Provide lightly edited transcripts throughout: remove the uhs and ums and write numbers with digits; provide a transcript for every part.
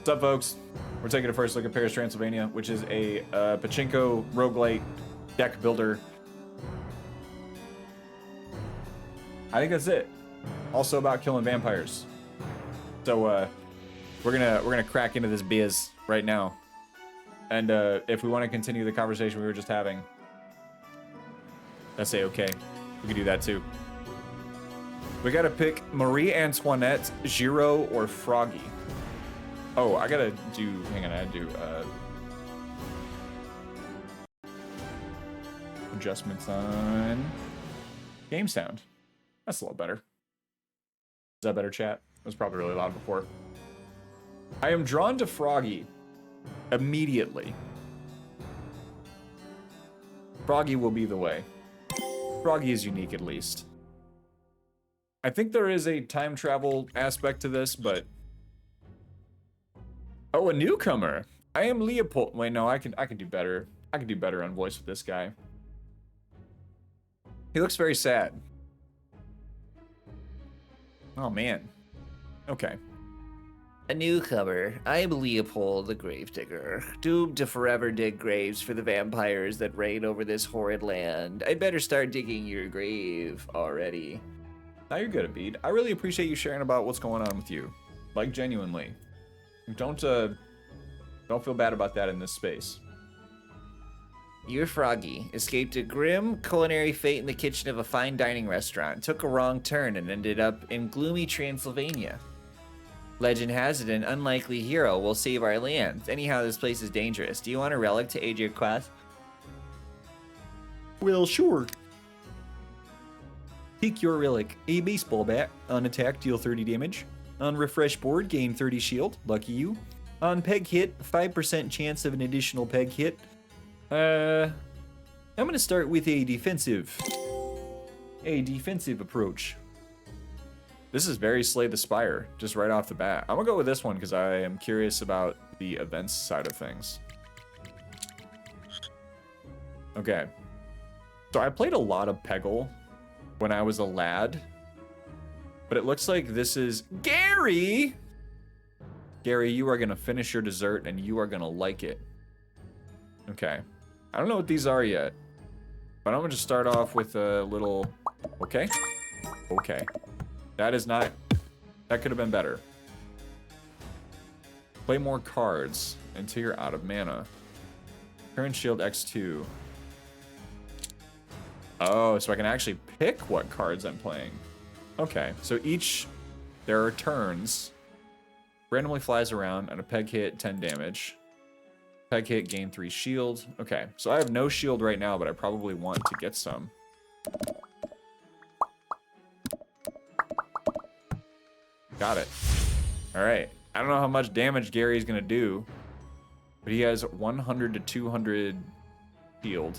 What's up, folks? We're taking a first look at Paris, Transylvania, which is a pachinko roguelite deck builder. I think that's it. Also about killing vampires. So we're gonna crack into this biz right now. And if we want to continue the conversation we were just having, that's okay. We can do that too. We gotta pick Marie Antoinette, Giro, or Froggy. Oh, I gotta do, hang on, I gotta do adjustments on game sound. That's a lot better. Is that better, chat? It was probably really loud before. I am drawn to Froggy immediately. Froggy will be the way. Froggy is unique at least. I think there is a time travel aspect to this, but oh, a newcomer. I am Leopold. Wait, no, I can do better. I can do better on voice with this guy. He looks very sad. Oh man. Okay. A newcomer. I am Leopold the Gravedigger, doomed to forever dig graves for the vampires that reign over this horrid land. I'd better start digging your grave already. Now you're good, Abid. I really appreciate you sharing about what's going on with you. Like, genuinely. Don't feel bad about that in this space. You're Froggy. Escaped a grim culinary fate in the kitchen of a fine dining restaurant, took a wrong turn and ended up in gloomy Transylvania. Legend has it an unlikely hero will save our land. Anyhow, this place is dangerous. Do you want a relic to aid your quest? Well, sure. Pick your relic. A baseball bat. On attack, deal 30 damage. On refresh board, gain 30 shield. Lucky you. On peg hit, 5% chance of an additional peg hit. I'm gonna start with a defensive approach. This is very Slay the Spire, just right off the bat. I'm gonna go with this one because I am curious about the events side of things. Okay. So I played a lot of Peggle when I was a lad, but it looks like this is Gary! Gary, you are gonna finish your dessert and you are gonna like it. Okay. I don't know what these are yet, but I'm gonna just start off with a little, okay. That is not, that could have been better. Play more cards until you're out of mana. Current shield X2. Oh, so I can actually pick what cards I'm playing. Okay, so there are turns. Randomly flies around and a peg hit, 10 damage. Peg hit, gain 3 shield. Okay, so I have no shield right now, but I probably want to get some. Got it. All right. I don't know how much damage Gary's gonna do, but he has 100 to 200 shield.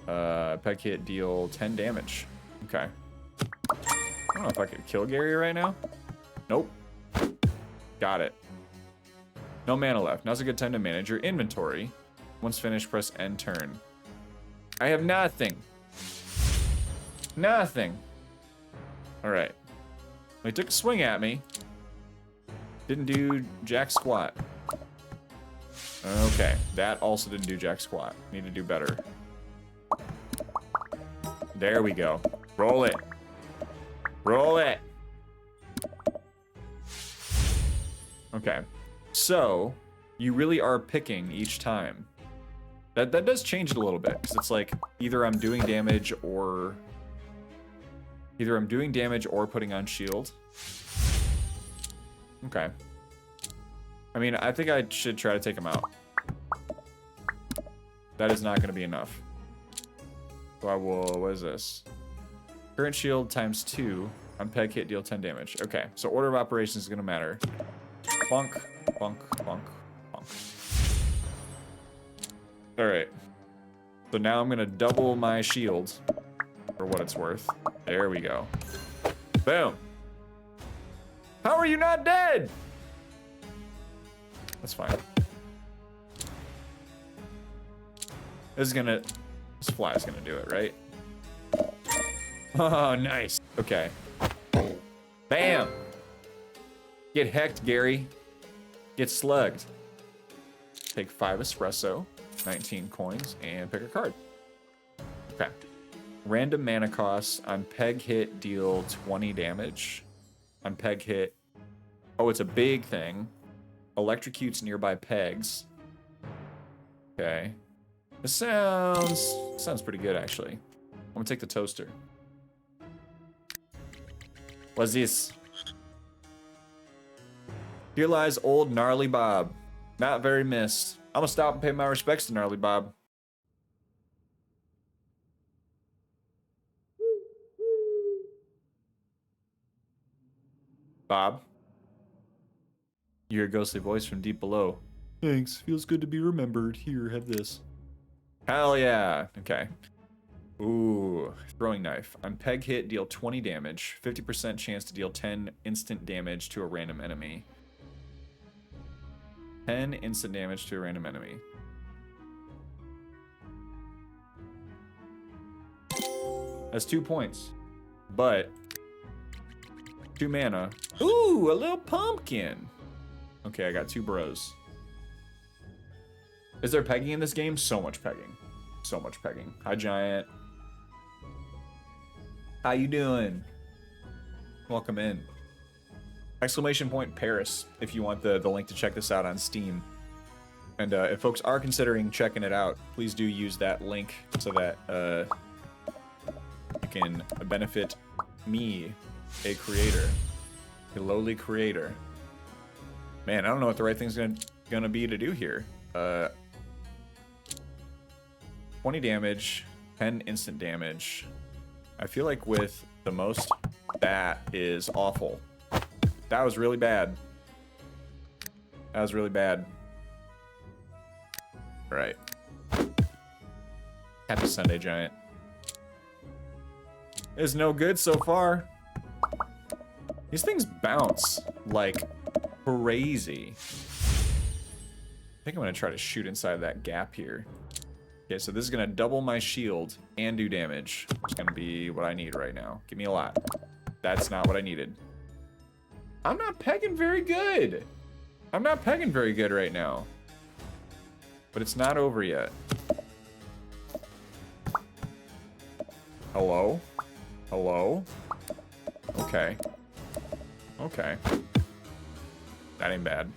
Peg hit, deal 10 damage. Okay. I don't know if I could kill Gary right now. Nope. Got it. No mana left. Now's a good time to manage your inventory. Once finished, press end turn. I have nothing. Nothing. All right. He took a swing at me. Didn't do jack squat. Okay, that also didn't do jack squat. Need to do better. There we go. Roll it. Roll it. Okay. So, you really are picking each time. That does change it a little bit, because it's like either I'm doing damage or putting on shield. Okay. I mean, I think I should try to take him out. That is not going to be enough. So I will, what is this? Current shield times 2 on peg hit, deal 10 damage. Okay, so order of operations is going to matter. Bonk, bonk, bonk, bonk. All right. So now I'm going to double my shield for what it's worth. There we go. Boom. How are you not dead? That's fine. This fly is gonna do it, right? Oh, nice. Okay. Bam. Get hecked, Gary. Get slugged. Take 5 espresso, 19 coins, and pick a card. Okay. Random mana cost. On peg hit, deal 20 damage. On peg hit. Oh, it's a big thing. Electrocutes nearby pegs. Okay. This sounds pretty good, actually. I'm gonna take the toaster. What's this? Here lies old Gnarly Bob. Not very missed. I'm gonna stop and pay my respects to Gnarly Bob. Bob? You hear a ghostly voice from deep below. Thanks. Feels good to be remembered. Here, have this. Hell yeah. Okay. Ooh, throwing knife. On peg hit, deal 20 damage. 50% chance to deal 10 instant damage to a random enemy. 10 instant damage to a random enemy. That's 2 points. But 2 mana. Ooh, a little pumpkin. Okay, I got 2 bros. Is there pegging in this game? So much pegging. So much pegging. Hi, Giant. How you doing? Welcome in. Exclamation point Paris if you want the link to check this out on Steam. And if folks are considering checking it out, please do use that link so that you can benefit me, a creator, a lowly creator. Man, I don't know what the right thing's gonna be to do here. 20 damage, 10 instant damage. I feel like with the most, that is awful. That was really bad. That was really bad. All right. Happy Sunday, Giant. It's no good so far. These things bounce like crazy. I think I'm gonna try to shoot inside that gap here. Okay, so this is gonna double my shield and do damage. It's gonna be what I need right now. Give me a lot. That's not what I needed. I'm not pegging very good. I'm not pegging very good right now. But it's not over yet. Hello? Hello? Okay. Okay. That ain't bad.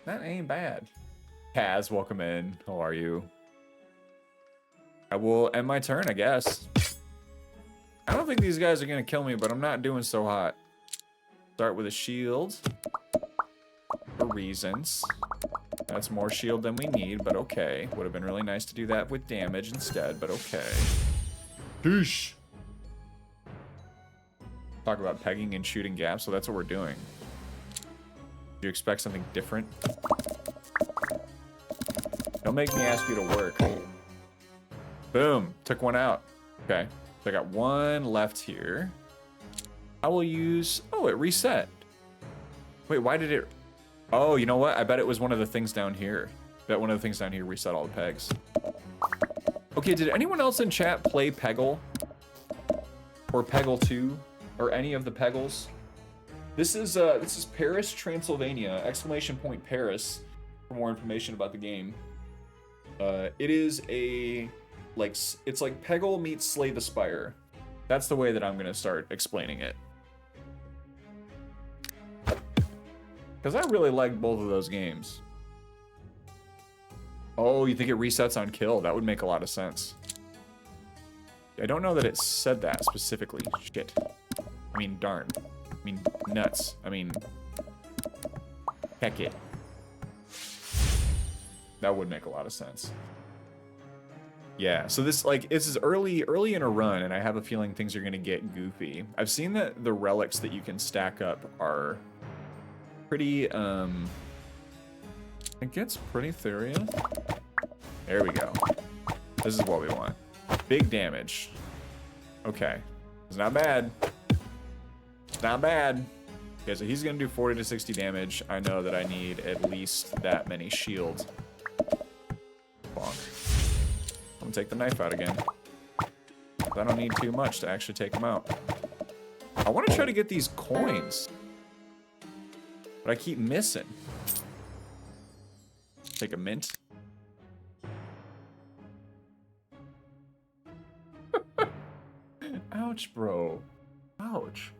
That ain't bad. Kaz, welcome in. How are you? I will end my turn, I guess. I don't think these guys are gonna kill me, but I'm not doing so hot. Start with a shield. For reasons. That's more shield than we need, but okay. Would have been really nice to do that with damage instead, but okay. Doosh! Talk about pegging and shooting gaps, so that's what we're doing. Do you expect something different? Don't make me ask you to work. Boom. Took one out. Okay. So I got one left here. I will use... Oh, it reset. Wait, why did it... Oh, you know what? I bet it was one of the things down here. Bet one of the things down here reset all the pegs. Okay, did anyone else in chat play Peggle? Or Peggle 2? Or any of the Peggles? This is Paris, Transylvania. Exclamation point Paris for more information about the game. It is a... it's like Peggle meets Slay the Spire. That's the way that I'm gonna start explaining it. Because I really like both of those games. Oh, you think it resets on kill? That would make a lot of sense. I don't know that it said that specifically. Shit. I mean, darn. I mean, nuts. I mean, heck it. That would make a lot of sense. Yeah, so this is early in a run, and I have a feeling things are gonna get goofy. I've seen that the relics that you can stack up are pretty, it gets pretty serious. There we go. This is what we want. Big damage. Okay, it's not bad. It's not bad. Okay, so he's gonna do 40 to 60 damage. I know that I need at least that many shields. Bonk. I'm gonna take the knife out again. I don't need too much to actually take him out. I want to try to get these coins. But I keep missing. Take a mint. Ouch, bro. Ouch.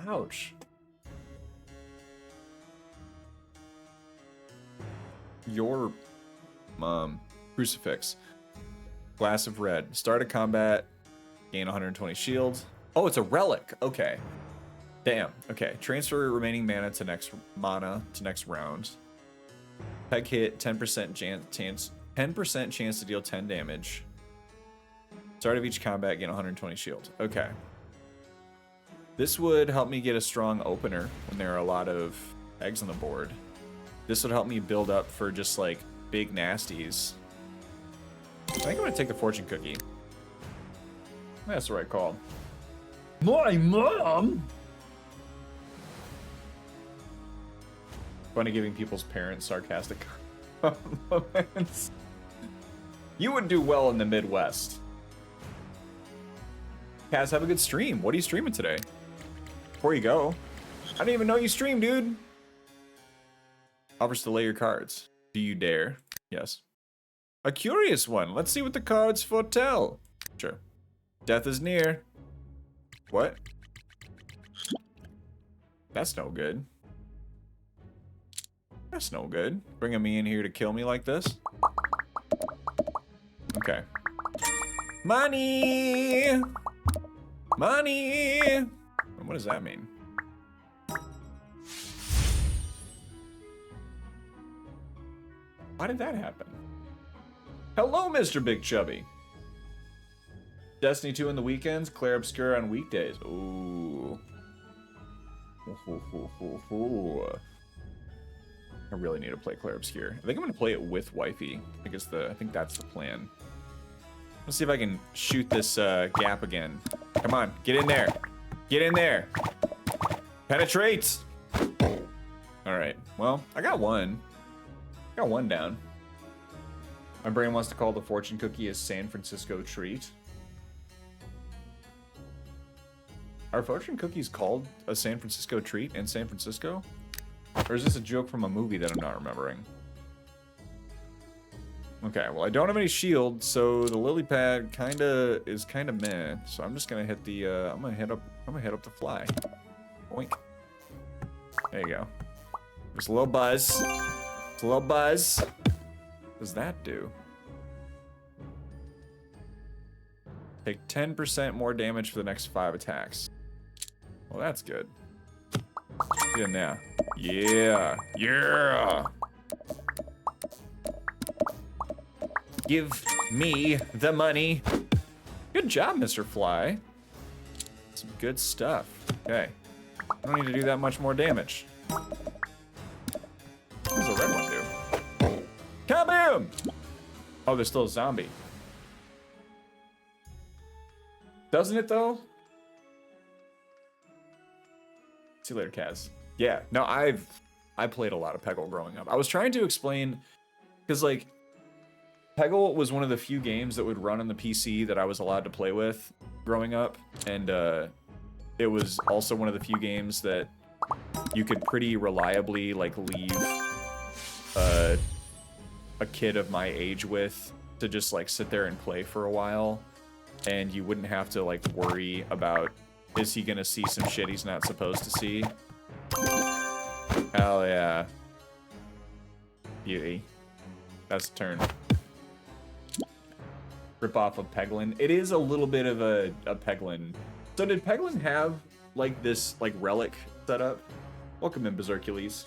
Ouch. Your crucifix. Glass of red. Start a combat. Gain 120 shield. Oh, it's a relic. Okay. Damn. Okay. Transfer remaining mana to next round. Peg hit 10% chance 10% chance to deal 10 damage. Start of each combat, gain 120 shield. Okay. This would help me get a strong opener when there are a lot of eggs on the board. This would help me build up for just like big nasties. I think I'm gonna take the fortune cookie. That's the right call. My mom! Funny giving people's parents sarcastic compliments. You would do well in the Midwest. Kaz, have a good stream. What are you streaming today? Before you go. I didn't even know you streamed, dude. Offers to lay your cards. Do you dare? Yes. A curious one. Let's see what the cards foretell. Sure. Death is near. What? That's no good. That's no good. Bringing me in here to kill me like this? Okay. Money! Money! What does that mean? Why did that happen? Hello, Mr. Big Chubby. Destiny 2 on the weekends, Claire Obscura on weekdays. Ooh. I really need to play Claire Obscure. I think I'm gonna play it with Wifey. I think that's the plan. Let's see if I can shoot this gap again. Come on, get in there. Get in there. Penetrate. All right. Well, I got one. Got one down. My brain wants to call the fortune cookie a San Francisco treat. Are fortune cookies called a San Francisco treat in San Francisco? Or is this a joke from a movie that I'm not remembering? Okay, well I don't have any shield, so the lily pad is kinda meh. So I'm just gonna hit the I'm gonna hit up the fly. Boink. There you go. There's a little buzz. It's a little buzz. What does that do? Take 10% more damage for the next 5 attacks. Well, that's good. Get in there. Yeah. Yeah. Give me the money. Good job, Mr. Fly. Some good stuff. Okay. I don't need to do that much more damage. What does the red one do? Kaboom! Oh, there's still a zombie. Doesn't it, though? See you later, Kaz. Yeah, no, I played a lot of Peggle growing up. I was trying to explain, because, like, Peggle was one of the few games that would run on the PC that I was allowed to play with growing up, and it was also one of the few games that you could pretty reliably, like, leave a kid of my age with to just, like, sit there and play for a while, and you wouldn't have to, like, worry about, is he gonna see some shit he's not supposed to see? Hell yeah. Beauty. That's the turn. Rip off of Peglin. It is a little bit of a Peglin. So did Peglin have, like, this, like, relic setup? Welcome in, Bersercules.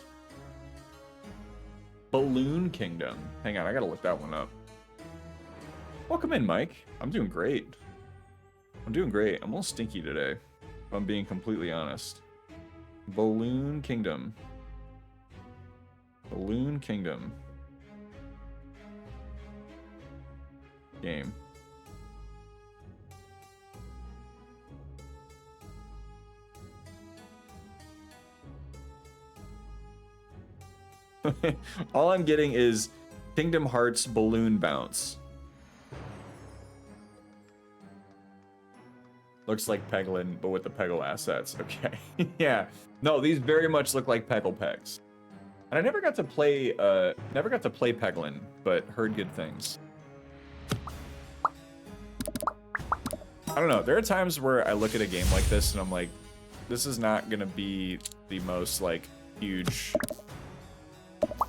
Balloon Kingdom. Hang on, I gotta look that one up. Welcome in, Mike. I'm doing great. I'm doing great. I'm a little stinky today, if I'm being completely honest. Balloon Kingdom. Balloon Kingdom. Game. All I'm getting is Kingdom Hearts Balloon Bounce. Looks like Peglin, but with the Peggle assets. Okay. Yeah. No, these very much look like Peggle pegs. And I never got to play Peglin, but heard good things. I don't know. There are times where I look at a game like this and I'm like, this is not gonna be the most like huge.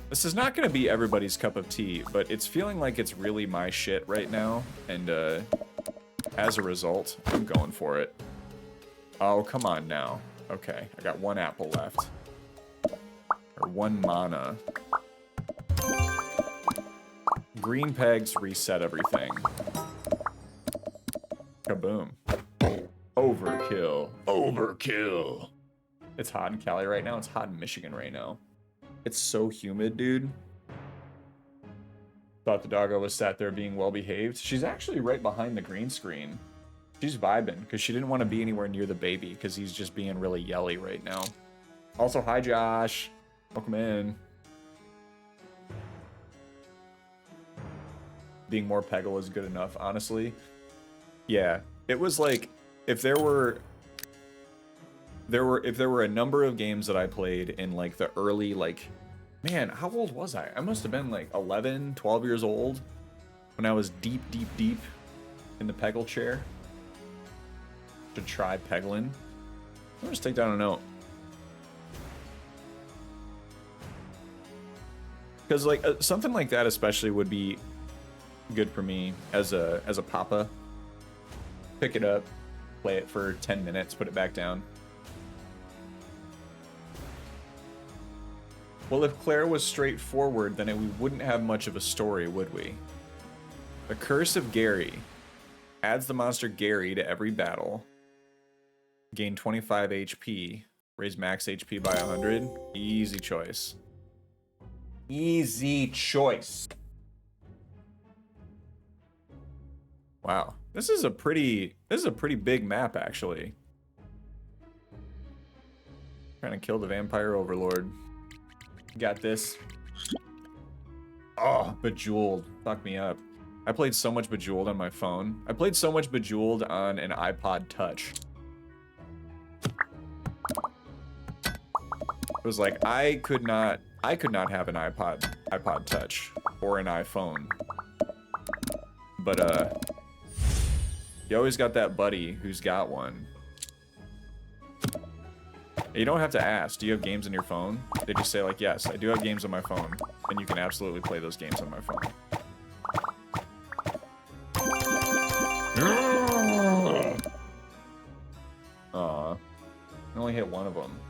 This is not gonna be everybody's cup of tea, but it's feeling like it's really my shit right now, and as a result, I'm going for it. Oh, come on now. Okay, I got 1 apple left. Or 1 mana. Green pegs reset everything. Kaboom. Overkill. Overkill. It's hot in Cali right now. It's hot in Michigan right now. It's so humid, dude. Thought the doggo was sat there being well behaved. She's actually right behind the green screen. She's vibing because she didn't want to be anywhere near the baby because he's just being really yelly right now. Also, hi Josh. Welcome in. Being more Peggle is good enough, honestly. Yeah, it was like if there were a number of games that I played in like the early, like, man, how old was I? I must have been like 11, 12 years old when I was deep in the Peggle chair to try Peglin. I'll just take down a note. Because like something like that especially would be good for me as a papa. Pick it up, play it for 10 minutes, put it back down. Well, if Claire was straightforward, then we wouldn't have much of a story, would we? The Curse of Gary adds the monster Gary to every battle. Gain 25 HP. Raise max HP by 100. Easy choice. Easy choice. Wow. This is a pretty big map, actually. Trying to kill the vampire overlord. Got this. Oh, Bejeweled. Fuck me up. I played so much Bejeweled on my phone. I played so much Bejeweled on an iPod Touch. It was like I could not have an iPod Touch or an iPhone. But you always got that buddy who's got one. You don't have to ask, do you have games on your phone? They just say like, yes, I do have games on my phone, and you can absolutely play those games on my phone. Aw, I only hit one of them.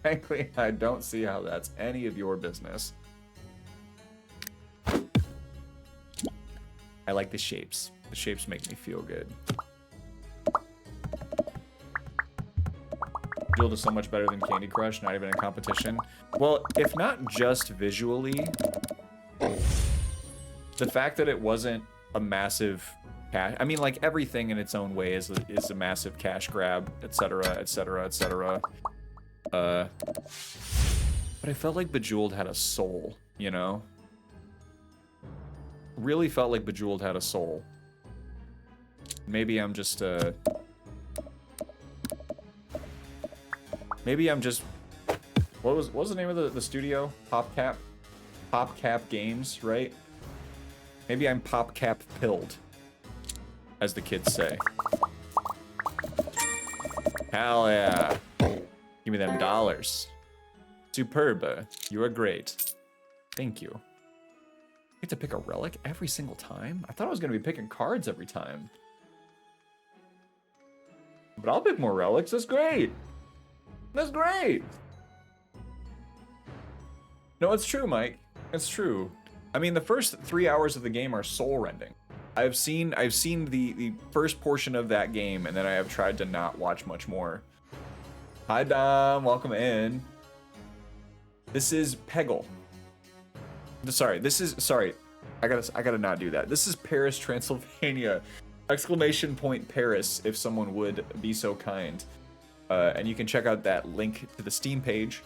Frankly, I don't see how that's any of your business. I like the shapes. The shapes make me feel good. Build is so much better than Candy Crush, not even in competition. Well, if not just visually, the fact that it wasn't a massive cash, I mean, like everything in its own way is a massive cash grab, etc., etc., etc. But I felt like Bejeweled had a soul, you know? Really felt like Bejeweled had a soul. Maybe I'm just maybe I'm just, what was the name of the studio? PopCap Games, right? Maybe I'm PopCap pilled, as the kids say. Hell yeah. Give me them dollars. Superb. You are great. Thank you. I get to pick a relic every single time? I thought I was going to be picking cards every time. But I'll pick more relics. That's great. That's great. No, it's true, Mike. It's true. I mean, the first 3 hours of the game are soul-rending. I've seen the first portion of that game, and then I have tried to not watch much more. Hi, Dom. Welcome in. This is Peggle. Sorry. I gotta not do that. This is Paris, Transylvania. Exclamation point Paris, if someone would be so kind. And you can check out that link to the Steam page.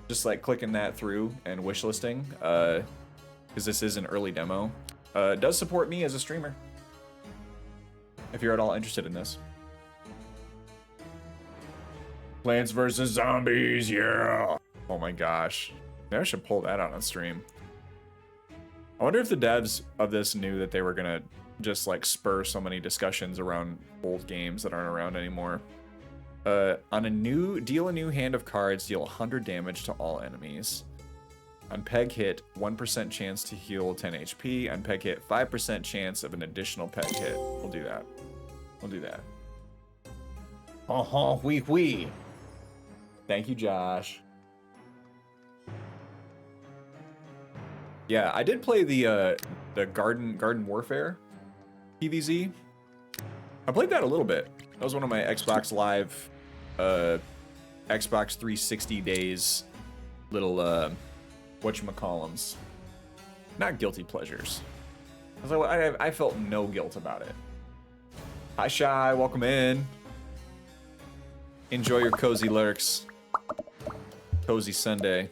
Just like clicking that through and wishlisting. Because this is an early demo. It does support me as a streamer. if you're at all interested in this. Plants vs. Zombies, yeah! Oh my gosh. Maybe I should pull that out on stream. I wonder if the devs of this knew that they were gonna just like spur so many discussions around old games that aren't around anymore. On a new hand of cards, deal 100 damage to all enemies. On peg hit, 1% chance to heal 10 HP. On peg hit, 5% chance of an additional peg hit. We'll do that. We'll do that. Wee wee. Thank you, Josh. Yeah, I did play the Garden Warfare PvZ. I played that a little bit. That was one of my Xbox Live, Xbox 360 days little whatchamacallums. Not guilty pleasures. I felt no guilt about it. Hi, Shy. Welcome in. Enjoy your cozy lurks. Cozy Sunday.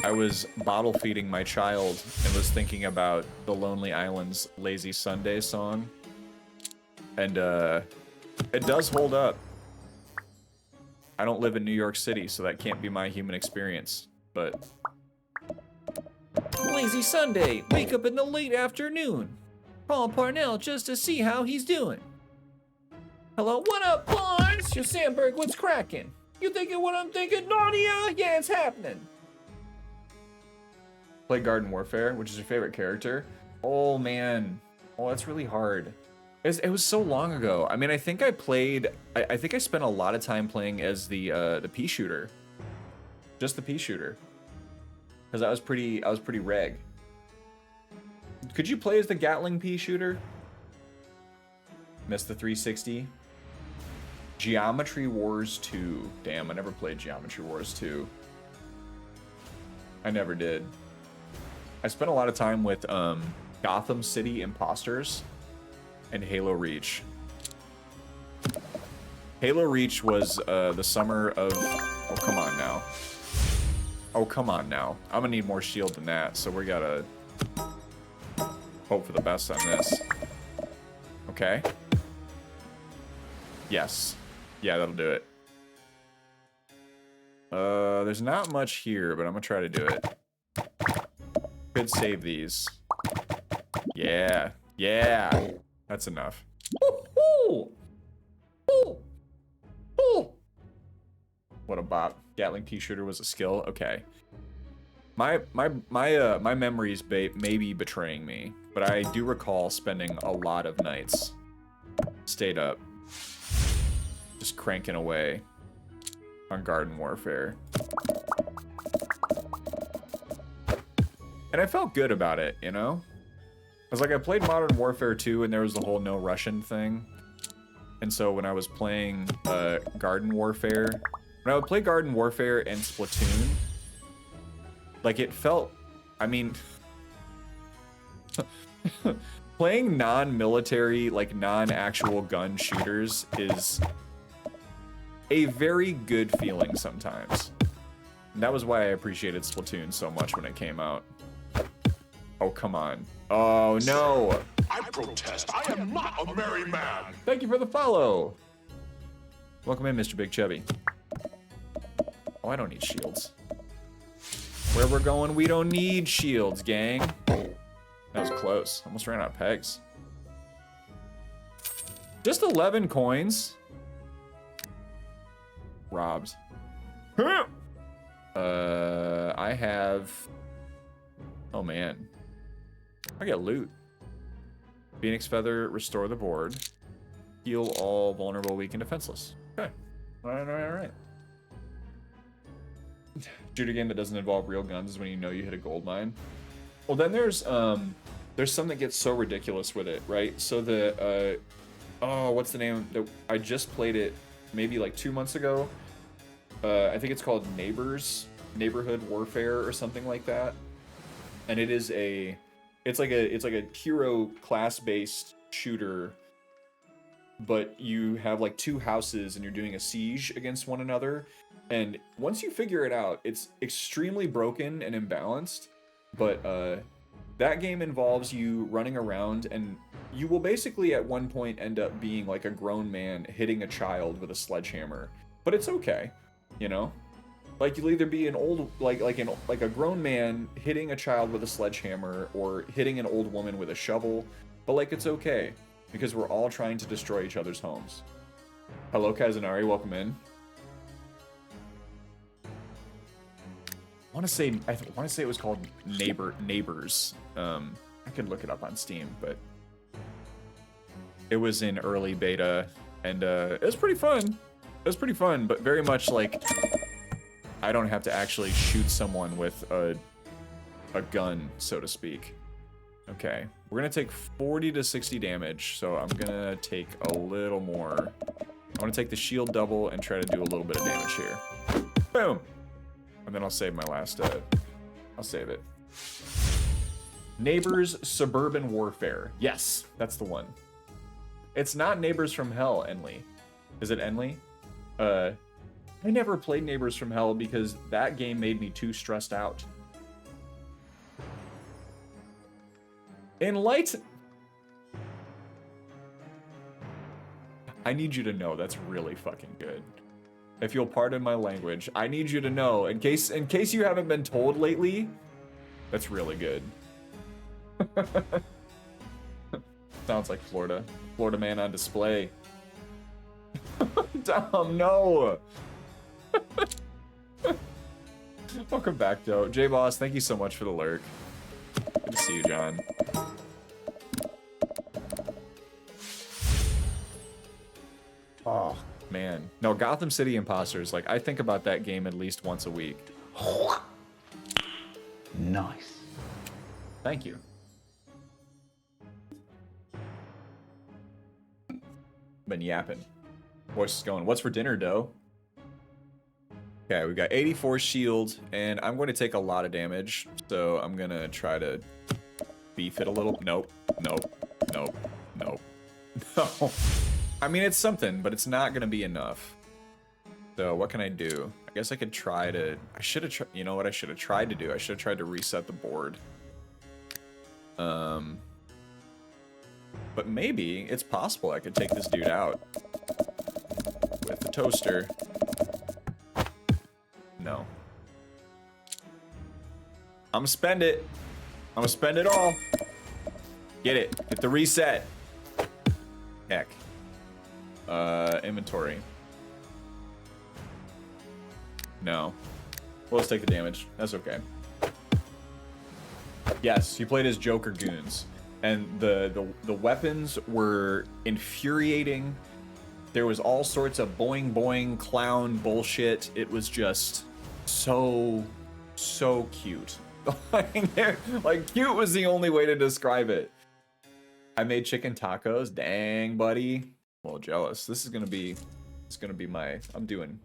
I was bottle feeding my child and was thinking about the Lonely Island's Lazy Sunday song. And it does hold up. I don't live in New York City, so that can't be my human experience, but... Lazy Sunday, wake up in the late afternoon. Call Parnell just to see how he's doing. Hello, what up, Barnes? Your Sandberg, what's cracking? You thinking what I'm thinking, Nadia? Yeah, it's happening. Play Garden Warfare, which is your favorite character? Oh, man. Oh, that's really hard. It was so long ago. I mean, I think I played... I think I spent a lot of time playing as the pea shooter. Just the pea shooter. Because I was pretty reg. Could you play as the Gatling pea shooter? Missed the 360. Geometry Wars 2. Damn, I never played Geometry Wars 2. I never did. I spent a lot of time with Gotham City Imposters and Halo Reach. Halo Reach was the summer of... Oh, come on now. Oh, come on now. I'm gonna need more shield than that, so we gotta hope for the best on this. Okay. Yes. Yeah, that'll do it. There's not much here, but I'm gonna try to do it. Could save these. Yeah. Yeah. That's enough. Ooh, ooh. Ooh. What a bop. Gatling pea shooter was a skill. Okay. My memories may be betraying me, but I do recall spending a lot of nights stayed up, just cranking away on Garden Warfare. And I felt good about it, you know? I was like, I played Modern Warfare 2 and there was the whole no Russian thing. And so when I was playing Garden Warfare, when I would play Garden Warfare and Splatoon, like it felt, I mean, playing non-military, like non-actual gun shooters is a very good feeling sometimes. And that was why I appreciated Splatoon so much when it came out. Oh, come on. Oh, no. I protest. I am not a merry man. Thank you for the follow. Welcome in, Mr. Big Chubby. Oh, I don't need shields. Where we're going, we don't need shields, gang. That was close. Almost ran out of pegs. Just 11 coins. Robbed. I have... Oh, man. I get loot. Phoenix Feather, restore the board. Heal all vulnerable, weak, and defenseless. Okay. Alright. Shooter game that doesn't involve real guns is when you know you hit a gold mine. Well, then there's some that gets so ridiculous with it, right? So the, oh, what's the name? I just played it maybe like 2 months ago. I think it's called Neighborhood Warfare or something like that. And it is it's like a hero class-based shooter, but you have like two houses and you're doing a siege against one another. And once you figure it out, it's extremely broken and imbalanced. But that game involves you running around and you will basically at one point end up being like a grown man hitting a child with a sledgehammer. But it's okay, you know? Like you'll either be an old like a grown man hitting a child with a sledgehammer or hitting an old woman with a shovel, but like it's okay because we're all trying to destroy each other's homes. Hello Kazanari, welcome in. I want to say it was called Neighbors. I could look it up on Steam, but it was in early beta and it was pretty fun. It was pretty fun, but very much like I don't have to actually shoot someone with a gun, so to speak. Okay, we're gonna take 40 to 60 damage, so I'm gonna take a little more. I want to take the shield double and try to do a little bit of damage here. Boom! And then I'll save my last, I'll save it. Neighbors Suburban Warfare. Yes, that's the one. It's not Neighbors from Hell, Enly. Is it Enly? I never played Neighbors from Hell because that game made me too stressed out. Enlighten... I need you to know that's really fucking good. If you'll pardon my language, I need you to know, in case you haven't been told lately, that's really good. Sounds like Florida. Florida man on display. Dom, no! Welcome back, Joe. J-Boss, thank you so much for the lurk. Good to see you, John. Oh, man. No, Gotham City Imposters, like, I think about that game at least once a week. Nice. Thank you. Been yapping. Voice is going, what's for dinner, Doe? Okay, we've got 84 shield, and I'm going to take a lot of damage, so I'm going to try to beef it a little. Nope, nope, nope, nope. No. I mean, it's something, but it's not going to be enough. So what can I do? I guess I could try to... I should have tried... You know what I should have tried to do? I should have tried to reset the board. But maybe it's possible I could take this dude out with the toaster. No. I'm gonna spend it. I'm gonna spend it all. Get it. Get the reset. Heck. Inventory. No. Well, let's take the damage. That's okay. Yes, he played as Joker goons. And the weapons were infuriating. There was all sorts of boing boing clown bullshit. It was just so cute. Like cute was the only way to describe it. I made chicken tacos. Dang, buddy. I'm a little jealous. This is gonna be my... I'm doing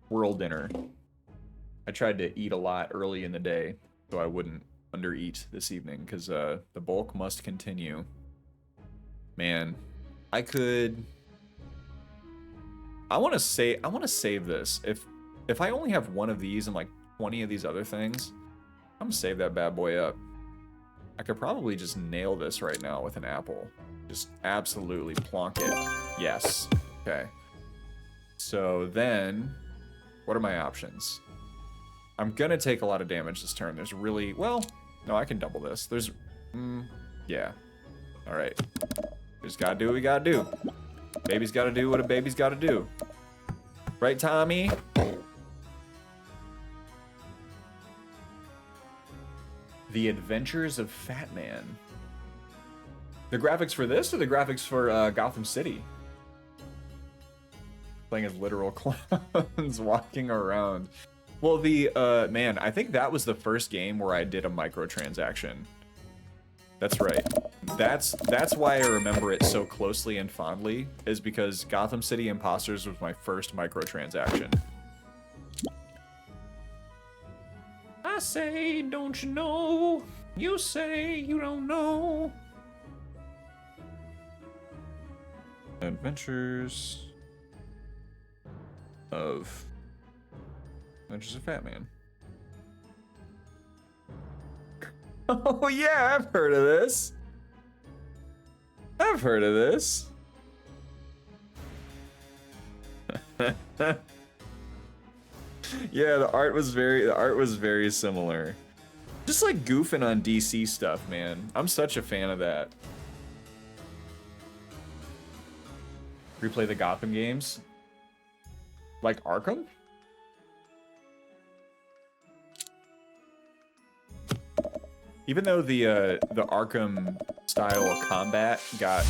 world dinner. I tried to eat a lot early in the day so I wouldn't undereat this evening because the bulk must continue. Man, I want to save this. If I only have one of these and like 20 of these other things, I'm gonna save that bad boy up. I could probably just nail this right now with an apple. Just absolutely plonk it. Yes. Okay. So then, what are my options? I'm gonna take a lot of damage this turn. There's really... Well, no, I can double this. There's... yeah. Alright. We just gotta do what we gotta do. Baby's gotta do what a baby's gotta do. Right, Tommy? The Adventures of Fat Man. The graphics for this or the graphics for Gotham City? Playing as literal clowns walking around. Well, man, I think that was the first game where I did a microtransaction. That's right. That's why I remember it so closely and fondly, is because Gotham City Imposters was my first microtransaction. I say, don't you know? You say you don't know. Adventures of Fat Man. Oh yeah, I've heard of this. I've heard of this. Yeah, the art was very similar. Just like goofing on DC stuff, man. I'm such a fan of that. Replay the Gotham games. Like Arkham? Even though the Arkham style of combat got,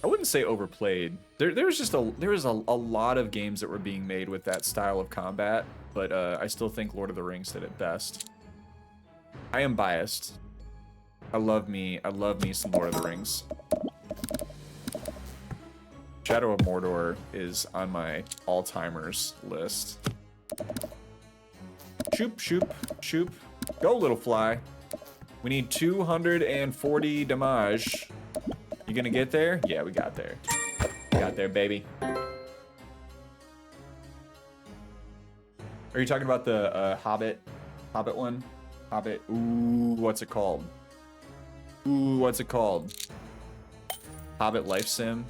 I wouldn't say overplayed. There was a lot of games that were being made with that style of combat, but I still think Lord of the Rings did it best. I am biased. I love me some Lord of the Rings. Shadow of Mordor is on my all-timers list. Shoop, shoop, shoop. Go, little fly. We need 240 damage. You gonna get there? Yeah, we got there. Got there, baby. Are you talking about the Hobbit one? Hobbit. Ooh, what's it called? Ooh, what's it called? Hobbit Life Sim?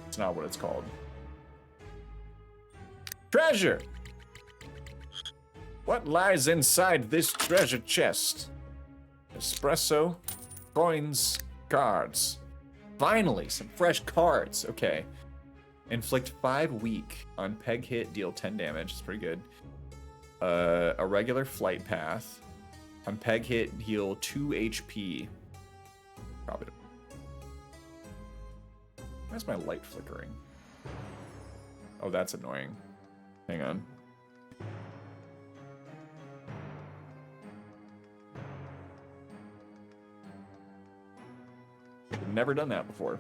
It's not what it's called. Treasure! What lies inside this treasure chest? Espresso, coins, cards. Finally, some fresh cards. Okay. Inflict 5 weak on peg hit, deal 10 damage. It's pretty good. A regular flight path. On peg hit, heal 2 HP. Probably. Why's my light flickering? Oh, that's annoying. Hang on. I've never done that before.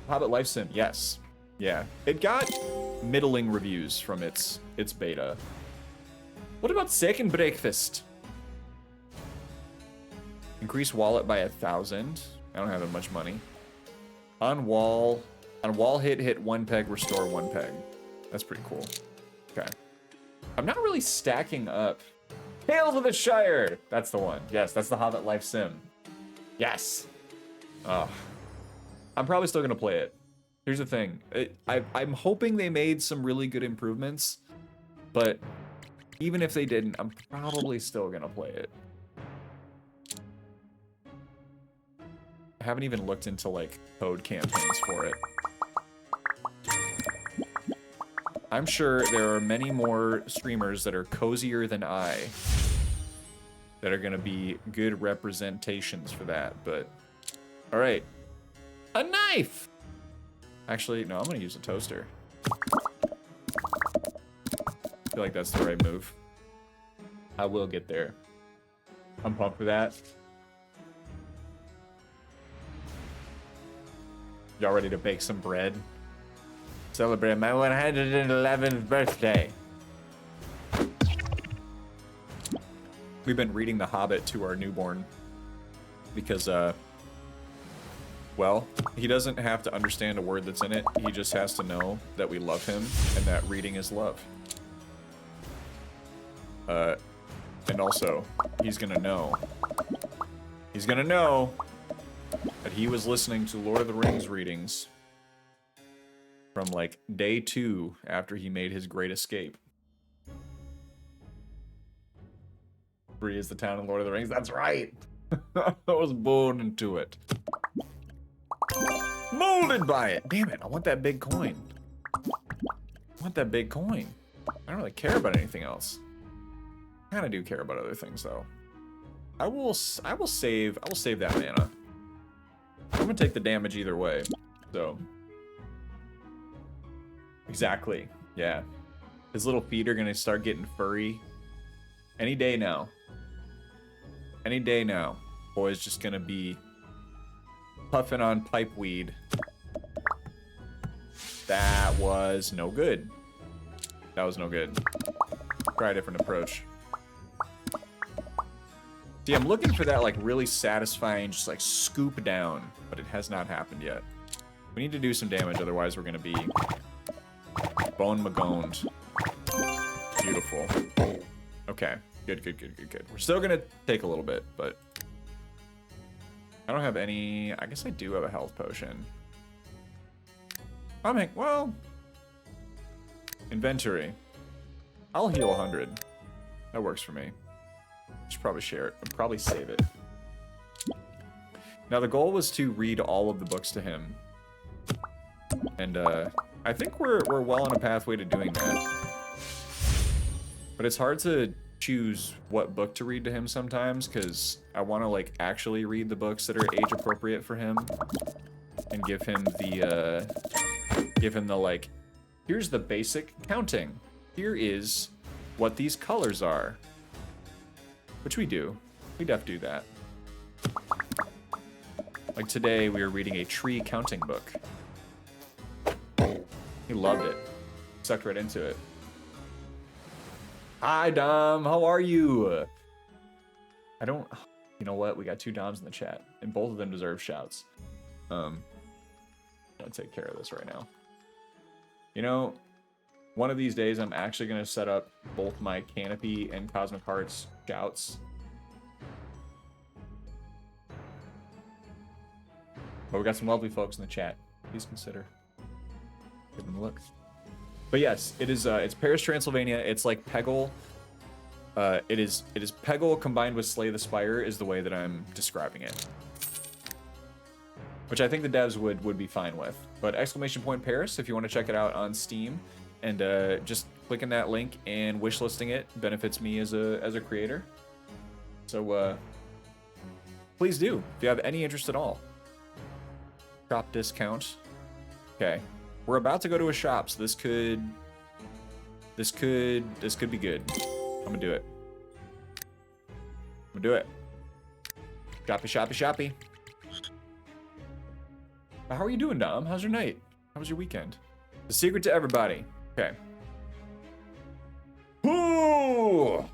Hobbit Life Sim, yes. Yeah. It got middling reviews from its beta. What about second breakfast? Increase wallet by 1,000. I don't have that much money. On wall hit 1 peg, restore 1 peg. That's pretty cool. Okay. I'm not really stacking up. Tales of the Shire! That's the one. Yes, that's the Hobbit Life Sim. Yes! Oh. I'm probably still gonna play it. Here's the thing. I'm hoping they made some really good improvements, but even if they didn't, I'm probably still gonna play it. I haven't even looked into, like, code campaigns for it. I'm sure there are many more streamers that are cozier than I that are gonna be good representations for that, but... Alright. A knife! Actually, no, I'm gonna use a toaster. I feel like that's the right move. I will get there. I'm pumped for that. Y'all ready to bake some bread? Celebrate my 111th birthday. We've been reading The Hobbit to our newborn because, well, he doesn't have to understand a word that's in it. He just has to know that we love him and that reading is love. And also, he's gonna know that he was listening to Lord of the Rings readings from, like, day 2 after he made his great escape. Bree is the town in Lord of the Rings. That's right. I was born into it. Molded by it. Damn it, I want that big coin. I want that big coin. I don't really care about anything else. I kind of do care about other things, though. I will save that mana. I'm gonna take the damage either way, so. Exactly, yeah. His little feet are gonna start getting furry. Any day now. Any day now. Boy's just gonna be puffing on pipe weed. That was no good. That was no good. Try a different approach. See, I'm looking for that, like, really satisfying, just, like, scoop down, but it has not happened yet. We need to do some damage, otherwise we're gonna be bone magoned. Beautiful. Okay, good. We're still gonna take a little bit, but I don't have any... I guess I do have a health potion. Well... Inventory. I'll heal 100. That works for me. Should probably share it. I'd probably save it. Now, the goal was to read all of the books to him. And, I think we're well on a pathway to doing that. But it's hard to choose what book to read to him sometimes, because I want to, like, actually read the books that are age-appropriate for him. And give him the, like, here's the basic counting. Here is what these colors are. Which we do. We def do that. Like today, we were reading a tree counting book. He loved it. Sucked right into it. Hi, Dom. How are you? I don't... You know what? We got 2 Doms in the chat, and both of them deserve shouts. I'm gonna take care of this right now. You know, one of these days, I'm actually gonna set up both my Canopy and Cosmic Hearts shouts. But we got some lovely folks in the chat. Please consider give them a look. But yes, it is. It's Paris, Transylvania. It's like Peggle. It is Peggle combined with Slay the Spire is the way that I'm describing it, which I think the devs would be fine with. But exclamation point Paris if you want to check it out on Steam, and just clicking that link and wishlisting it benefits me as a creator. So please do if you have any interest at all. Shop discount. Okay, we're about to go to a shop, so this could be good. I'm gonna do it. I'm gonna do it. Shoppy, shoppy, shoppy. How are you doing, Dom? How's your night? How was your weekend? The secret to everybody. Okay. Ooh!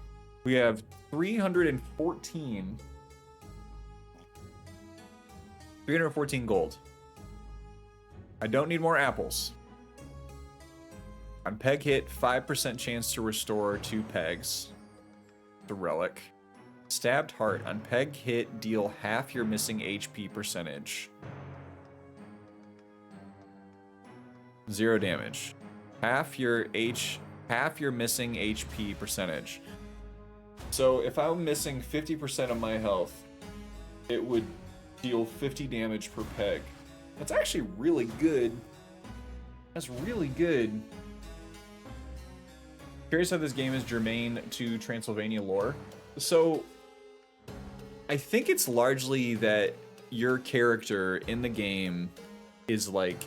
We have 314 gold. I don't need more apples. On peg hit, 5% chance to restore 2 pegs. The relic. Stabbed heart. On peg hit, deal half your missing HP percentage. 0 damage. Half your missing HP percentage. So if I'm missing 50% of my health, it would deal 50 damage per peg. That's actually really good. That's really good. Curious how this game is germane to Transylvania lore. So, I think it's largely that your character in the game is like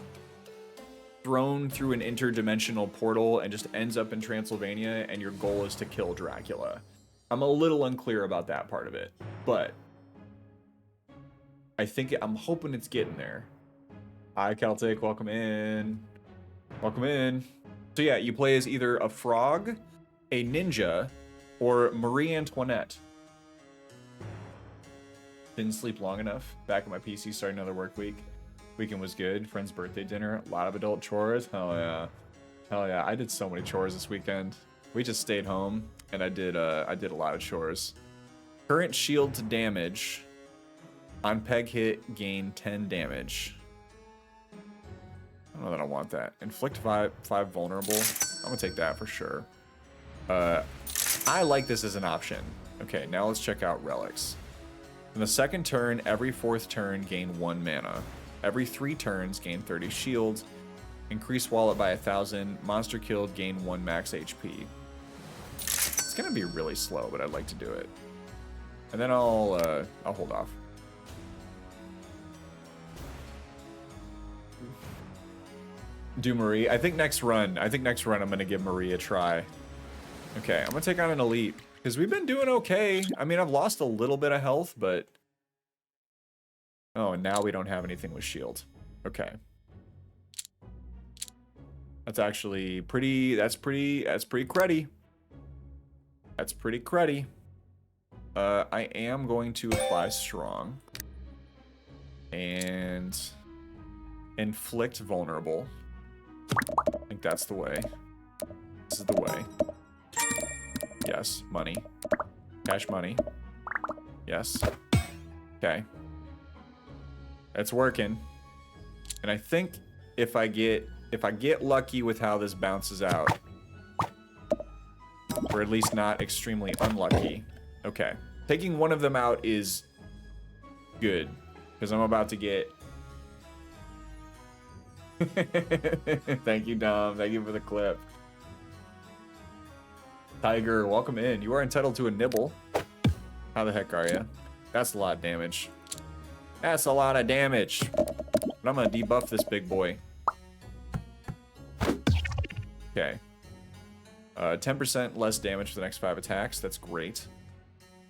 thrown through an interdimensional portal and just ends up in Transylvania, and your goal is to kill Dracula. I'm a little unclear about that part of it, but I'm hoping it's getting there. Hi, Celtic. Welcome in. Welcome in. So yeah, you play as either a frog, a ninja, or Marie Antoinette. Didn't sleep long enough. Back at my PC, starting another work week. Weekend was good. Friend's birthday dinner. A lot of adult chores. Hell yeah. Hell yeah. I did so many chores this weekend. We just stayed home, and I did a lot of chores. Current shield to damage. On peg hit, gain 10 damage. I don't know that I want that. Inflict 5 vulnerable. I'm gonna take that for sure. I like this as an option. Okay, now let's check out relics. In the second turn, every 4th turn, gain 1 mana. Every 3 turns, gain 30 shield. Increase wallet by 1,000. Monster killed, gain 1 max HP. It's gonna be really slow, but I'd like to do it. And then I'll hold off. Do Marie. I think next run I'm gonna give Marie a try. Okay, I'm gonna take on an elite because we've been doing okay. I mean, I've lost a little bit of health, but oh, and now we don't have anything with shield. Okay, that's actually pretty. That's pretty cruddy. That's pretty cruddy. I am going to apply strong and inflict vulnerable. I think that's the way. This is the way. Yes, money. Cash money. Yes. Okay. It's working. And I think if I get lucky with how this bounces out, or at least not extremely unlucky. Okay. Taking one of them out is good, because I'm about to get... Thank you, Dom. Thank you for the clip. Tiger, welcome in. You are entitled to a nibble. How the heck are you? That's a lot of damage. That's a lot of damage. But I'm going to debuff this big boy. Okay. 10% less damage for the next 5 attacks. That's great.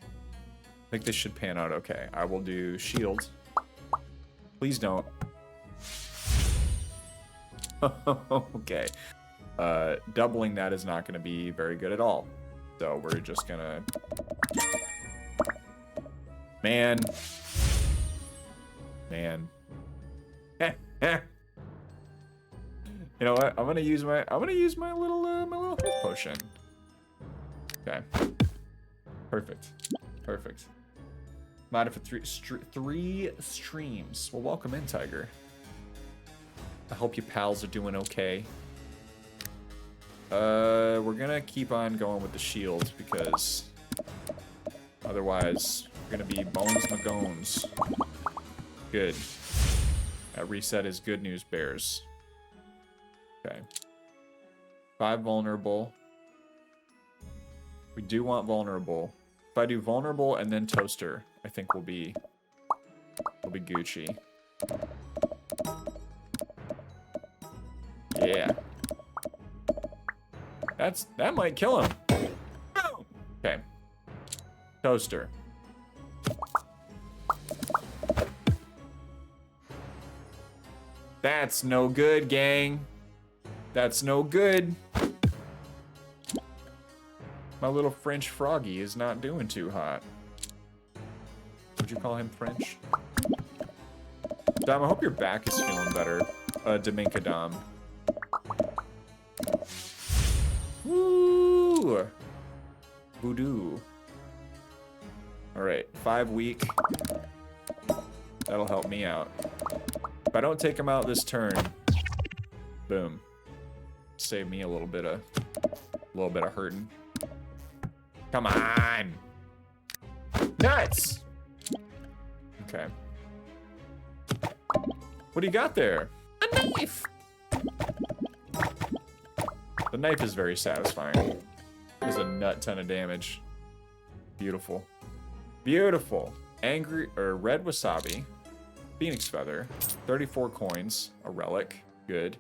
I think this should pan out okay. I will do shield. Please don't. Okay. Doubling that is not going to be very good at all. So we're just going to... Man. You know what? I'm gonna use my little health potion. Okay. Perfect. Modded for three streams. Well, welcome in, Tiger. I hope your pals are doing okay. We're gonna keep on going with the shield because otherwise we're gonna be bones magones. Good. That reset is good news, bears. Okay. 5 vulnerable. We do want vulnerable. If I do vulnerable and then toaster, I think we'll be Gucci. Yeah. That might kill him. Okay. Toaster. That's no good, gang. That's no good. My little French froggy is not doing too hot. Would you call him French? Dom, I hope your back is feeling better. Dominka Dom. Woo! Voodoo. Alright, 5 week. That'll help me out. If I don't take him out this turn, boom. Save me a little bit of hurting. Come on! Nuts! Okay. What do you got there? A knife! The knife is very satisfying. It does a nut ton of damage. Beautiful. Beautiful. Angry, or red wasabi. Phoenix feather. 34 coins. A relic. Good.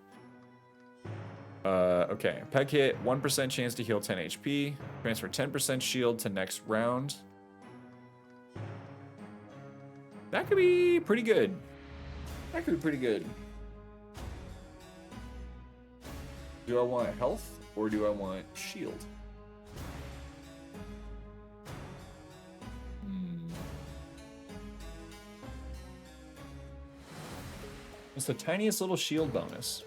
Okay. Peg hit. 1% chance to heal 10 HP. Transfer 10% shield to next round. That could be pretty good. That could be pretty good. Do I want health or do I want shield? It's the tiniest little shield bonus.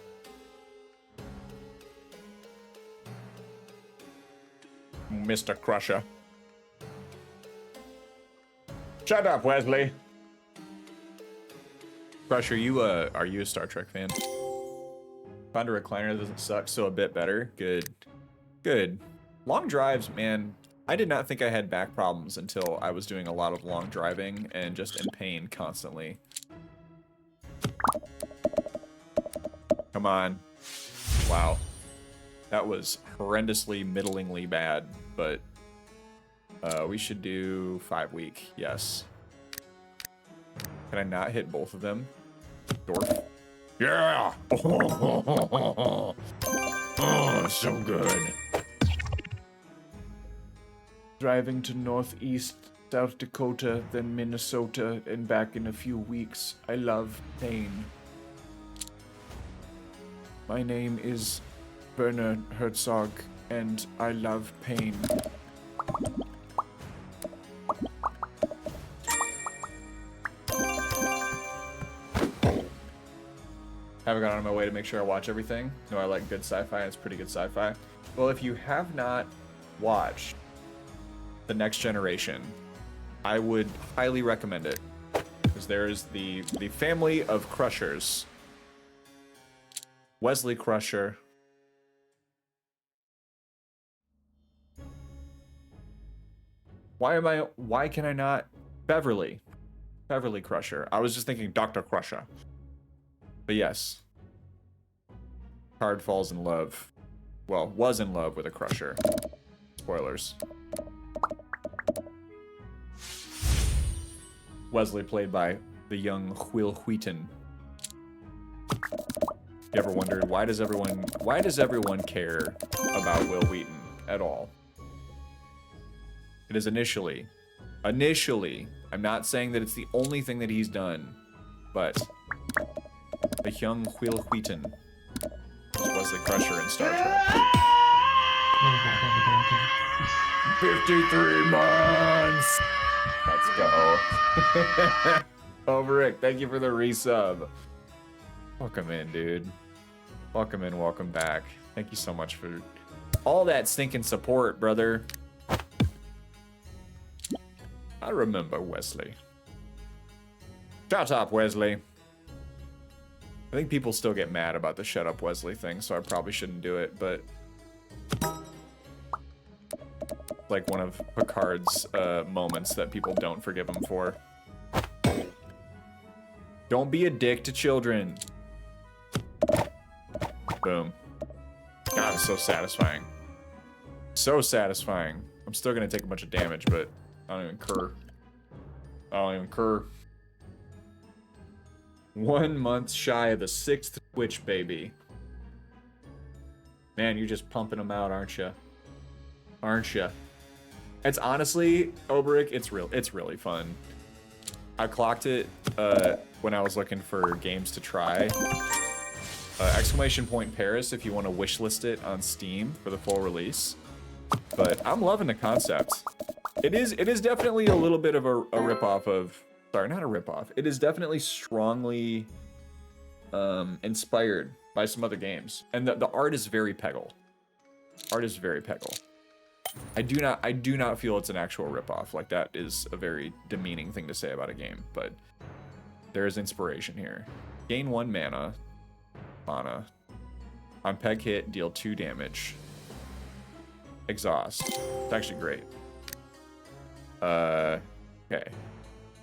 Mr. Crusher. Shut up, Wesley. Crusher, are you a Star Trek fan? Found a recliner that doesn't suck, so a bit better. Good. Good. Long drives, man. I did not think I had back problems until I was doing a lot of long driving and just in pain constantly. Come on. Wow. That was horrendously, middlingly bad, but we should do 5 week, yes. Can I not hit both of them? Dwarf. Yeah! Oh, so good. Driving to Northeast South Dakota, then Minnesota, and back in a few weeks. I love pain. My name is Werner Herzog, and I love pain. Haven't got on my way to make sure I watch everything. No, I like good sci-fi. It's pretty good sci-fi. Well, if you have not watched The Next Generation, I would highly recommend it. Because there is the family of Crushers. Wesley Crusher. Why can I not? Beverly Crusher. I was just thinking Dr. Crusher. But yes. Card falls in love. Well, was in love with a Crusher. Spoilers. Wesley played by the young Will Wheaton. You ever wondered why does everyone care about Will Wheaton at all? It is initially, I'm not saying that it's the only thing that he's done, but the young Will Wheaton was Wesley Crusher in Star Trek. 53 months! Let's go. Oh, Rick, thank you for the resub. Welcome in, dude. Welcome in, welcome back. Thank you so much for all that stinking support, brother. I remember Wesley. Shut up, Wesley. I think people still get mad about the shut up Wesley thing, so I probably shouldn't do it, but like one of Picard's moments that people don't forgive him for. Don't be a dick to children. Boom. God, it's so satisfying. So satisfying. I'm still gonna take a bunch of damage, but I don't even care. 1 month shy of the 6th Twitch, baby. Man, you're just pumping them out, aren't you? Aren't you? It's honestly, Oberic, it's really fun. I clocked it when I was looking for games to try. Exclamation point Paris if you want to wishlist it on Steam for the full release. But I'm loving the concept. It is definitely a little bit of a ripoff of, sorry, not a ripoff. It is definitely strongly inspired by some other games. And the art is very Peggle. Art is very Peggle. I do not feel it's an actual ripoff. Like, that is a very demeaning thing to say about a game, but there is inspiration here. Gain 1 mana. On peg hit, deal 2 damage. Exhaust. It's actually great. Okay.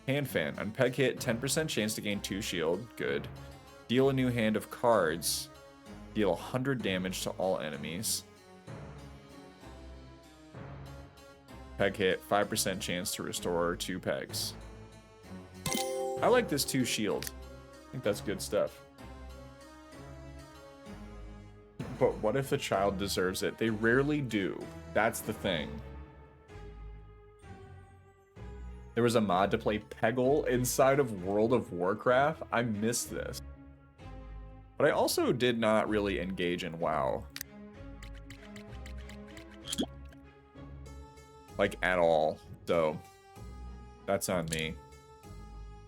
Hand fan. On peg hit, 10% chance to gain 2 shield. Good. Deal a new hand of cards. Deal 100 damage to all enemies. Peg hit, 5% chance to restore 2 pegs. I like this 2 shield. I think that's good stuff. But what if the child deserves it? They rarely do. That's the thing. There was a mod to play Peggle inside of World of Warcraft. I missed this. But I also did not really engage in WoW. Like, at all. So, that's on me.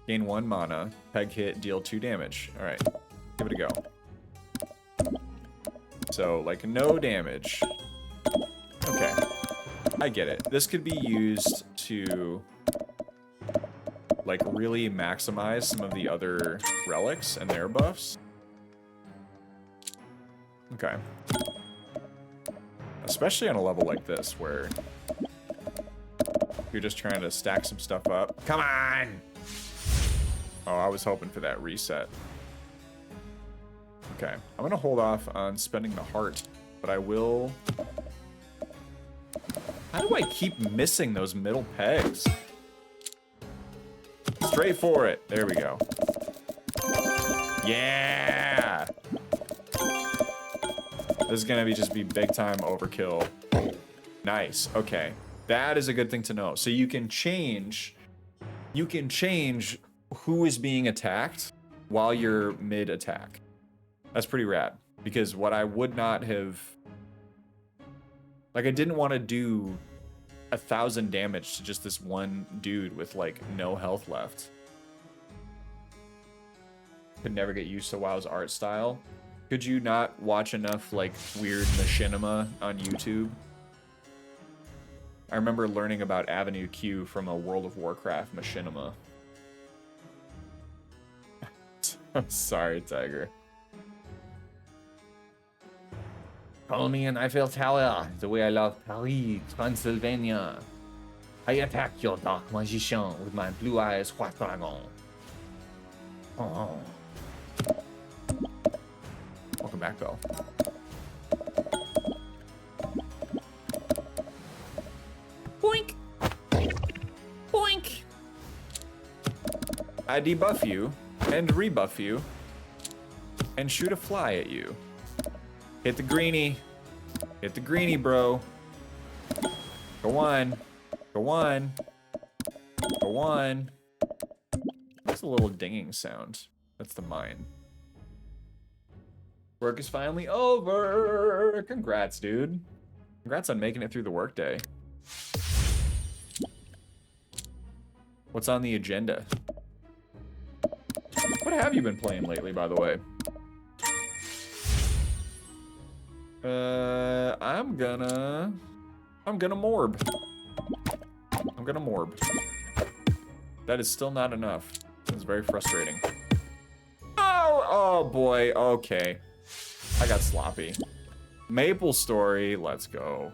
Gain 1 mana. Peg hit, deal 2 damage. Alright. Give it a go. So, like, no damage. Okay. I get it. This could be used to, like, really maximize some of the other relics and their buffs. Okay. Especially on a level like this, where you're just trying to stack some stuff up. Come on! Oh, I was hoping for that reset. Okay, I'm gonna hold off on spending the heart, but I will... How do I keep missing those middle pegs? Straight for it. There we go. Yeah! This is gonna just be big time overkill. Nice, okay. That is a good thing to know. So you can change who is being attacked while you're mid-attack. That's pretty rad, because what I would not have... Like, I didn't want to do 1,000 damage to just this one dude with, like, no health left. Could never get used to WoW's art style. Could you not watch enough, like, weird machinima on YouTube? I remember learning about Avenue Q from a World of Warcraft machinima. I'm sorry, Tiger. Call me an Eiffel Tower, the way I love Paris, Transylvania. I attack your dark magician with my blue eyes, white dragon. Oh. Welcome back, Belle. Boink! Boink! I debuff you, and rebuff you, and shoot a fly at you. Hit the greenie. Hit the greenie, bro. Go on. Go on. Go on. That's a little dinging sound. That's the mine. Work is finally over. Congrats, dude. Congrats on making it through the workday. What's on the agenda? What have you been playing lately, by the way? I'm gonna morb. I'm gonna morb. That is still not enough. It's very frustrating. Oh boy, okay. I got sloppy. Maple Story, let's go.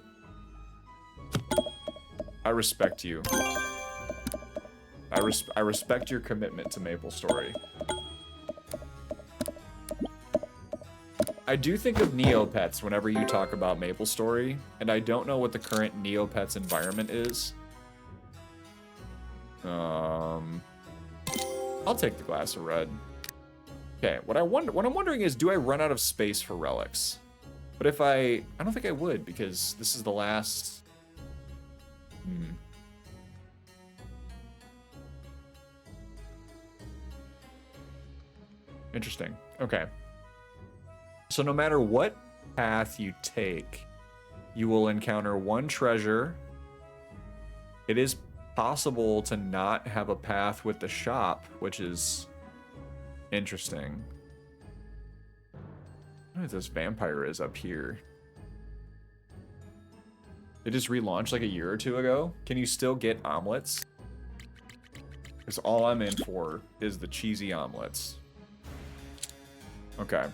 I respect you. I respect your commitment to Maple Story. I do think of Neopets whenever you talk about Maple Story, and I don't know what the current Neopets environment is. I'll take the glass of red. Okay, what I'm wondering is, do I run out of space for relics? But if I don't think I would, because this is the last. Interesting. Okay. So no matter what path you take, you will encounter one treasure. It is possible to not have a path with the shop, which is interesting. I don't know if this vampire is up here. It just relaunched like a year or two ago. Can you still get omelets? Because all I'm in for is the cheesy omelets. Okay.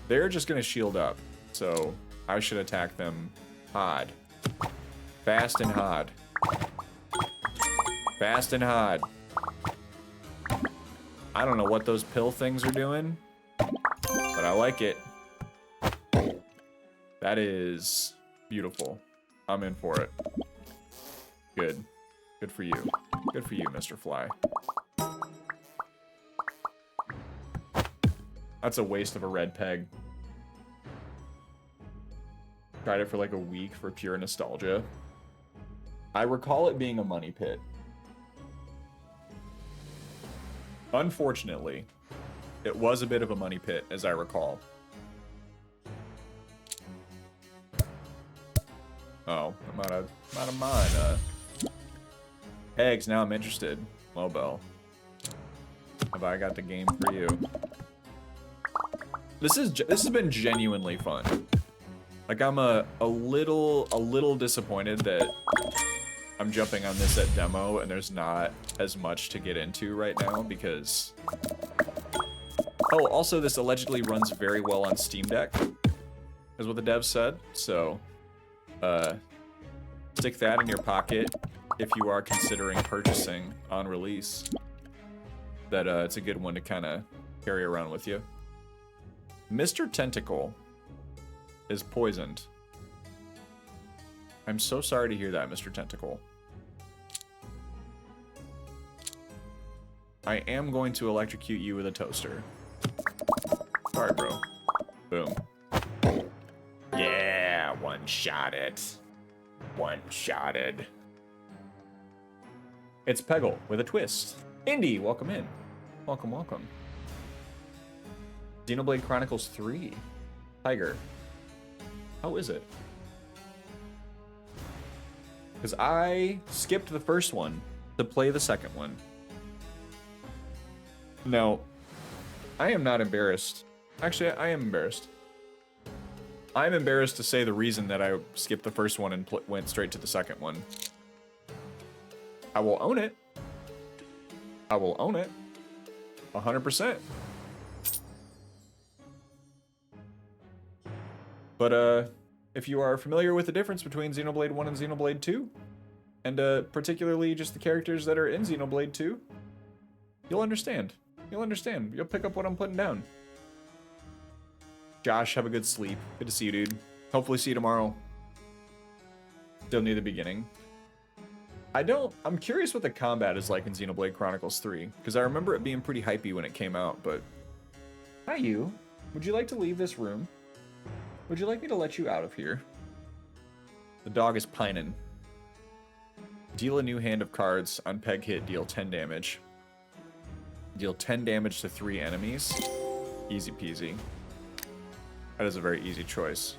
They're just gonna shield up, so I should attack them hard. Fast and hard. Fast and hard. I don't know what those pill things are doing, but I like it. That is beautiful. I'm in for it. Good. Good for you. Good for you, Mr. Fly. That's a waste of a red peg. Tried it for like a week for pure nostalgia. I recall it being a money pit. Unfortunately, it was a bit of a money pit, as I recall. Oh, I'm out of mine. Eggs, now I'm interested. Lobel. Have I got the game for you? This has been genuinely fun. Like, I'm a little disappointed that I'm jumping on this at demo and there's not as much to get into right now because... Oh, also this allegedly runs very well on Steam Deck, is what the devs said. So, stick that in your pocket if you are considering purchasing on release. That it's a good one to kind of carry around with you. Mr. Tentacle is poisoned. I'm so sorry to hear that, Mr. Tentacle. I am going to electrocute you with a toaster. Sorry, bro. Boom. Yeah, one-shotted. One-shotted. It's Peggle with a twist. Indy, welcome in. Welcome, welcome. Xenoblade Chronicles 3. Tiger. How is it? Because I skipped the first one to play the second one. No, I am not embarrassed. Actually, I am embarrassed. I'm embarrassed to say the reason that I skipped the first one and went straight to the second one. I will own it. I will own it. 100%. But if you are familiar with the difference between Xenoblade 1 and Xenoblade 2, and particularly just the characters that are in Xenoblade 2, you'll understand. You'll understand. You'll pick up what I'm putting down. Josh, have a good sleep. Good to see you, dude. Hopefully see you tomorrow. Still near the beginning. I'm curious what the combat is like in Xenoblade Chronicles 3, because I remember it being pretty hypey when it came out, but... Hi, you. Would you like to leave this room? Would you like me to let you out of here? The dog is pining. Deal a new hand of cards. On peg hit, deal 10 damage. Deal 10 damage to 3 enemies. Easy peasy. That is a very easy choice.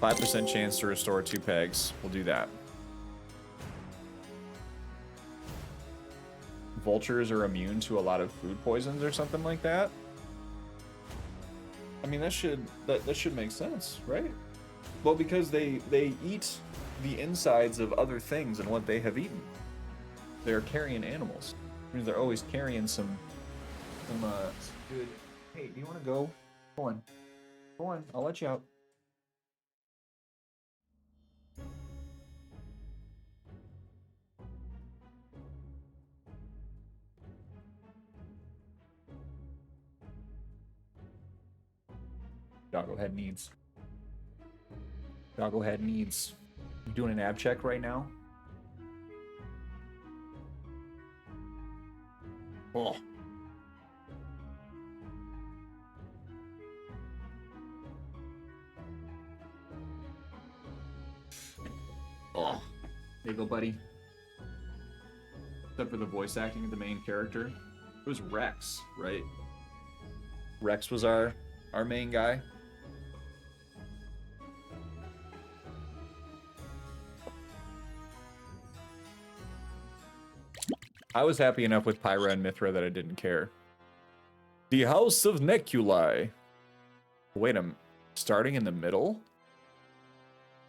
5% chance to restore 2 pegs. We'll do that. Vultures are immune to a lot of food poisons or something like that. I mean, that should make sense, right? Well, because they eat the insides of other things and what they have eaten. They're carrion animals. It means they're always carrying some good. Hey, do you want to go? Go on. Go on. I'll let you out. Doggo head needs. Doggo head needs. You doing an ab check right now? Oh. Oh. There you go, buddy. Except for the voice acting of the main character. It was Rex, right? Rex was our main guy. I was happy enough with Pyra and Mithra that I didn't care. The House of Neculi. Wait, I'm starting in the middle?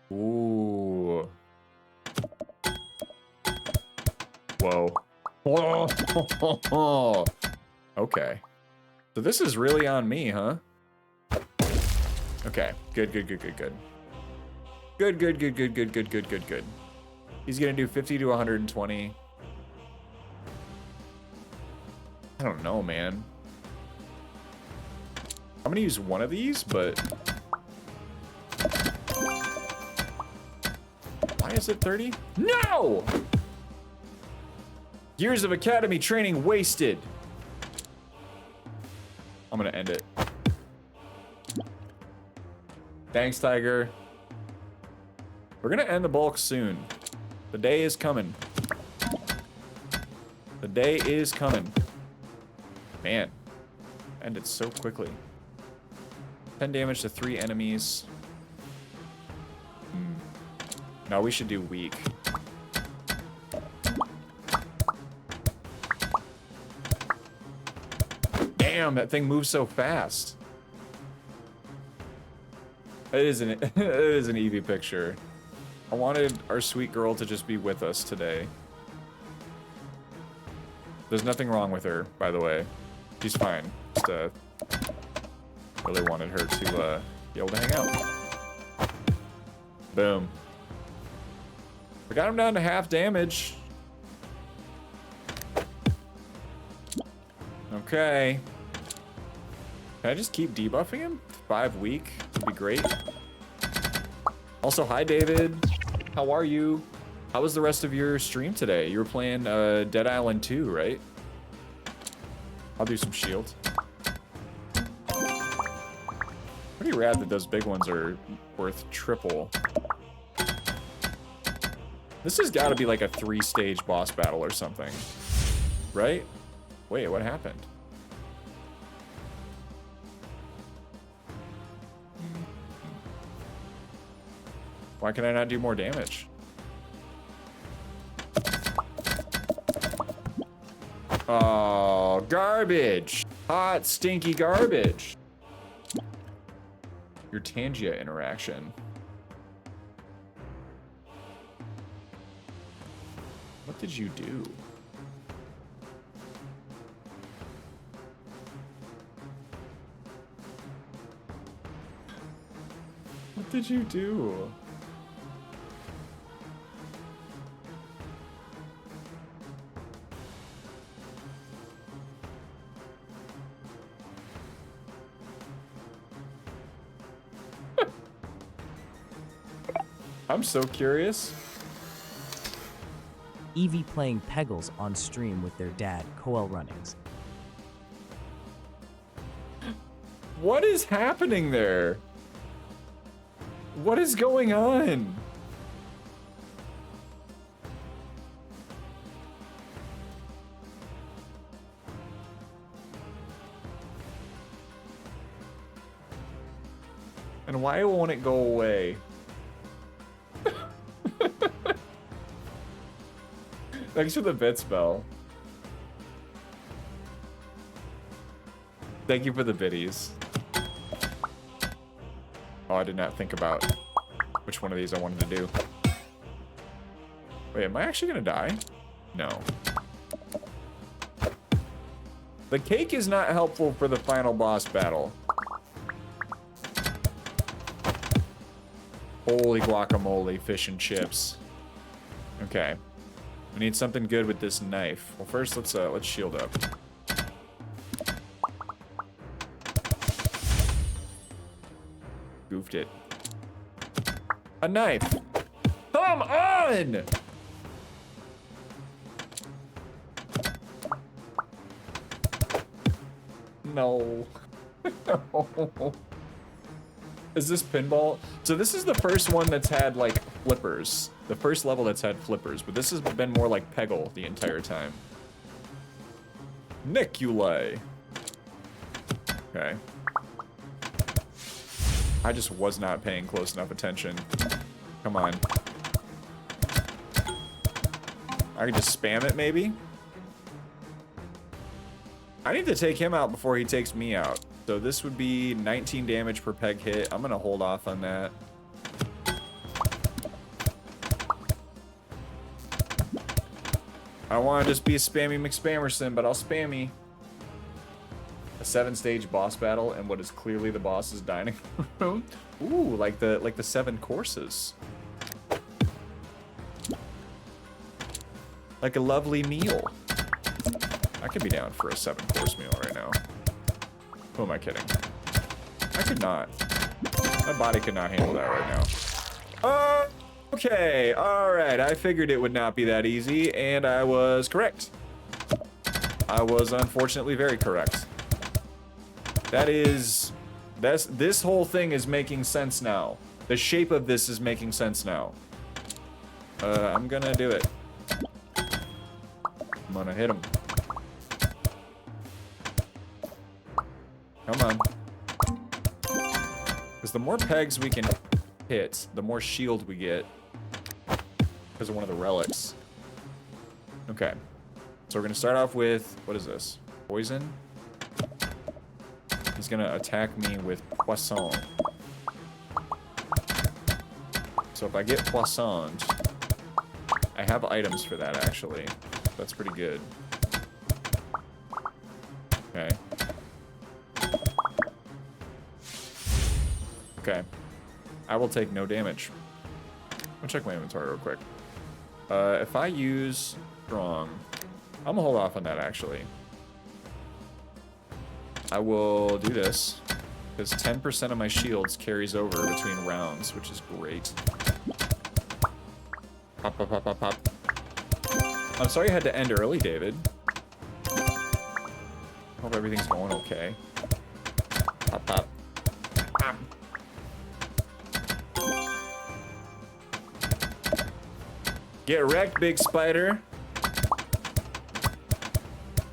Ooh. Whoa. Whoa. Okay. So this is really on me, huh? Okay. Good. Good. He's gonna do 50 to 120. I don't know, man. I'm gonna use one of these, but... Why is it 30? No! Years of academy training wasted. I'm gonna end it. Thanks, Tiger. We're gonna end the bulk soon. The day is coming. The day is coming. Man, ended so quickly. 10 damage to 3 enemies. No, we should do weak. Damn, that thing moves so fast. It is an Eevee picture. I wanted our sweet girl to just be with us today. There's nothing wrong with her, by the way. She's fine. Just really wanted her to be able to hang out. Boom. We got him down to half damage. Okay. Can I just keep debuffing him? 5 weak would be great. Also, hi David. How are you? How was the rest of your stream today? You were playing Dead Island 2, right? I'll do some shield. Pretty rad that those big ones are worth triple. This has got to be like a 3-stage boss battle or something, right? Wait, what happened? Why can I not do more damage? Oh, garbage. Hot, stinky garbage. Your Tangia interaction. What did you do? What did you do? I'm so curious. Evie playing Peggles on stream with their dad, Coel Runnings. What is happening there? What is going on? And why won't it go away? Thanks for the bits, Bell. Thank you for the biddies. Oh, I did not think about which one of these I wanted to do. Wait, am I actually gonna die? No. The cake is not helpful for the final boss battle. Holy guacamole, fish and chips. Okay. We need something good with this knife. Well, first let's shield up. Goofed it. A knife. Come on! No. No. Is this pinball? So this is the first one that's had like flippers. The first level that's had flippers, but this has been more like Peggle the entire time. Niculae. Okay. I just was not paying close enough attention. Come on. I can just spam it maybe? I need to take him out before he takes me out. So this would be 19 damage per peg hit. I'm gonna hold off on that. I don't want to just be a spammy McSpammerson, but I'll spammy. A 7-stage boss battle and what is clearly the boss's dining room. Ooh, like the 7 courses. Like a lovely meal. I could be down for a 7-course meal right now. Who am I kidding? I could not. My body could not handle that right now. Okay, alright. I figured it would not be that easy, and I was correct. I was unfortunately very correct. This whole thing is making sense now. The shape of this is making sense now. I'm gonna do it. I'm gonna hit him. Come on. Because the more pegs we can hit, the more shield we get. Because of one of the relics. Okay. So we're going to start off with, what is this? Poison? He's going to attack me with Poisson. So if I get Poissoned, I have items for that actually. That's pretty good. Okay. Okay. I will take no damage. I'll check my inventory real quick. If I use strong, I'm gonna hold off on that actually. I will do this because 10% of my shields carries over between rounds, which is great. Pop, pop, pop, pop, pop. I'm sorry I had to end early, David. Hope everything's going okay. Pop, pop. Pop. Get wrecked, big spider.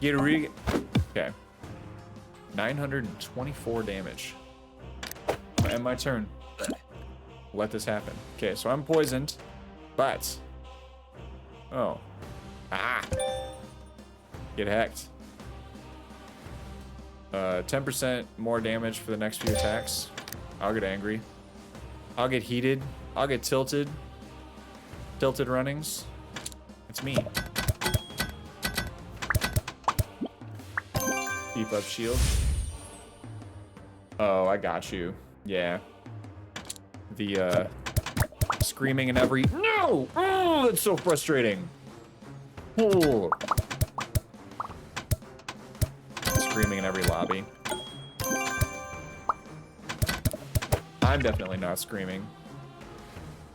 Get okay. 924 damage. I'll end my turn. Let this happen. Okay, so I'm poisoned, but... Oh. Ah! Get hacked. 10% more damage for the next few attacks. I'll get angry. I'll get heated. I'll get tilted. Tilted runnings. It's me. Keep up shield. Oh, I got you. Yeah. the screaming in every... No! Oh, that's so frustrating. Oh. Screaming in every lobby. I'm definitely not screaming.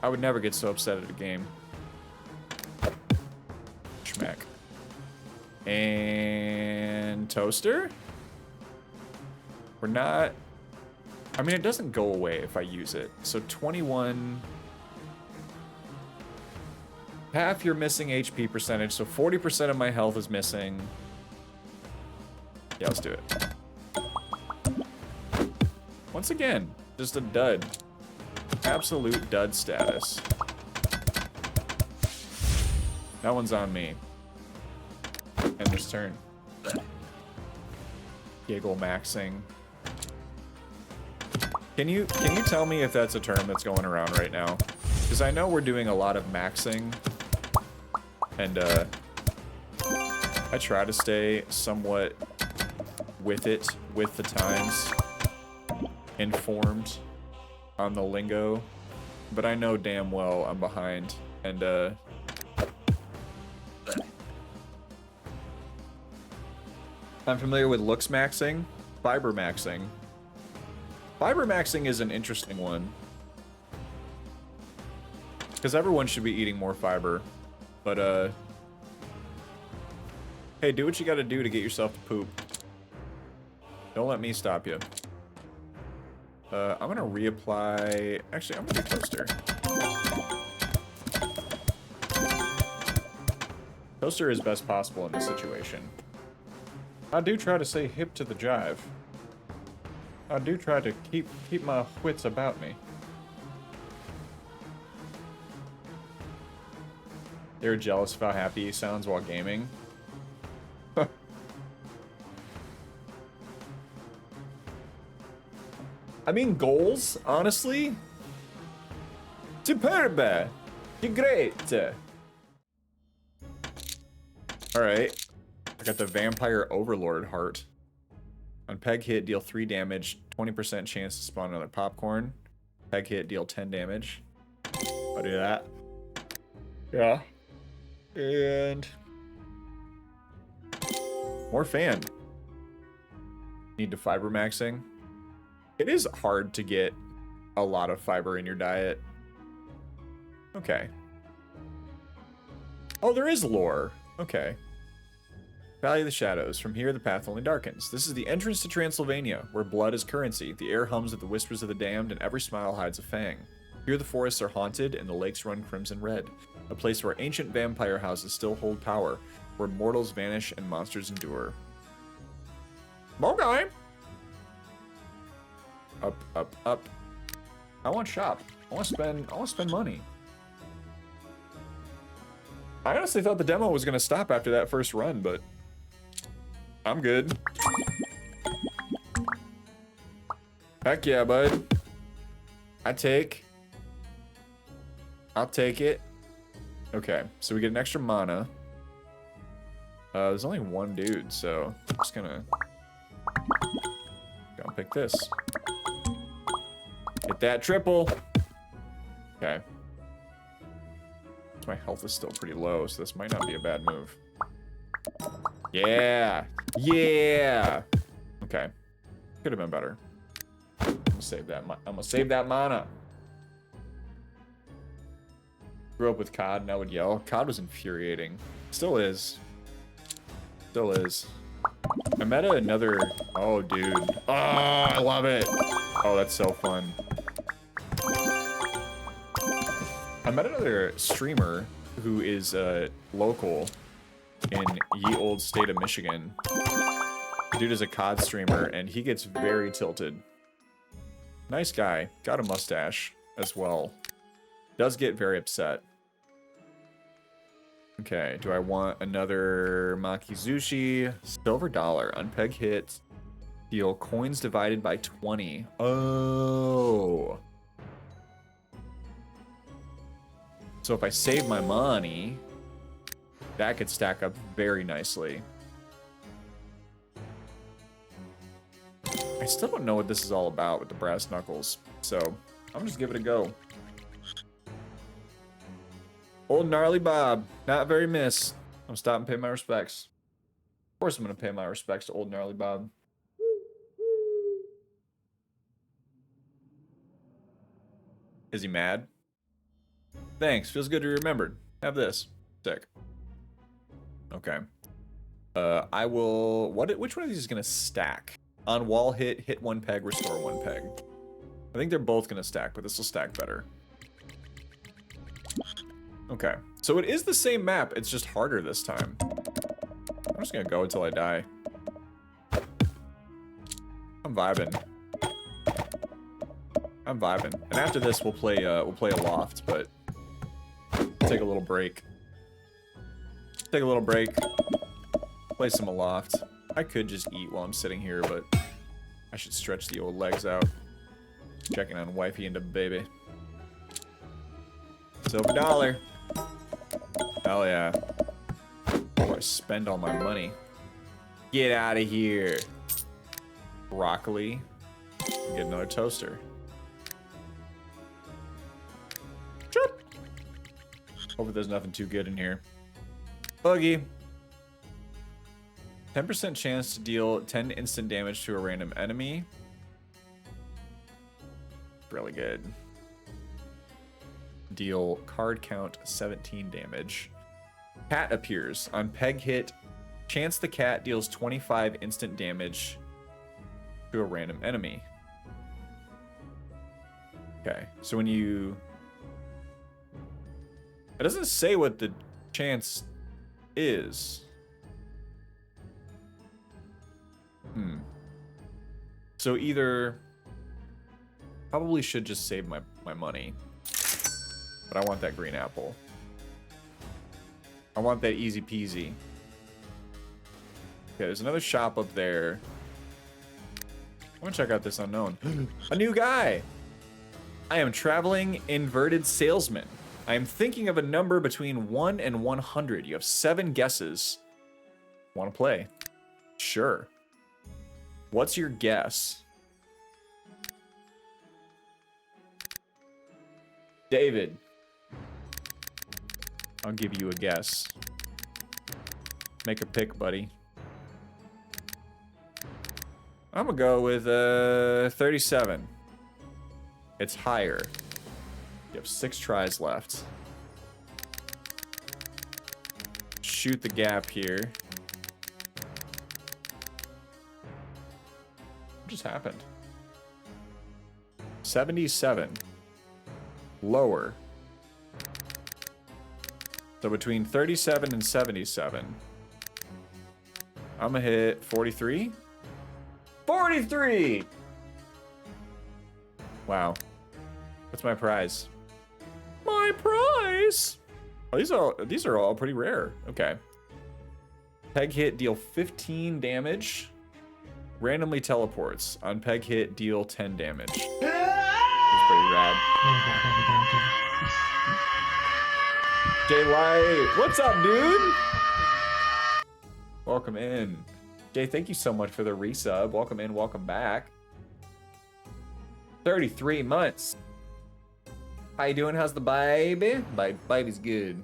I would never get so upset at a game. Schmack. And toaster? We're not... I mean, it doesn't go away if I use it. So 21... Half your missing HP percentage, so 40% of my health is missing. Yeah, let's do it. Once again, just a dud. Absolute dud status. That one's on me. End this turn. Giggle maxing. Can you tell me if that's a term that's going around right now? Because I know we're doing a lot of maxing. And I try to stay somewhat with it, with the times, informed on the lingo, but I know damn well I'm behind, and I'm familiar with looks maxing, fiber maxing. Fiber maxing is an interesting one, because everyone should be eating more fiber, but hey, do what you gotta do to get yourself to poop. Don't let me stop you. I'm gonna reapply... Actually, I'm gonna do toaster. Toaster is best possible in this situation. I do try to stay hip to the jive. I do try to keep my wits about me. They're jealous of how happy he sounds while gaming. I mean, goals, honestly. Superbe. Great. Alright. I got the Vampire Overlord heart. On peg hit, deal 3 damage, 20% chance to spawn another popcorn. Peg hit, deal 10 damage. I'll do that. Yeah. And... more fan. Need to fiber maxing. It is hard to get a lot of fiber in your diet. Okay. Oh, there is lore. Okay. Valley of the Shadows. From here, the path only darkens. This is the entrance to Transylvania, where blood is currency. The air hums with the whispers of the damned, and every smile hides a fang. Here, the forests are haunted, and the lakes run crimson red. A place where ancient vampire houses still hold power, where mortals vanish and monsters endure. Okay. Up, up, up. I want shop. I want to spend money. I honestly thought the demo was gonna stop after that first run, but I'm good. Heck yeah, bud. I'll take it. Okay, so we get an extra mana. There's only one dude, so I'm just gonna pick this. Hit that triple. Okay. My health is still pretty low, so this might not be a bad move. Yeah! Yeah! Okay. Could have been better. I'm gonna save that mana. Grew up with COD and I would yell. COD was infuriating. Still is. Still is. I met another... Oh, dude. Oh, I love it! Oh, that's so fun. I met another streamer who is local in ye old state of Michigan. Dude is a COD streamer, and he gets very tilted. Nice guy. Got a mustache as well. Does get very upset. Okay, do I want another Makizushi? Silver dollar. Unpeg hit. Deal coins divided by 20. Oh. So if I save my money, that could stack up very nicely. I still don't know what this is all about with the brass knuckles, so I'm I'm just give it a go. Old gnarly Bob, not very miss. I'm stopping to pay my respects. Of course I'm gonna pay my respects to old gnarly Bob. Is he mad? Thanks, feels good to be remembered. Have this. Sick. Okay. I will, which one of these is gonna stack? On wall hit, hit one peg, restore one peg. I think they're both gonna stack, but this will stack better. Okay, so it is the same map, it's just harder this time. I'm just gonna go until I die. I'm vibing. I'm vibing. And after this, we'll play a loft, but take a little break. Take a little break. Play some Aloft. I could just eat while I'm sitting here, but I should stretch the old legs out. Checking on wifey and a baby. Silver dollar. Hell yeah. Oh, I spend all my money. Get out of here. Broccoli. Get another toaster. Chirp. Hope there's nothing too good in here. Boogie. 10% chance to deal 10 instant damage to a random enemy. Really good. Deal card count 17 damage. Cat appears. On peg hit, chance the cat deals 25 instant damage to a random enemy. Okay, so when you... It doesn't say what the chance is. So either... Probably should just save my money. But I want that green apple. I want that easy peasy. Okay, there's another shop up there. I want to check out this unknown. A new guy! I am traveling inverted salesman. I am thinking of a number between 1 and 100. You have 7 guesses. Want to play? Sure. What's your guess? David. I'll give you a guess. Make a pick, buddy. I'm gonna go with 37. It's higher. You have 6 tries left. Shoot the gap here. What just happened? 77. Lower. So between 37 and 77. I'm gonna hit 43. 43! Wow. What's my prize? My prize! Oh, these are all pretty rare. Okay. Peg hit, deal 15 damage. Randomly teleports. On peg hit, deal 10 damage. That's pretty rad. Jay Light, what's up, dude? Welcome in. Jay, thank you so much for the resub. Welcome in, welcome back. 33 months. How you doing? How's the baby? Baby's good.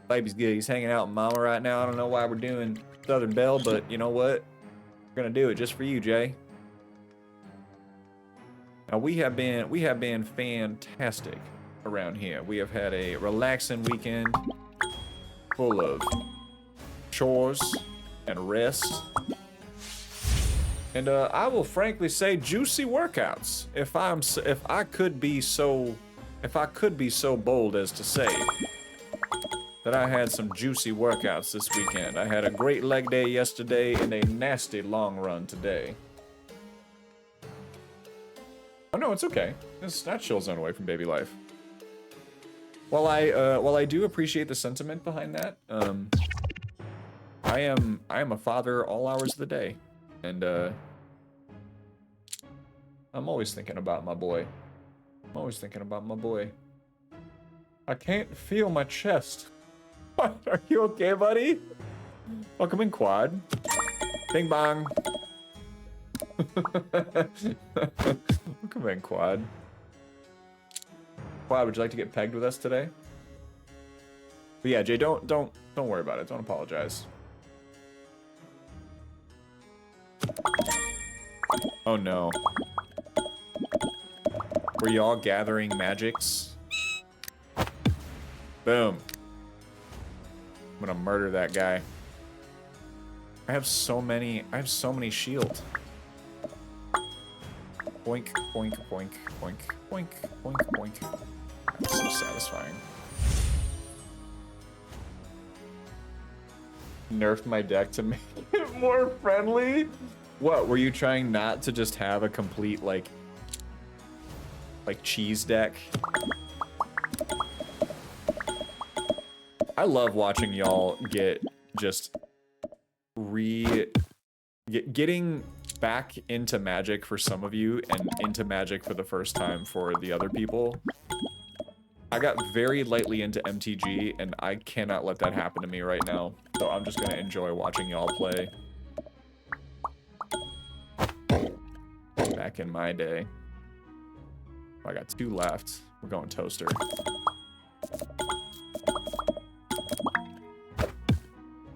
Baby's good. He's hanging out with mama right now. I don't know why we're doing Southern Belle, but you know what? We're gonna do it just for you, Jay. Now we have been fantastic around here. We have had a relaxing weekend full of chores and rest. And I will frankly say juicy workouts. If I could be so bold as to say that I had some juicy workouts this weekend. I had a great leg day yesterday and a nasty long run today. Oh no, it's okay. It's not chill zone away from baby life. While I do appreciate the sentiment behind that, I am a father all hours of the day, and I'm always thinking about my boy. I'm always thinking about my boy. I can't feel my chest. What? Are you okay, buddy? Welcome in, Quad. Bing bong. Welcome in, Quad. Wow, would you like to get pegged with us today? But yeah, Jay, don't worry about it. Don't apologize. Oh no. Were you all gathering magics? Boom. I'm gonna murder that guy. I have so many shield. Boink, boink, boink, boink, boink, boink, boink. That's so satisfying. Nerfed my deck to make it more friendly? What, were you trying not to just have a complete, like cheese deck? I love watching y'all get just getting back into Magic for some of you and into Magic for the first time for the other people. I got very lightly into MTG and I cannot let that happen to me right now. So I'm just gonna enjoy watching y'all play. Back in my day. I got 2 left. We're going toaster.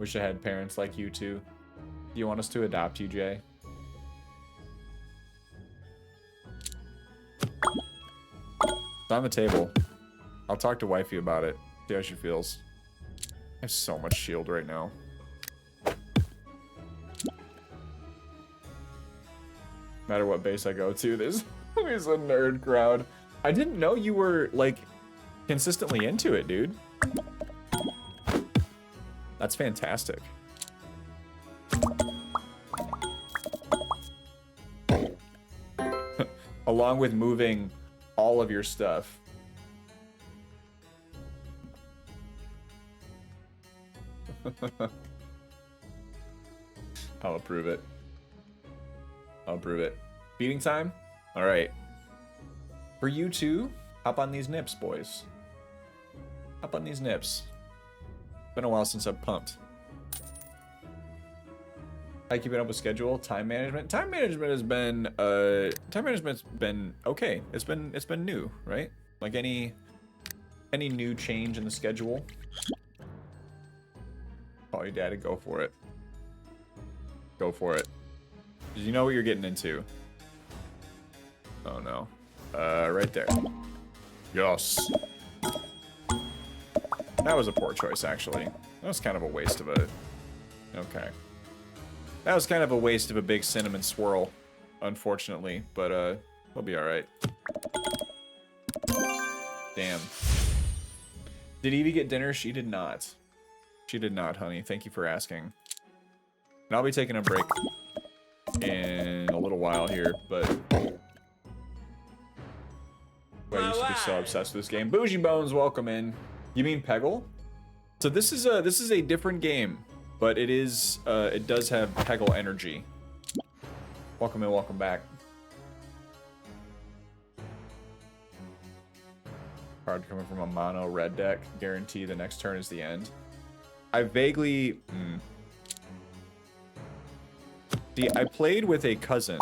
Wish I had parents like you too. Do you want us to adopt you, Jay? It's on the table. I'll talk to wifey about it. See how she feels. I have so much shield right now. No matter what base I go to, there's always a nerd crowd. I didn't know you were, like, consistently into it, dude. That's fantastic. Along with moving all of your stuff. I'll approve it. I'll approve it. Feeding time? All right. For you two, hop on these nips, boys. Hop on these nips. Been a while since I've pumped. How you keeping up with schedule? Time management? Time management has been time management's been okay. It's been new, right? Like any new change in the schedule. Call your daddy, go for it. Go for it. 'Cause you know what you're getting into. Oh no. Right there. Yes. That was a poor choice, actually. That was kind of a waste of a... Okay. That was kind of a waste of a big cinnamon swirl, unfortunately, but we'll be alright. Damn. Did Evie get dinner? She did not. She did not, honey. Thank you for asking. And I'll be taking a break in a little while here, but... I used to be so obsessed with this game. Bougie Bones, welcome in. You mean Peggle? So this is a different game, but it is it does have Peggle energy. Welcome in, welcome back. Card coming from a mono red deck. Guarantee the next turn is the end. I vaguely See, I played with a cousin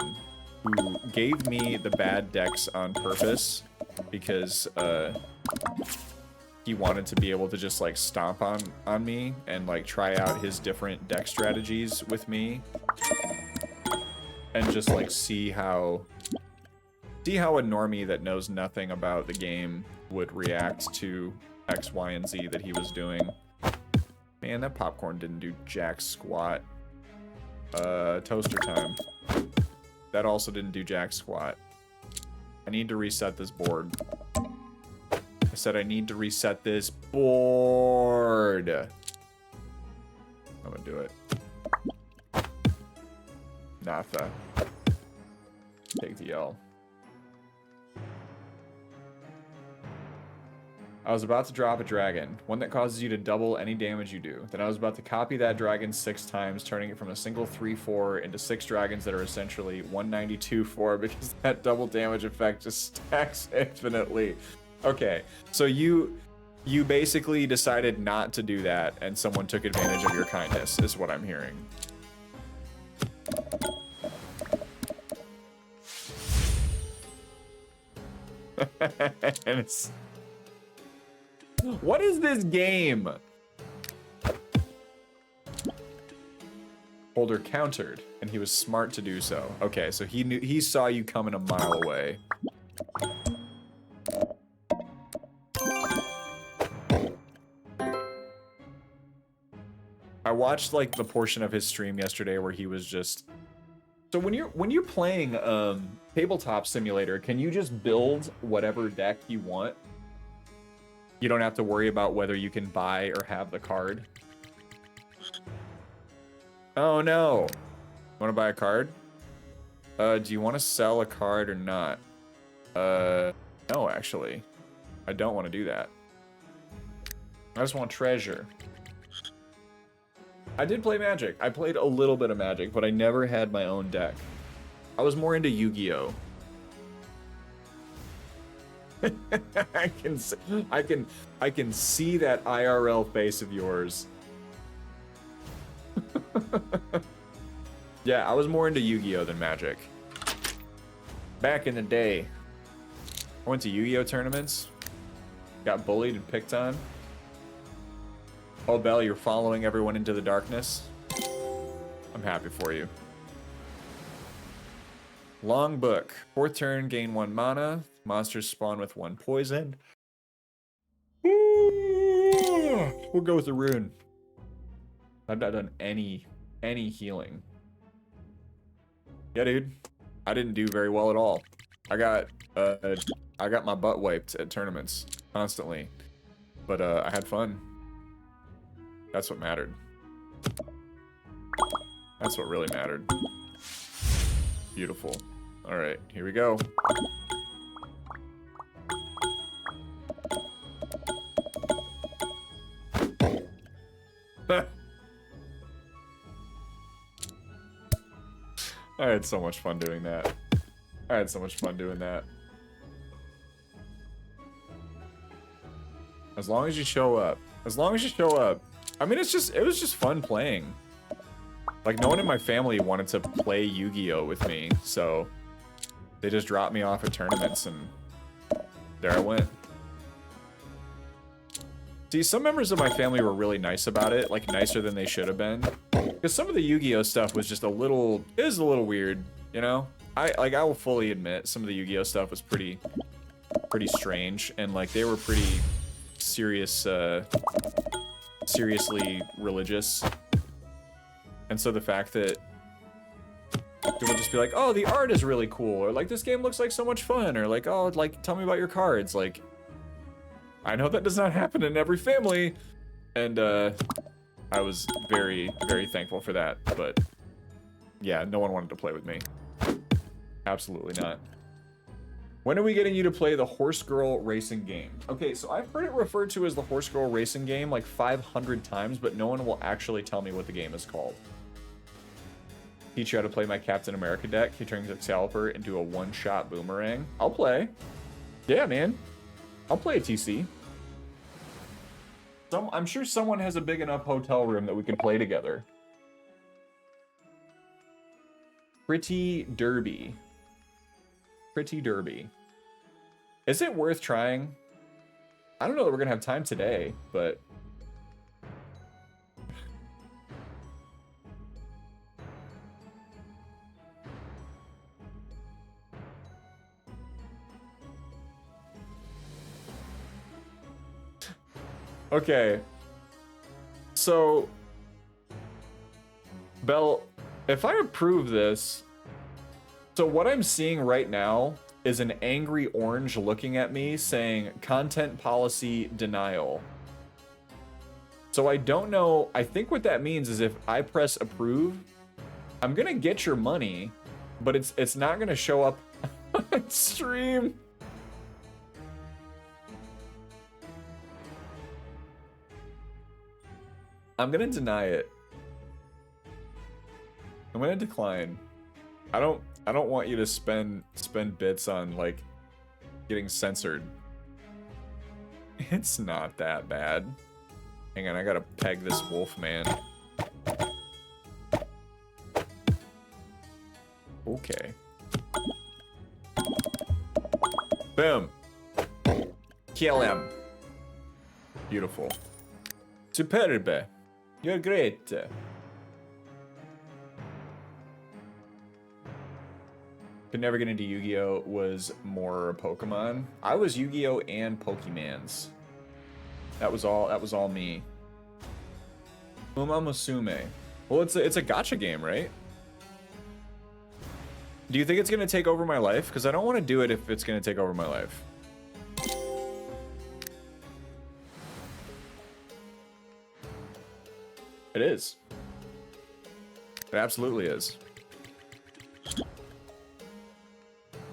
who gave me the bad decks on purpose because he wanted to be able to just like stomp on me and like try out his different deck strategies with me and just like see how a normie that knows nothing about the game would react to X, Y, and Z that he was doing. Man, that popcorn didn't do jack squat. Toaster time. That also didn't do jack squat. I need to reset this board. I said I need to reset this board. I'm gonna do it. Natha. Take the L. I was about to drop a dragon, one that causes you to double any damage you do. Then I was about to copy that dragon 6 times, turning it from a single 3/4 into 6 dragons that are essentially 192/4 because that double damage effect just stacks infinitely. Okay, so you basically decided not to do that and someone took advantage of your kindness, is what I'm hearing. And What is this game? Holder countered, and he was smart to do so. Okay, so he saw you coming a mile away. I watched like the portion of his stream yesterday where he was just. So when you're playing tabletop simulator, can you just build whatever deck you want? You don't have to worry about whether you can buy or have the card. Oh no. Want to buy a card? Do you want to sell a card or not? No, actually. I don't want to do that. I just want treasure. I did play Magic. I played a little bit of Magic, but I never had my own deck. I was more into Yu-Gi-Oh! I can see that IRL face of yours. Yeah, I was more into Yu-Gi-Oh! Than Magic. Back in the day. I went to Yu-Gi-Oh! Tournaments. Got bullied and picked on. Oh, Belle, you're following everyone into the darkness. I'm happy for you. Long book. 4th turn, gain 1 mana. Monsters spawn with 1 poison. We'll go with the rune. I've not done any healing. Yeah, dude. I didn't do very well at all. I got my butt wiped at tournaments constantly. But I had fun. That's what mattered. That's what really mattered. Beautiful. All right, here we go. I had so much fun doing that. As long as you show up. As long as you show up. I mean, it was just fun playing. Like, no one in my family wanted to play Yu-Gi-Oh! With me, so they just dropped me off at tournaments, and there I went. See, some members of my family were really nice about it, like nicer than they should have been. Because some of the Yu-Gi-Oh! Stuff was just it was a little weird, you know? I will fully admit, some of the Yu-Gi-Oh! Stuff was pretty strange, and like, they were pretty seriously religious. And so the fact that people just be like, oh, the art is really cool, or like, this game looks like so much fun, or like, oh, like, tell me about your cards. Like, I know that does not happen in every family, and I was very, very thankful for that. But yeah, no one wanted to play with me. Absolutely not. When are we getting you to play the Horse Girl racing game? Okay, so I've heard it referred to as the Horse Girl racing game like 500 times, but no one will actually tell me what the game is called. Teach you how to play my Captain America deck. He turns Excalibur into a one-shot boomerang. I'll play. Yeah, man. I'll play a TC. I'm sure someone has a big enough hotel room that we can play together. Pretty Derby. Pretty Derby. Is it worth trying? I don't know that we're gonna have time today, but okay. So, Belle, if I approve this, so what I'm seeing right now is an angry orange looking at me saying content policy denial. So I don't know. I think what that means is if I press approve, I'm gonna get your money, but it's not gonna show up on stream. I'm gonna deny it. I'm gonna decline. I don't want you to spend bits on like getting censored. It's not that bad. Hang on, I gotta peg this wolf man. Okay. Boom. Kill him. Beautiful. Superbe. You're great. Could never get into Yu-Gi-Oh! Was more Pokemon. I was Yu-Gi-Oh! And Pokemans. That was all me. Uma Musume. Well, it's a gacha game, right? Do you think it's gonna take over my life? Because I don't want to do it if it's gonna take over my life. It is. It absolutely is.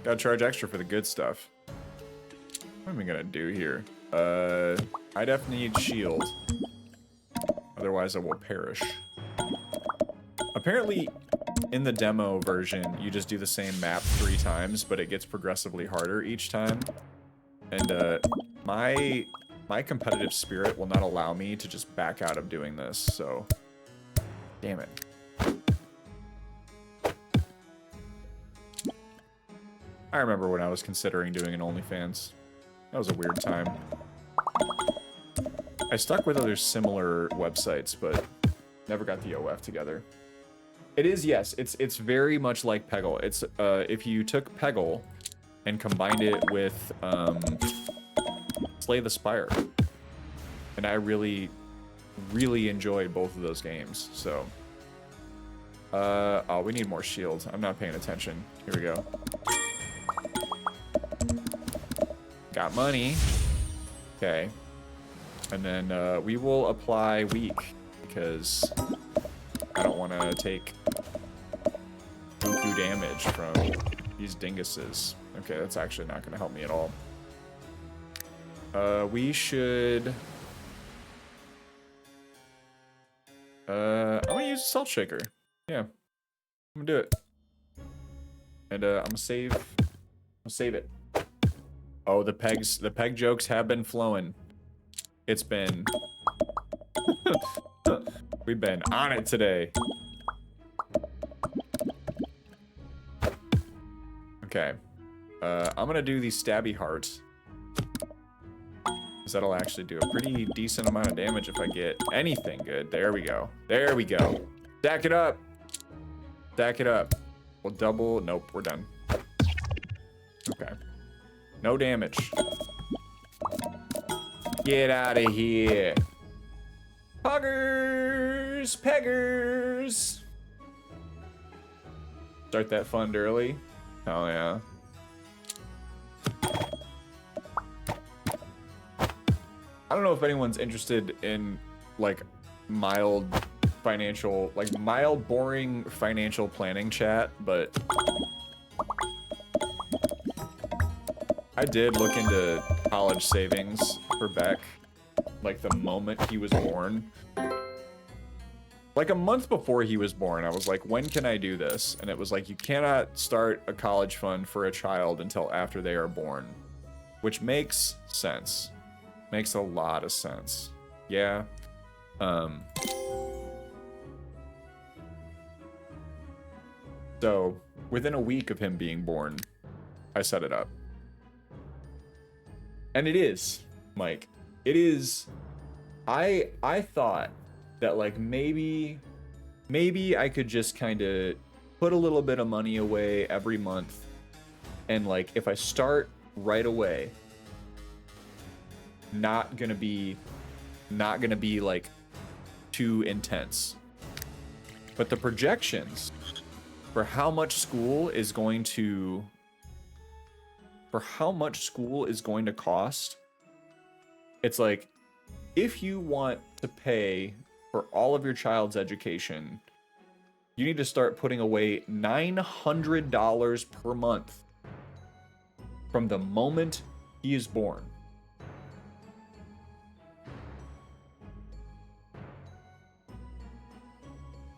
Gotta charge extra for the good stuff. What am I gonna do here? I definitely need shield. Otherwise I will perish. Apparently, in the demo version, you just do the same map 3 times, but it gets progressively harder each time. And my competitive spirit will not allow me to just back out of doing this, so damn it. I remember when I was considering doing an OnlyFans. That was a weird time. I stuck with other similar websites, but never got the OF together. It is, yes, it's very much like Peggle. It's if you took Peggle and combined it with Slay the Spire. And I really enjoyed both of those games, so. Oh, we need more shields. I'm not paying attention. Here we go. Got money. Okay. And then we will apply weak, because I don't want to take buku damage from these dinguses. Okay, that's actually not going to help me at all. We should... I'm gonna use a salt shaker. Yeah, I'm gonna do it. And I'm gonna save it. Oh, the peg jokes have been flowing. It's been we've been on it today. Okay. I'm gonna do the stabby heart. Because that'll actually do a pretty decent amount of damage if I get anything good. There we go. There we go. Stack it up. Stack it up. We'll double. Nope, we're done. Okay. No damage. Get out of here. Puggers! Peggers! Start that fund early. Oh, yeah. I don't know if anyone's interested in, like, mild, boring financial planning chat, but I did look into college savings for Beck, like, the moment he was born. Like, a month before he was born, I was like, when can I do this? And it was like, you cannot start a college fund for a child until after they are born, which makes sense. Makes a lot of sense. Yeah. So, within a week of him being born, I set it up. And it is, Mike. It is... I thought that, like, maybe I could just kind of put a little bit of money away every month. And, like, if I start right away... not gonna be like too intense, but the projections for how much school is going to cost, it's like, if you want to pay for all of your child's education, you need to start putting away $900 per month from the moment he is born.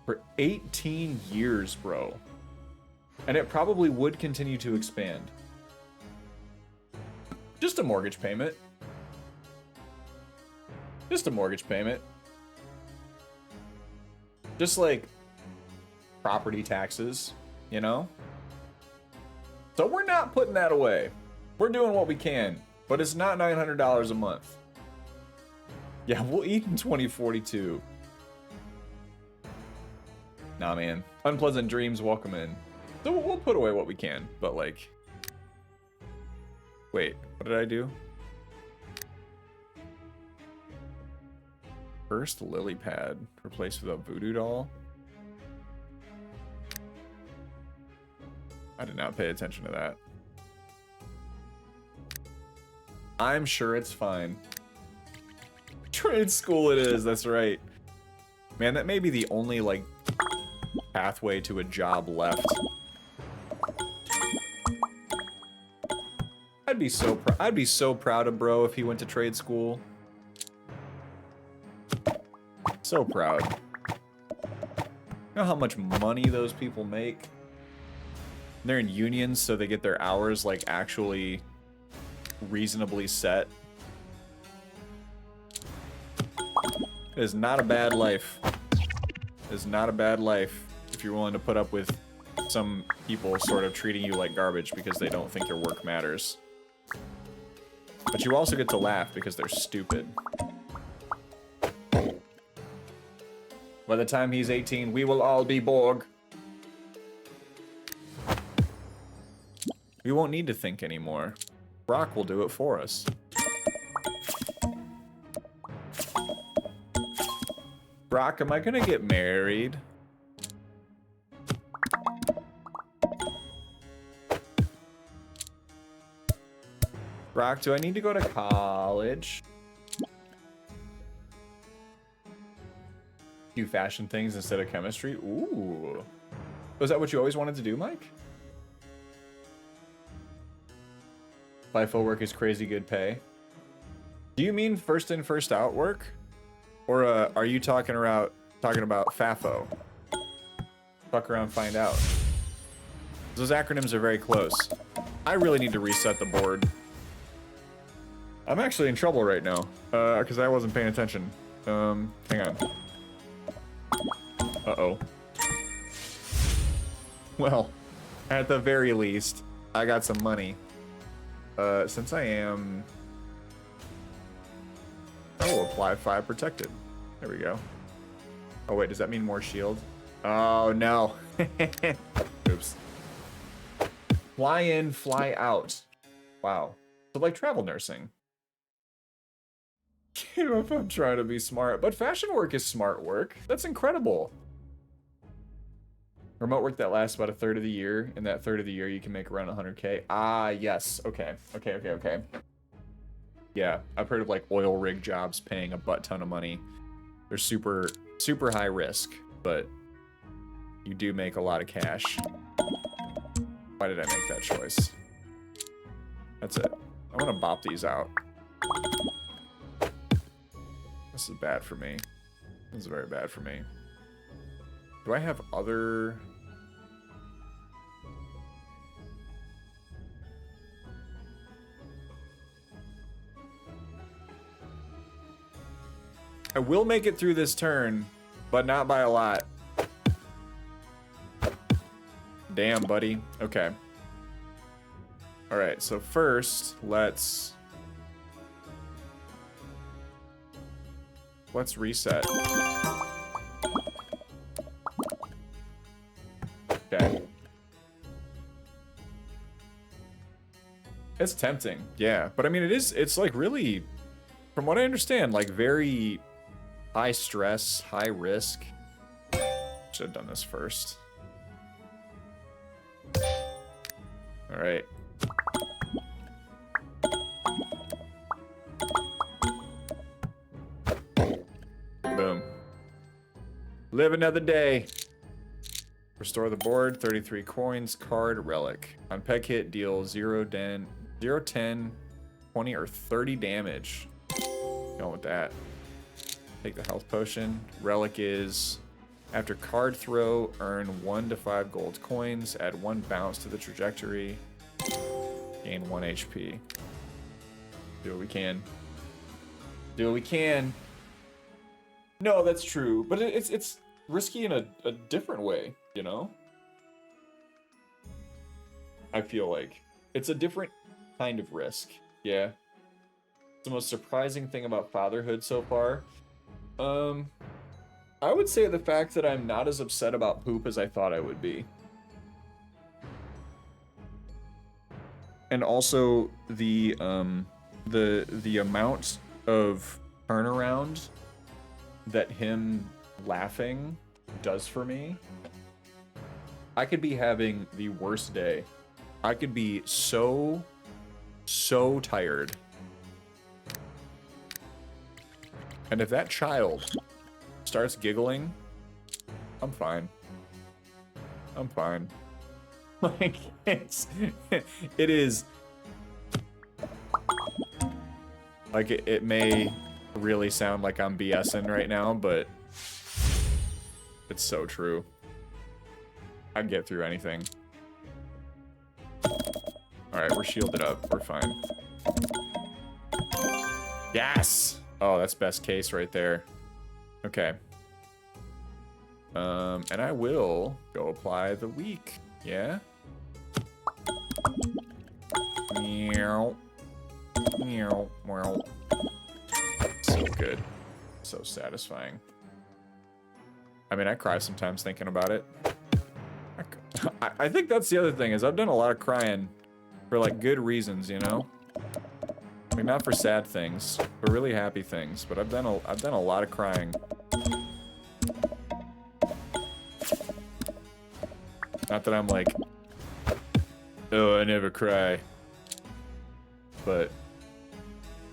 For 18 years, bro. And it probably would continue to expand. Just a mortgage payment. Just a mortgage payment. Just like property taxes, you know? So we're not putting that away. We're doing what we can, but it's not $900 a month. Yeah, we'll eat in 2042. Nah, man. Unpleasant dreams, welcome in. So we'll put away what we can, but like... Wait, what did I do? First lily pad replaced with a voodoo doll. I did not pay attention to that. I'm sure it's fine. Trade school it is, that's right. Man, that may be the only, like, pathway to a job left. I'd be so proud of bro if he went to trade school. So proud. You know how much money those people make? They're in unions, so they get their hours, like, actually reasonably set. It is not a bad life. It is not a bad life if you're willing to put up with some people sort of treating you like garbage because they don't think your work matters. But you also get to laugh because they're stupid. By the time he's 18, we will all be Borg. We won't need to think anymore. Brock will do it for us. Brock, am I gonna get married? Brock, do I need to go to college? Do fashion things instead of chemistry? Ooh. Was that what you always wanted to do, Mike? FIFO work is crazy good pay. Do you mean first in, first out work? Or are you talking about FAFO? Fuck around, find out. Those acronyms are very close. I really need to reset the board. I'm actually in trouble right now, because I wasn't paying attention. Hang on. Uh-oh. Well, at the very least, I got some money. Since I am... I will apply 5 protected. There we go. Oh wait, does that mean more shield? Oh no. Oops. Fly in, fly out. Wow. So like travel nursing. You know, if I'm trying to be smart, but fashion work is smart work. That's incredible. Remote work that lasts about a third of the year. In that third of the year, you can make around 100K. Ah, yes. Okay. Okay. Yeah, I've heard of like oil rig jobs paying a butt ton of money. They're super high risk, but you do make a lot of cash. Why did I make that choice? That's it. I'm gonna bop these out. This is bad for me. This is very bad for me. Do I have other... I will make it through this turn, but not by a lot. Damn, buddy. Okay. Alright, so first, let's reset. Okay. It's tempting, yeah. But I mean, it's like really, from what I understand, like very high stress, high risk. Should have done this first. All right. Boom. Live another day. Restore the board, 33 coins, card, relic. On peg hit, deal 0, 10, 20, or 30 damage. Going with that. Take the health potion. Relic is, after card throw, earn 1 to 5 gold coins, add 1 bounce to the trajectory, gain 1 HP. Do what we can. Do what we can. No, that's true, but it's risky in a different way, you know? I feel like it's a different kind of risk. Yeah. the most surprising thing about fatherhood so far? I would say the fact that I'm not as upset about poop as I thought I would be. And also the amount of turnaround that him laughing does for me. I could be having the worst day. I could be so tired. And if that child starts giggling, I'm fine. I'm fine. Like, it is... Like, it may really sound like I'm BSing right now, but it's so true. I'd get through anything. Alright, we're shielded up. We're fine. Yes! Oh, that's best case right there. Okay. And I will go apply the week. Yeah? Meow. Meow. Meow. So good. So satisfying. I mean, I cry sometimes thinking about it. I think that's the other thing, is I've done a lot of crying for, like, good reasons, you know? I mean, not for sad things, for really happy things, but I've done a lot of crying. Not that I'm like, oh, I never cry. But,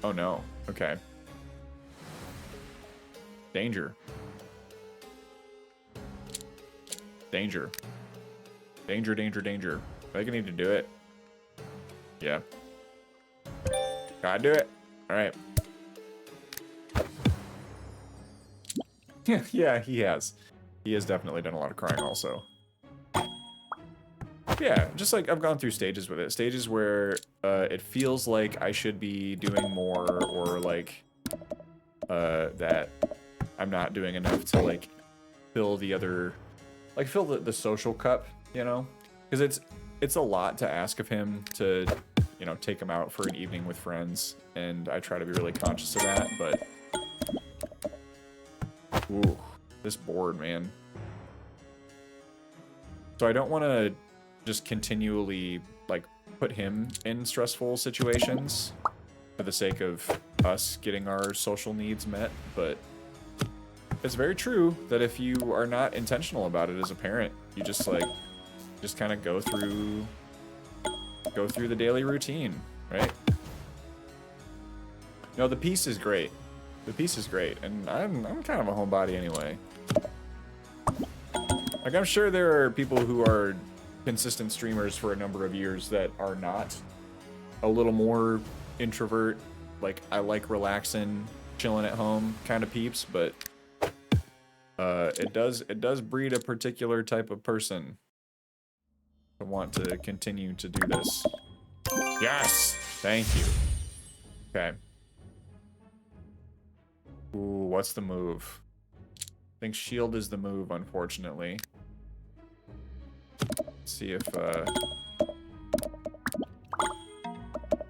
oh no, okay. Danger. Danger. Danger, danger, danger. I think I need to do it. Yeah. Gotta do it. Alright. Yeah, he has. He has definitely done a lot of crying also. Yeah, just like I've gone through stages with it. Stages where it feels like I should be doing more, or like that I'm not doing enough to like fill the other, like fill the social cup, you know? Because it's a lot to ask of him to, you know, take him out for an evening with friends, and I try to be really conscious of that, but ooh, this board, man. So I don't want to just continually like put him in stressful situations for the sake of us getting our social needs met, but it's very true that if you are not intentional about it as a parent, you just like kind of go through the daily routine, right? No, the piece is great. The piece is great, and I'm kind of a homebody anyway. Like, I'm sure there are people who are consistent streamers for a number of years that are not a little more introvert, like I like relaxing, chilling at home kind of peeps, but it does breed a particular type of person to want to continue to do this. Yes! Thank you. Okay. Ooh, what's the move? I think shield is the move, unfortunately. Let's see if,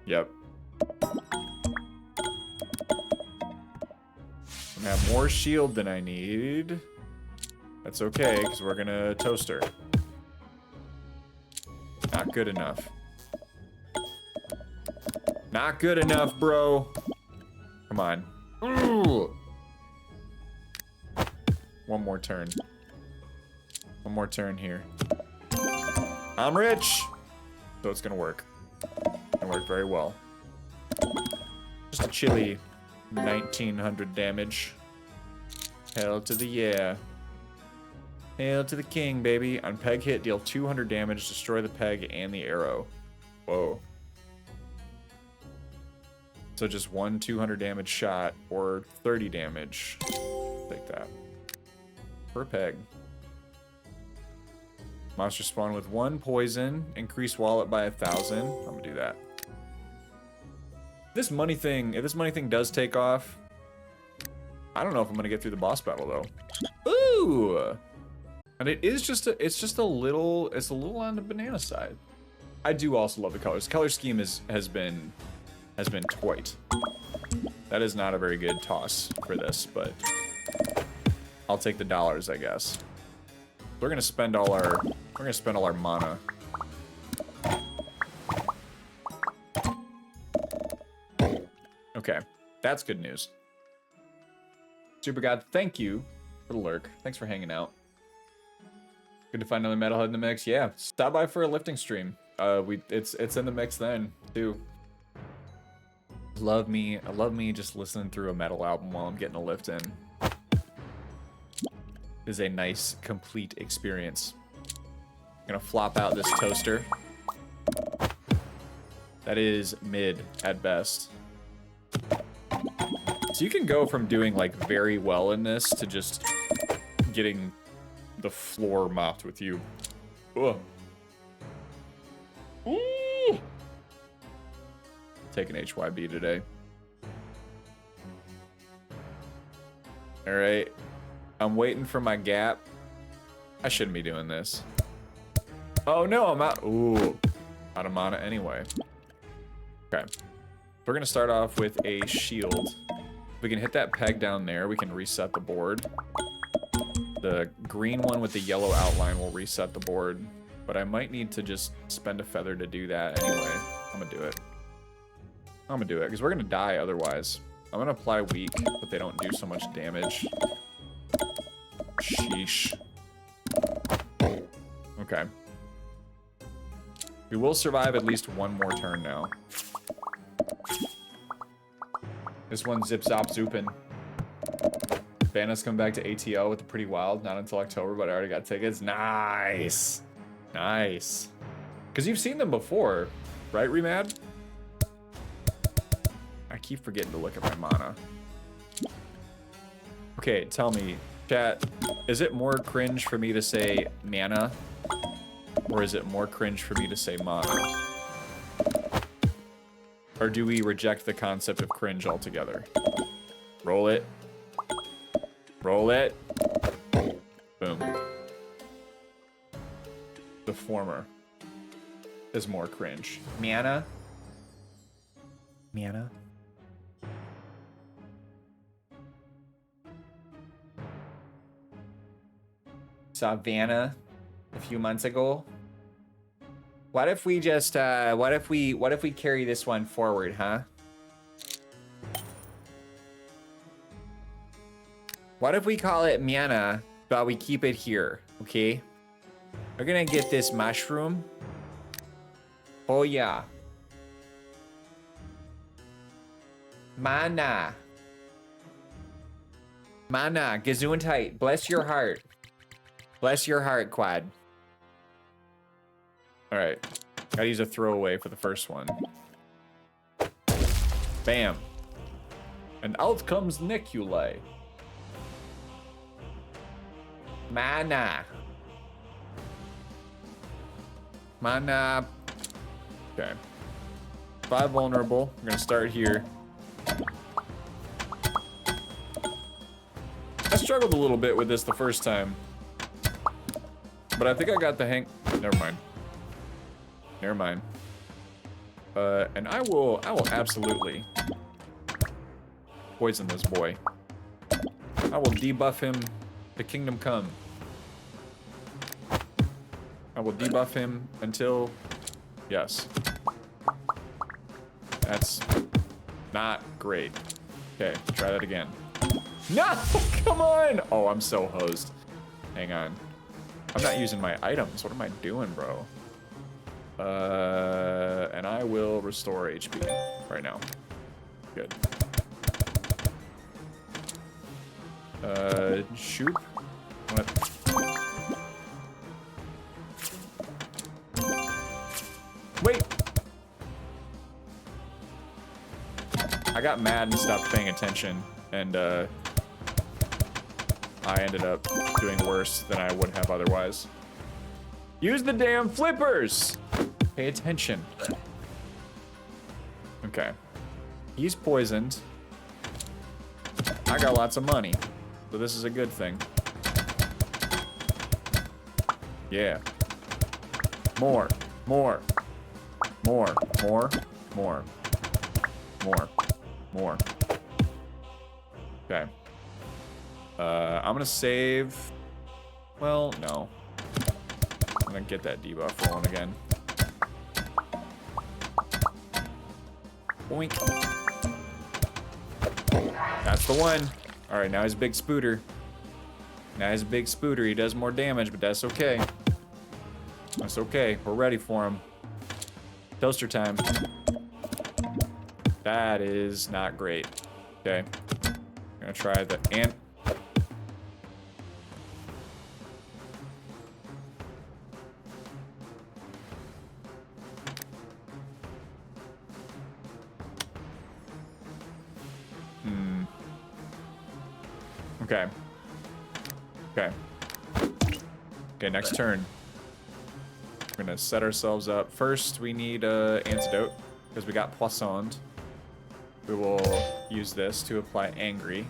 yep. I have more shield than I need. That's okay, because we're gonna toast her. Not good enough. Not good enough, bro. Come on. Ooh. One more turn. One more turn here. I'm rich! So it's gonna work. Gonna work very well. Just a chilly 1900 damage. Hell to the yeah. Hail to the king, baby. On peg hit, deal 200 damage, destroy the peg and the arrow. Whoa. So just one 200 damage shot, or 30 damage. Take that. Per peg. Monster spawn with 1 poison. Increase wallet by 1,000. I'm gonna do that. If this money thing does take off, I don't know if I'm gonna get through the boss battle though. Ooh! And it's just a little on the banana side. I do also love the colors. Color scheme has been has been toit. That is not a very good toss for this, but I'll take the dollars, I guess. We're gonna spend all our mana. Okay, that's good news. Super God, thank you for the lurk. Thanks for hanging out. Good to find another metalhead in the mix. Yeah, stop by for a lifting stream. It's in the mix then too. I love me just listening through a metal album while I'm getting a lift in. It is a nice, complete experience. Gonna flop out this toaster. That is mid at best. So you can go from doing like very well in this to just getting the floor mopped with you. Ugh. Ooh. Taking HYB today. All right. I'm waiting for my gap. I shouldn't be doing this. Oh no, I'm out. Ooh. Out of mana anyway. Okay. We're gonna start off with a shield. If we can hit that peg down there, we can reset the board. The green one with the yellow outline will reset the board, but I might need to just spend a feather to do that anyway. I'm gonna do it. Because we're gonna die otherwise. I'm gonna apply weak, but they don't do so much damage. Sheesh. Okay. We will survive at least one more turn now. This one zip zop zoopin'. Vanna's coming back to ATO with the Pretty Wild. Not until October, but I already got tickets. Nice. Nice. Because you've seen them before, right, Remad? I keep forgetting to look at my mana. Okay, tell me, chat, is it more cringe for me to say mana? Or is it more cringe for me to say mana? Or do we reject the concept of cringe altogether? Roll it. Roll it. Boom. The former is more cringe. Mana? Mana? Saw Vanna a few months ago. What if we just what if we carry this one forward, huh? What if we call it Miana, but we keep it here, okay? We're gonna get this mushroom. Oh yeah. Mana. Mana, Gesundheit, bless your heart. Bless your heart, Quad. Alright. Gotta use a throwaway for the first one. Bam. And out comes Niculi. Mana. Mana. Okay. 5 vulnerable. We're gonna start here. I struggled a little bit with this the first time. But I think I got the hang. Never mind. Never mind. And I will absolutely poison this boy. I will debuff him to kingdom come. I will debuff him until, yes. That's not great. Okay, try that again. No, come on! Oh, I'm so hosed. Hang on. I'm not using my items. What am I doing, bro? And I will restore HP right now. Good. Shoop. Wait! I got mad and stopped paying attention, and I ended up doing worse than I would have otherwise. Use the damn flippers! Pay attention. Okay. He's poisoned. I got lots of money, so this is a good thing. Yeah. More. More. More. More. More. More. Okay. I'm gonna save. Well, no. I'm gonna get that debuff rolling again. Boink. That's the one. All right, now he's a big spooter. He does more damage, but that's okay. That's okay. We're ready for him. Toaster time. That is not great. Okay. I'm gonna try the ant. Okay. Okay, next turn. We're gonna set ourselves up. First, we need antidote, because we got poissoned. We will use this to apply angry.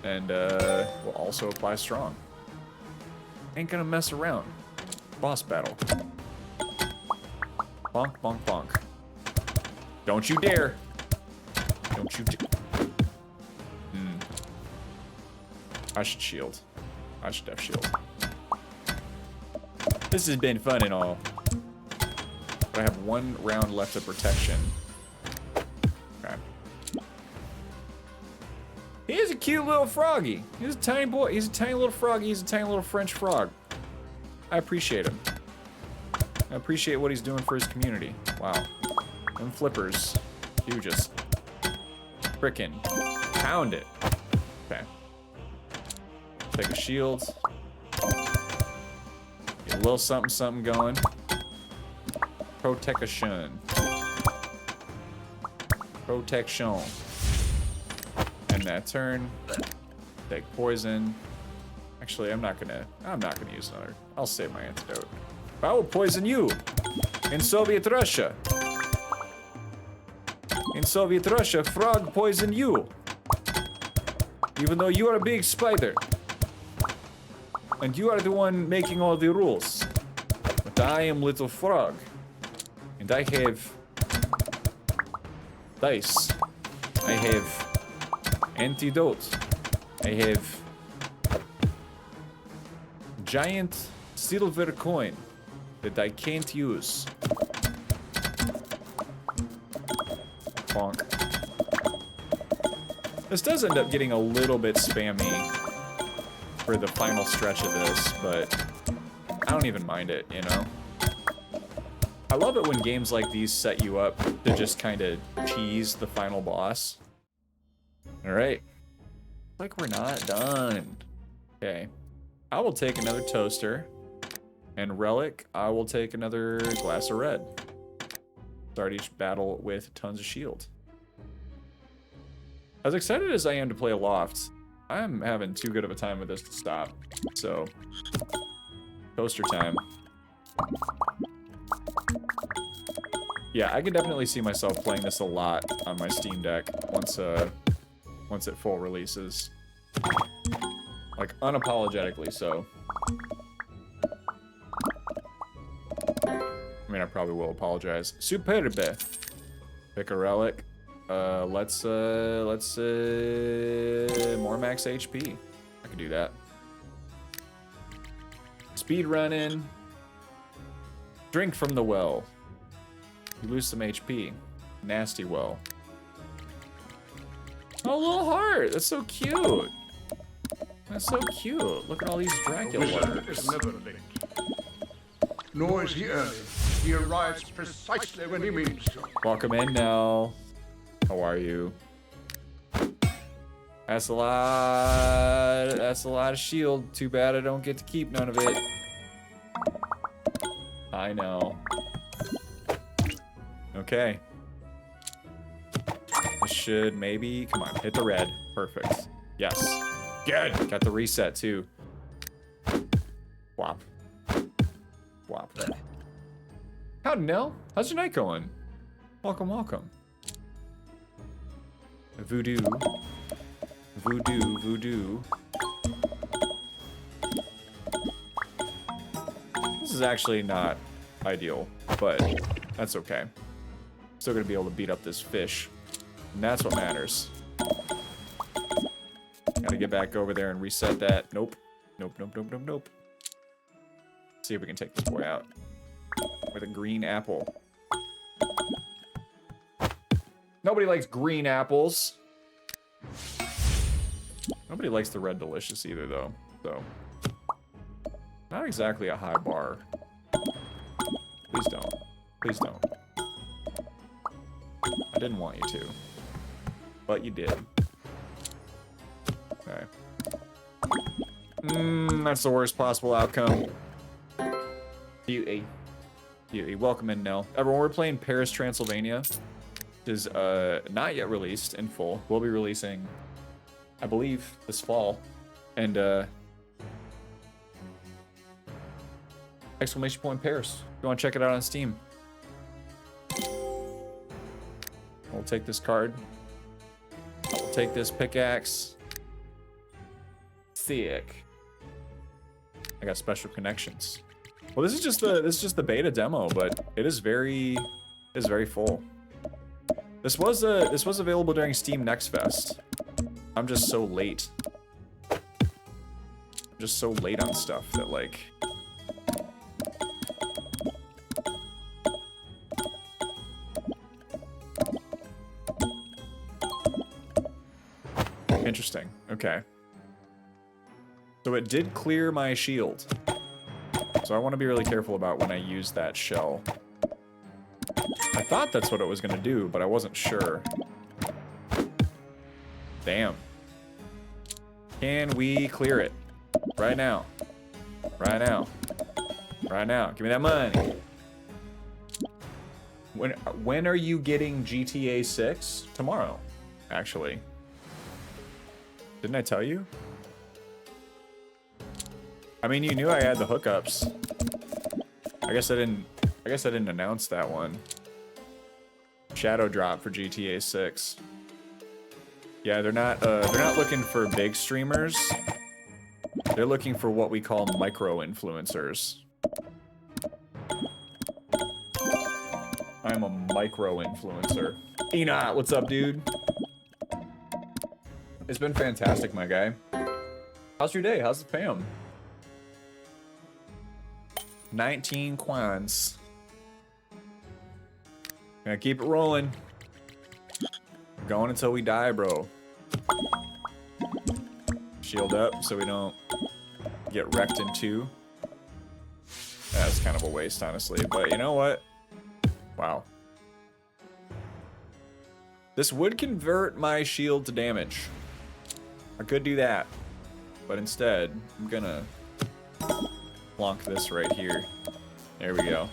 And we'll also apply strong. Ain't gonna mess around. Boss battle. Bonk, bonk, bonk. Don't you dare. Don't you dare. I should shield. I should have shield. This has been fun and all. But I have 1 round left of protection. Okay. He is a cute little froggy. He's a tiny boy. He's a tiny little froggy. He's a tiny little French frog. I appreciate him. I appreciate what he's doing for his community. Wow. Them flippers. You just frickin' pound it. Okay. Take a shield. Get a little something, something going. Protection. Protection. End that turn. Take poison. Actually, I'm not gonna use another. I'll save my antidote. I will poison you in Soviet Russia. In Soviet Russia, frog poison you. Even though you are a big spider. And you are the one making all the rules. But I am little frog. And I have dice. I have antidote. I have giant silver coin that I can't use. Bonk. This does end up getting a little bit spammy for the final stretch of this, but I don't even mind it, you know? I love it when games like these set you up to just kind of cheese the final boss. Alright. Like we're not done. Okay. I will take another toaster. And relic, I will take another glass of red. Start each battle with tons of shield. As excited as I am to play Aloft, I'm having too good of a time with this to stop. So, toaster time. Yeah, I can definitely see myself playing this a lot on my Steam Deck once it full releases. Like, unapologetically so. I mean, I probably will apologize. Superbe. Pick a relic. Let's more max HP. I can do that. Speed running. Drink from the well. You lose some HP. Nasty well. Oh, little heart. That's so cute. That's so cute. Look at all these Dracula Wizard is letters. never late. Nor is he early. He arrives precisely when he means to. Welcome in now. How are you? That's a lot. That's a lot of shield. Too bad I don't get to keep none of it. I know. Okay. This should maybe. Come on, hit the red. Perfect. Yes. Good. Got the reset too. Whop. Whop. Howdy, Nell. How's your night going? Welcome, welcome. Voodoo. Voodoo, voodoo. This is actually not ideal, but that's okay. Still gonna be able to beat up this fish. And that's what matters. Gotta get back over there and reset that. Nope. Nope, nope, nope, nope, nope. See if we can take this boy out with a green apple. Nobody likes green apples. Nobody likes the red delicious either, though. So, not exactly a high bar. Please don't. Please don't. I didn't want you to, but you did. Okay. That's the worst possible outcome. Beauty. Beauty. Welcome in, Nell. Everyone, we're playing Paris, Transylvania. Which is not yet released in full. We'll be releasing, I believe, this fall. And exclamation point Paris. If you want to check it out on Steam. We'll take this card. We'll take this pickaxe. Sick. I got special connections. Well, this is just the beta demo, but it is very full. This was available during Steam Next Fest. I'm just so late. I'm just so late on stuff that like. Interesting. Okay. So it did clear my shield. So I want to be really careful about when I use that shell. I thought that's what it was going to do, but I wasn't sure. Damn. Can we clear it? Right now. Right now. Right now. Give me that money. When are you getting GTA 6? Tomorrow, actually. Didn't I tell you? I mean, you knew I had the hookups. I guess I didn't announce that one. Shadow drop for GTA 6. Yeah, they're not looking for big streamers. They're looking for what we call micro influencers. I'm a micro influencer. Enoch, what's up, dude? It's been fantastic, my guy. How's your day? How's the fam? 19 quans. Gonna keep it rolling. Going until we die, bro. Shield up so we don't get wrecked in two. That's kind of a waste, honestly. But you know what? Wow. This would convert my shield to damage. I could do that. But instead, I'm gonna plonk this right here. There we go.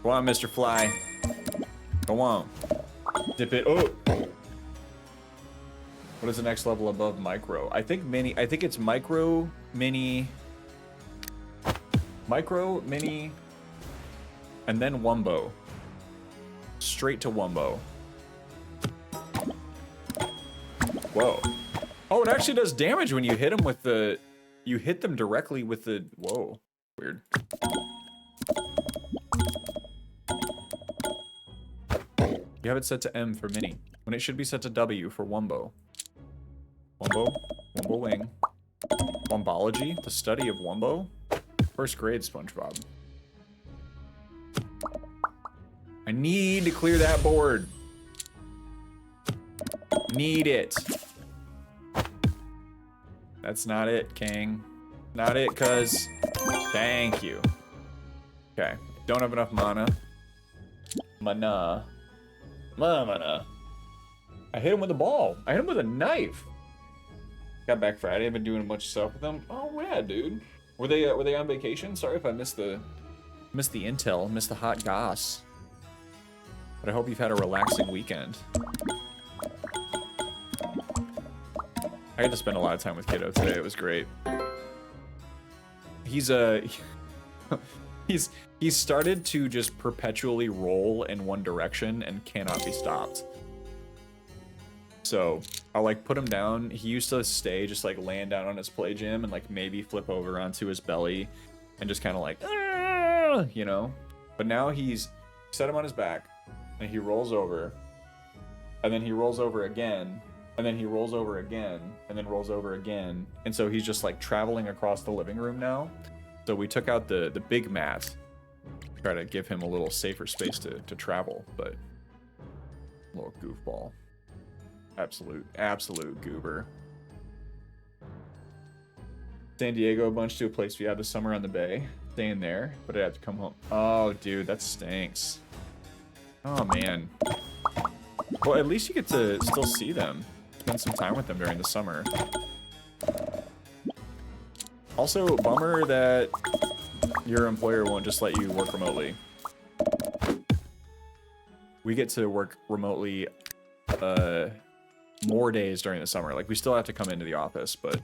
Go on, Mr. Fly. Go on. Dip it. Oh! What is the next level above micro? I think mini. I think it's micro, mini, and then wumbo. Straight to wumbo. Whoa. Oh, it actually does damage when you hit them with the... You hit them directly with the... Whoa. Weird. You have it set to M for mini, when it should be set to W for wumbo. Wumbo? Wumbo wing. Wumbology? The study of wumbo? First grade, SpongeBob. I need to clear that board. Need it. That's not it, Kang. Not it, cuz. Thank you. Okay. Don't have enough mana. Mana. Mana. I hit him with a ball. I hit him with a knife. Got back Friday. I've been doing a bunch of stuff with them. Oh yeah, dude. Were they on vacation? Sorry if I missed the intel, missed the hot goss. But I hope you've had a relaxing weekend. I had to spend a lot of time with Kiddo today. It was great. He's started to just perpetually roll in one direction and cannot be stopped. So I'll like put him down. He used to stay just like laying down on his play gym and like maybe flip over onto his belly and just kind of like, you know. But now he's set him on his back and he rolls over and then he rolls over again, and then he rolls over again, and then rolls over again. And so he's just like traveling across the living room now. So we took out the big mat, try to give him a little safer space to travel, but little goofball. Absolute goober. San Diego a bunch to a place we had this summer on the bay. Staying there, but I have to come home. Oh, dude, that stinks. Oh, man. Well, at least you get to still see them. Spend some time with them during the summer. Also, bummer that your employer won't just let you work remotely. We get to work remotely more days during the summer. Like, we still have to come into the office, but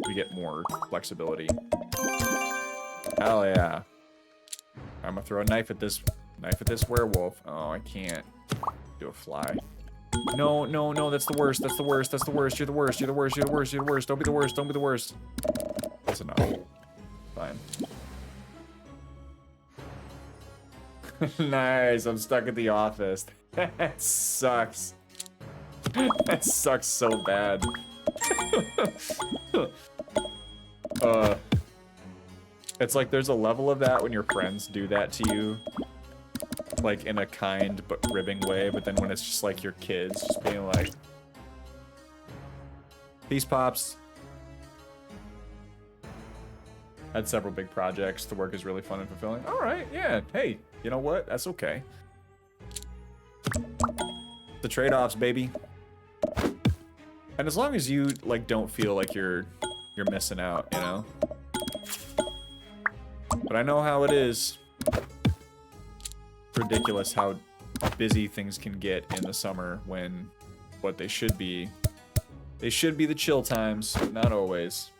we get more flexibility. Hell yeah. I'm gonna throw a knife at this werewolf. Oh, I can't do a fly. No, no, no, that's the worst. That's the worst. That's the worst. You're the worst. You're the worst. You're the worst. You're the worst. Don't be the worst. Don't be the worst. That's enough. Fine. Nice. I'm stuck at the office. That sucks. That sucks so bad. It's like there's a level of that when your friends do that to you, like in a kind but ribbing way, but then when it's just like your kids just being like, peace pops. Had several big projects. The work is really fun and fulfilling. All right, yeah. Hey, you know what? That's okay. The trade-offs, baby. And as long as you like don't feel like you're missing out, you know. But I know how it is. It's ridiculous how busy things can get in the summer when what they should be the chill times, but not always.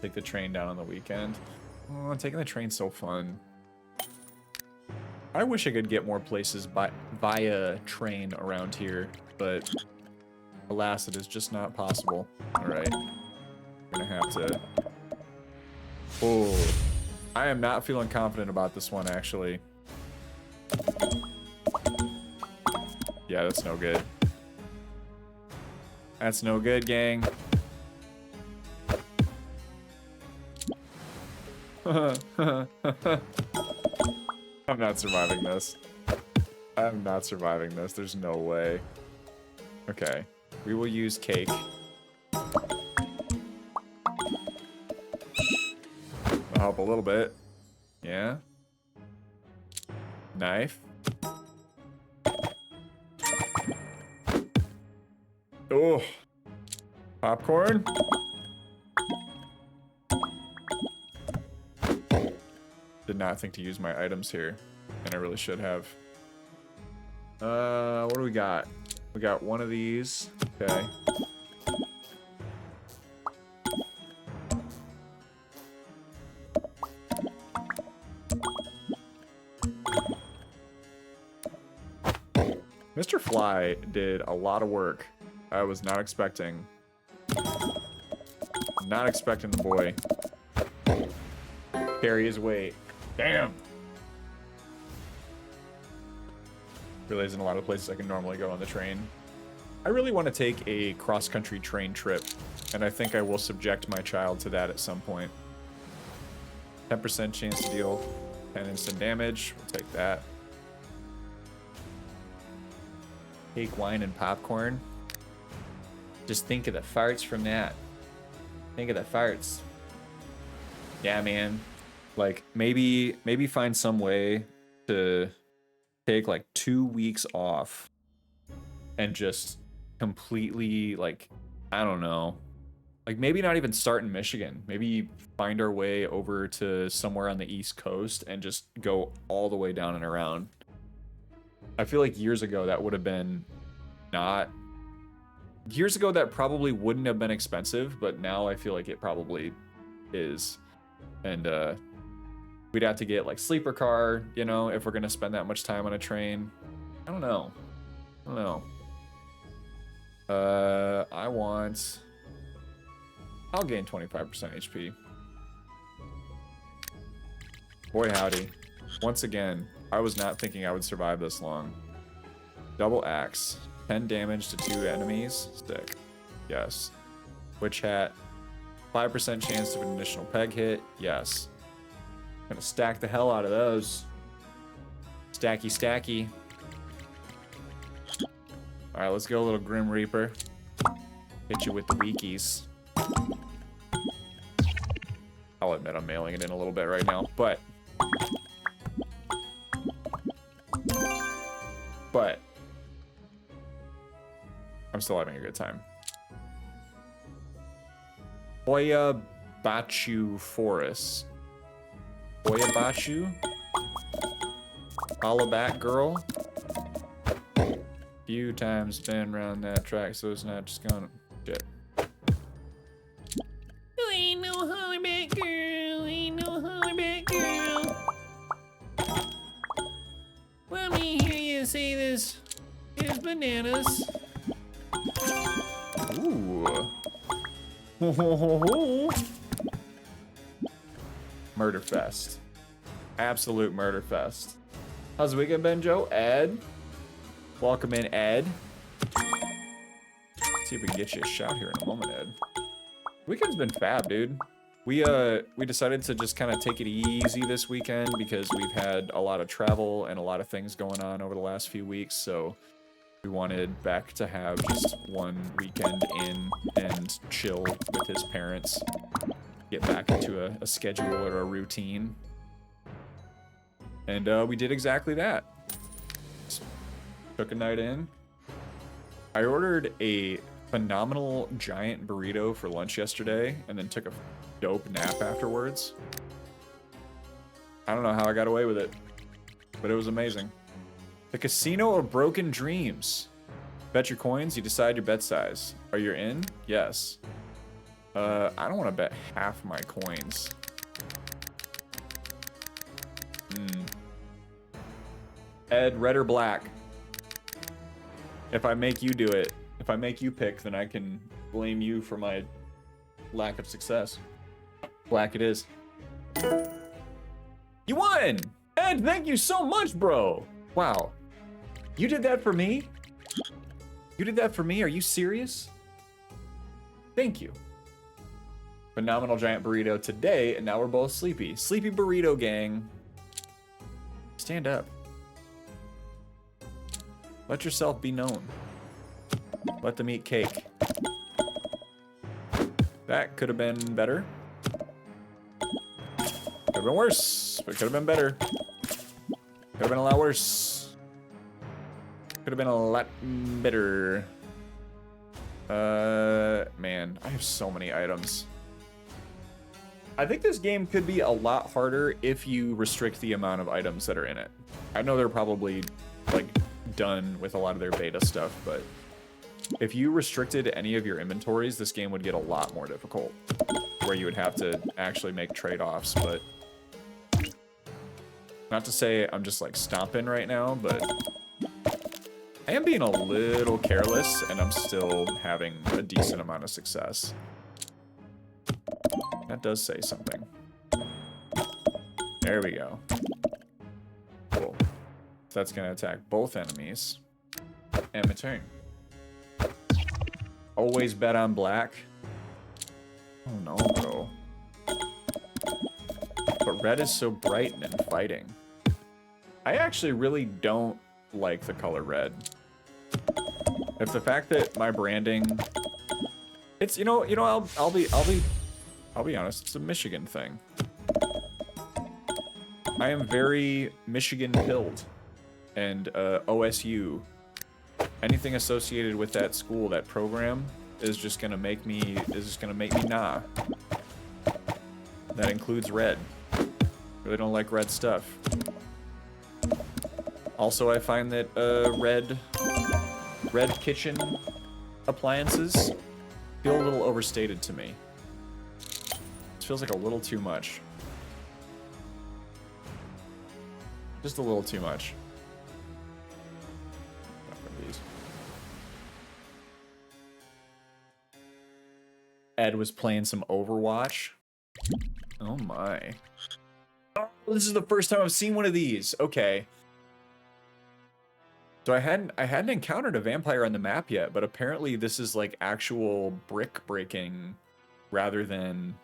Take the train down on the weekend. Oh, taking the train's so fun. I wish I could get more places via train around here, but alas, it is just not possible. All right. Gonna have to. Oh, I am not feeling confident about this one, actually. Yeah, that's no good. That's no good, gang. I'm not surviving this. I'm not surviving this. There's no way. Okay. We will use cake. Help a little bit. Yeah. Knife. Oh. Popcorn. Did not think to use my items here, and I really should have. What do we got? We got one of these. Okay. Mr. Fly did a lot of work. I was not expecting. Not expecting the boy. Carry his weight. Damn. Really isn't a lot of places I can normally go on the train. I really want to take a cross-country train trip, and I think I will subject my child to that at some point. 10% chance to deal 10 instant damage. We'll take that. Cake, wine, and popcorn. Just think of the farts from that. Think of the farts. Yeah, man. Like, maybe find some way to take, like, 2 weeks off and just completely, like, I don't know. Like, maybe not even start in Michigan. Maybe find our way over to somewhere on the East Coast and just go all the way down and around. I feel like years ago that would have been not... Years ago that probably wouldn't have been expensive, but now I feel like it probably is. And we'd have to get like sleeper car, you know, if we're gonna spend that much time on a train. I don't know. I'll gain 25% HP. Boy howdy. Once again, I was not thinking I would survive this long. Double axe. 10 damage to 2 enemies. Stick. Yes. Witch hat. 5% chance of an additional peg hit. Yes. Gonna stack the hell out of those. Stacky, stacky. Alright, let's go, little Grim Reaper. Hit you with the weakies. I'll admit I'm mailing it in a little bit right now, but I'm still having a good time. Boya Bachu Forest. Boya Bachu? Holla back, girl. Few times been around that track, so it's not just gonna shit. Ain't no hollaback girl, ain't no hollaback girl. Let me hear you say this. Here's bananas. Ooh. Murder fest. Absolute murder fest. How's the weekend been, Joe? Ed? Welcome in, Ed. Let's see if we can get you a shout here in a moment, Ed. Weekend's been fab, dude. We decided to just kind of take it easy this weekend because we've had a lot of travel and a lot of things going on over the last few weeks, so we wanted Beck to have just one weekend in and chill with his parents. Get back into a schedule or a routine. And we did exactly that. Just took a night in. I ordered a phenomenal giant burrito for lunch yesterday and then took a dope nap afterwards. I don't know how I got away with it, but it was amazing. The Casino of Broken Dreams. Bet your coins, you decide your bet size. Are you in? Yes. I don't want to bet half my coins. Ed, red or black? If I make you do it, if I make you pick, then I can blame you for my lack of success. Black it is. You won! Ed, thank you so much, bro! Wow. You did that for me? You did that for me? Are you serious? Thank you. Phenomenal giant burrito today, and now we're both sleepy. Sleepy burrito gang. Stand up. Let yourself be known. Let them eat cake. That could have been better. Could have been worse, but could have been better. Could have been a lot worse. Could have been a lot better. Man, I have so many items. I think this game could be a lot harder if you restrict the amount of items that are in it. I know they're probably, like, done with a lot of their beta stuff, but if you restricted any of your inventories, this game would get a lot more difficult, where you would have to actually make trade-offs. But not to say I'm just like stomping right now, but I am being a little careless and I'm still having a decent amount of success. That does say something. There we go. Cool. So that's gonna attack both enemies. And my turn. Always bet on black. Oh no, bro. But red is so bright and inviting. I actually really don't like the color red. If the fact that my branding, it's I'll be honest, it's a Michigan thing. I am very Michigan pilled, and OSU. Anything associated with that school, that program, is just gonna make me nah. That includes red. Really don't like red stuff. Also, I find that red kitchen appliances feel a little overstated to me. It feels like a little too much. Just a little too much. Ed was playing some Overwatch. Oh my. Well, this is the first time I've seen one of these. Okay. So I hadn't encountered a vampire on the map yet, but apparently this is like actual brick breaking rather than.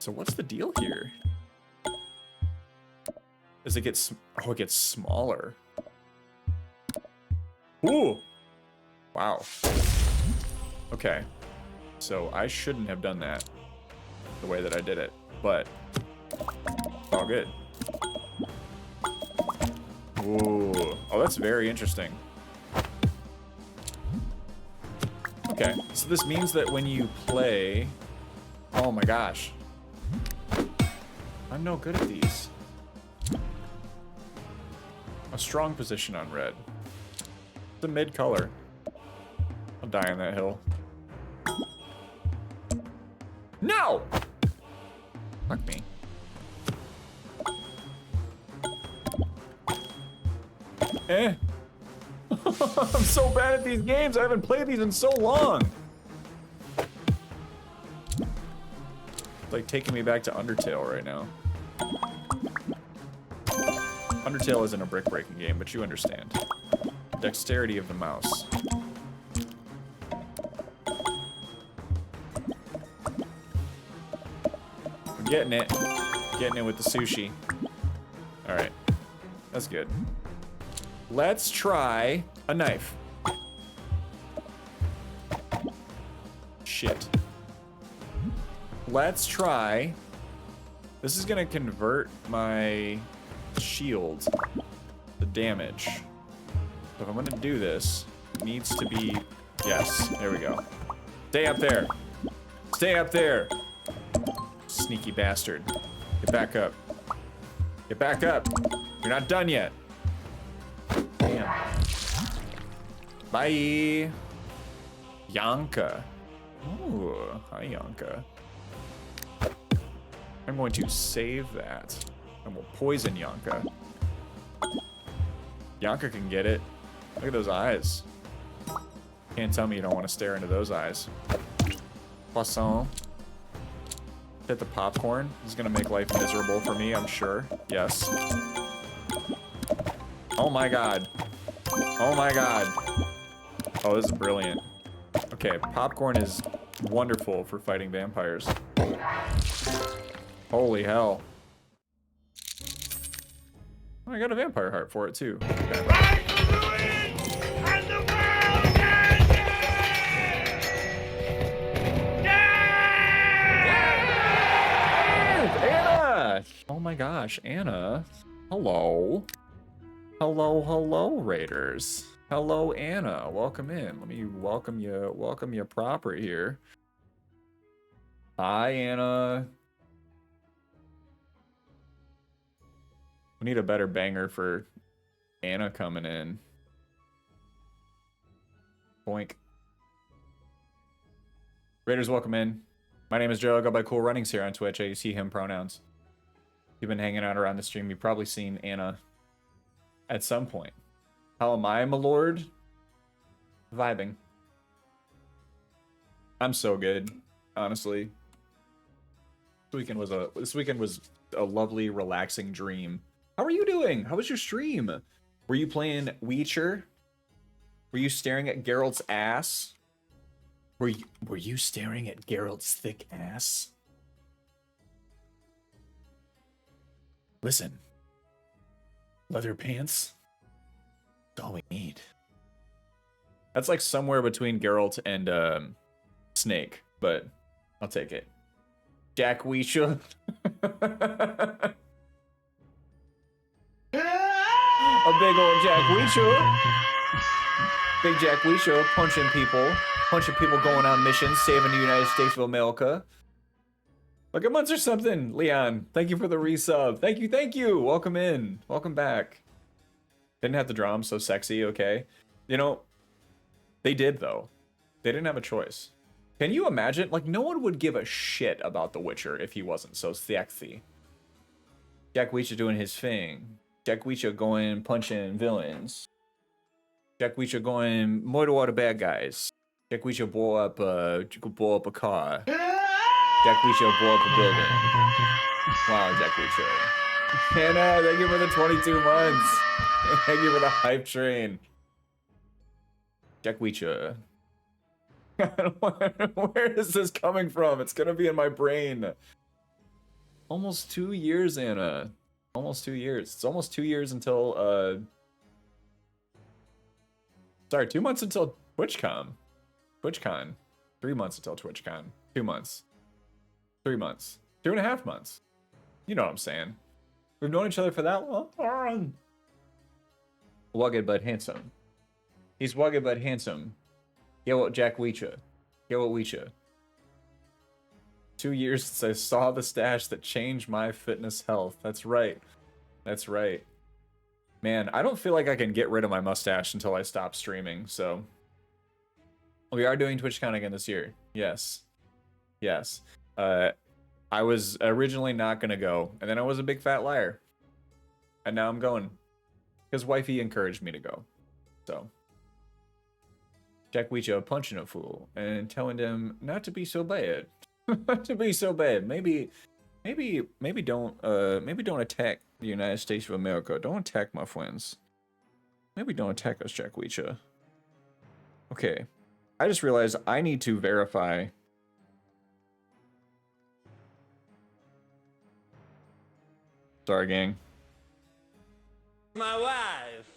So what's the deal here? Does it get it gets smaller. Ooh. Wow. Okay. So I shouldn't have done that the way that I did it, but it's all good. Ooh. Oh, that's very interesting. Okay, so this means that when you play... Oh my gosh. I'm no good at these. A strong position on red. It's a mid color. I'll die on that hill. No! Fuck me. Eh. I'm so bad at these games. I haven't played these in so long. It's like taking me back to Undertale right now. Undertale isn't a brick breaking game, but you understand. Dexterity of the mouse. I'm getting it. Getting it with the sushi. Alright. That's good. Let's try a knife. Shit. Let's try. This is gonna convert my shield to damage. So if I'm gonna do this, it needs to be... Yes, there we go. Stay up there. Stay up there. Sneaky bastard. Get back up. Get back up. You're not done yet. Damn. Bye. Yanka. Ooh, hi Yanka. I'm going to save that. And we'll poison Yanka. Yanka can get it. Look at those eyes. Can't tell me you don't want to stare into those eyes. Poisson. Hit the popcorn. This is gonna make life miserable for me, I'm sure. Yes. Oh my god. Oh my god. Oh, this is brilliant. Okay, popcorn is wonderful for fighting vampires. Holy hell. Oh, I got a vampire heart for it too. Okay. Anna! Oh my gosh, Anna. Hello. Hello, Raiders. Hello, Anna. Welcome in. Let me welcome you proper here. Hi, Anna. We need a better banger for Anna coming in. Boink. Raiders, welcome in. My name is Joe. I go by Cool Runnings here on Twitch. I see him pronouns. You've been hanging out around the stream. You've probably seen Anna at some point. How am I, my lord? Vibing. I'm so good, honestly. This weekend was a lovely, relaxing dream. How are you doing? How was your stream? Were you playing Witcher? Were you staring at Geralt's ass? Were you staring at Geralt's thick ass? Listen. Leather pants. That's all we need. That's like somewhere between Geralt and Snake, but I'll take it. Jack Weisha. A big old Jack Weisha. Big Jack Weisha punching people going on missions, saving the United States of America. Like a month or something, Leon. Thank you for the resub. Thank you. Welcome in. Welcome back. Didn't have to draw him so sexy, okay? You know, they did, though. They didn't have a choice. Can you imagine? Like, no one would give a shit about The Witcher if he wasn't so sexy. Jack Weisha doing his thing. Jack Weisha going punching villains. Jack Weisha going murder all the bad guys. Jack Weisha blow up a car. Jack Weecho blow up a building. Wow, Jack Weecho. Hannah, thank you for the 22 months. Thank you for the hype train. Jack Weecho. Where is this coming from? It's gonna be in my brain. Almost 2 years, Anna. Almost 2 years. It's almost 2 years until, sorry, 2 months until TwitchCon. TwitchCon. 3 months until TwitchCon. 2 months. 3 months. 2.5 months. You know what I'm saying. We've known each other for that long. Wugged but handsome. He's wugged but handsome. Yo, what Jack Weecha. Yo, what Weecha. 2 years since I saw the stash that changed my fitness health. That's right. That's right. Man, I don't feel like I can get rid of my mustache until I stop streaming, so. We are doing TwitchCon again this year. Yes. Yes. I was originally not gonna go, and then I was a big fat liar. And now I'm going. Because wifey encouraged me to go. So. Jack Weecho punching a fool and telling them not to be so bad. Not to be so bad. Maybe don't attack the United States of America. Don't attack my friends. Maybe don't attack us, Jack Weecho. Okay. I just realized I need to verify. Sorry, gang. My wife.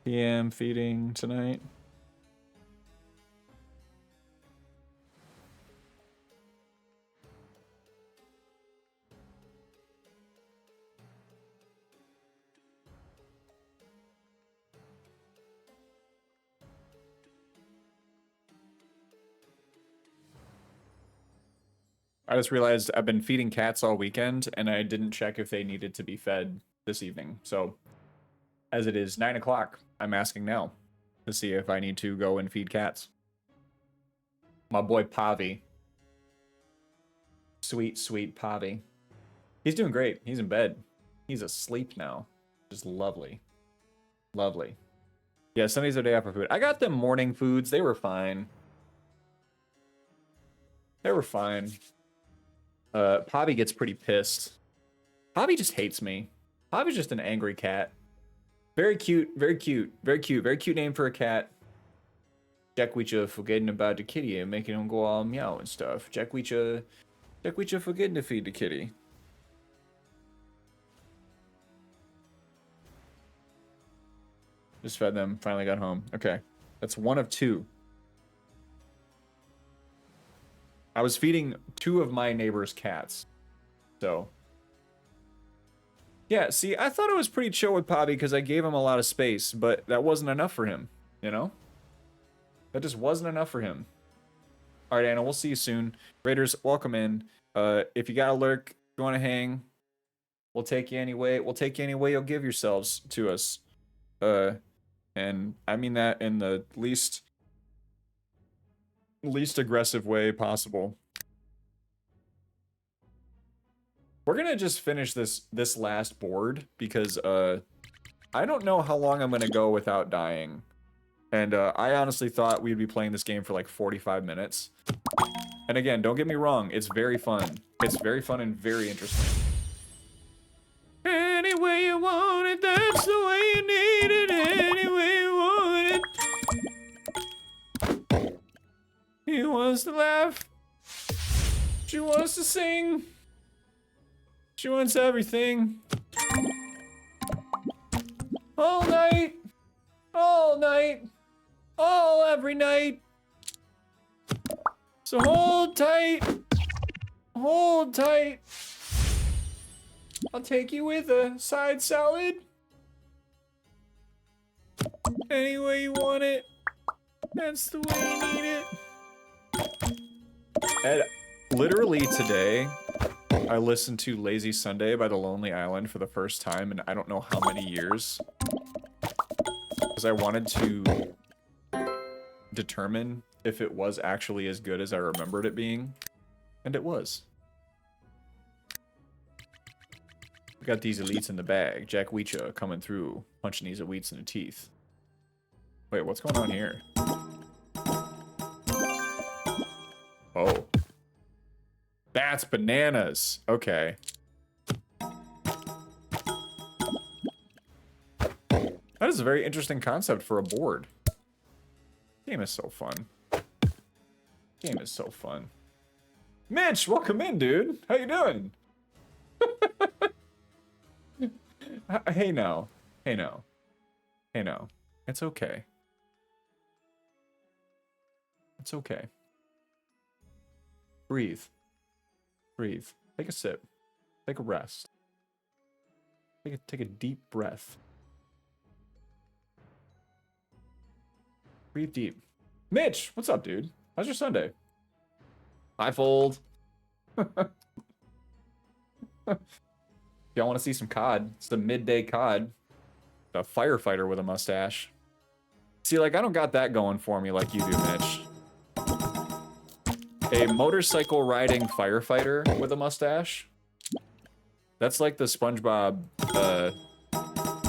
PM feeding tonight. I just realized I've been feeding cats all weekend, and I didn't check if they needed to be fed this evening. So, as it is 9 o'clock, I'm asking now to see if I need to go and feed cats. My boy Pavi. Sweet, sweet Pavi. He's doing great. He's in bed. He's asleep now. Just lovely. Lovely. Yeah, Sundays are day after food. I got them morning foods. They were fine. They were fine. Pavi gets pretty pissed. Pavi just hates me. Pavi's just an angry cat. Very cute, very cute, very cute, very cute name for a cat. Jack Weecha forgetting about the kitty and making him go all meow and stuff. Jack Weecha forgetting to feed the kitty. Just fed them, finally got home. Okay, that's one of two. I was feeding 2 of my neighbor's cats. So. Yeah, see, I thought it was pretty chill with Pavi because I gave him a lot of space, but that wasn't enough for him, you know? That just wasn't enough for him. All right, Anna, we'll see you soon. Raiders, welcome in. If you got a lurk, if you want to hang, we'll take you anyway. We'll take you any way you'll give yourselves to us. And I mean that in the least aggressive way possible. We're gonna just finish this last board because I don't know how long I'm gonna go without dying, and I honestly thought we'd be playing this game for like 45 minutes. And again, don't get me wrong, it's very fun. It's very fun and very interesting. Any way you want it, that's the way you need it. Any way you want it. He wants to laugh. She wants to sing. She wants everything. All night. All night. All every night. So hold tight. Hold tight. I'll take you with a side salad. Any way you want it. That's the way you need it. Ed, literally today, I listened to Lazy Sunday by The Lonely Island for the first time in I don't know how many years. Because I wanted to determine if it was actually as good as I remembered it being. And it was. We got these elites in the bag. Jack Weecha coming through, punching these elites in the teeth. Wait, what's going on here? Oh. That's bananas. Okay. That is a very interesting concept for a board. Game is so fun. Game is so fun. Mitch, welcome in, dude. How you doing? Hey now. Hey now. Hey now. It's okay. It's okay. Breathe. Breathe. Take a sip. Take a rest. Take a deep breath. Breathe deep. Mitch, what's up, dude? How's your Sunday? Hi, Fold. Y'all want to see some COD? It's the midday COD. A firefighter with a mustache. See, like, I don't got that going for me like you do, Mitch. A motorcycle riding firefighter with a mustache. That's like the SpongeBob,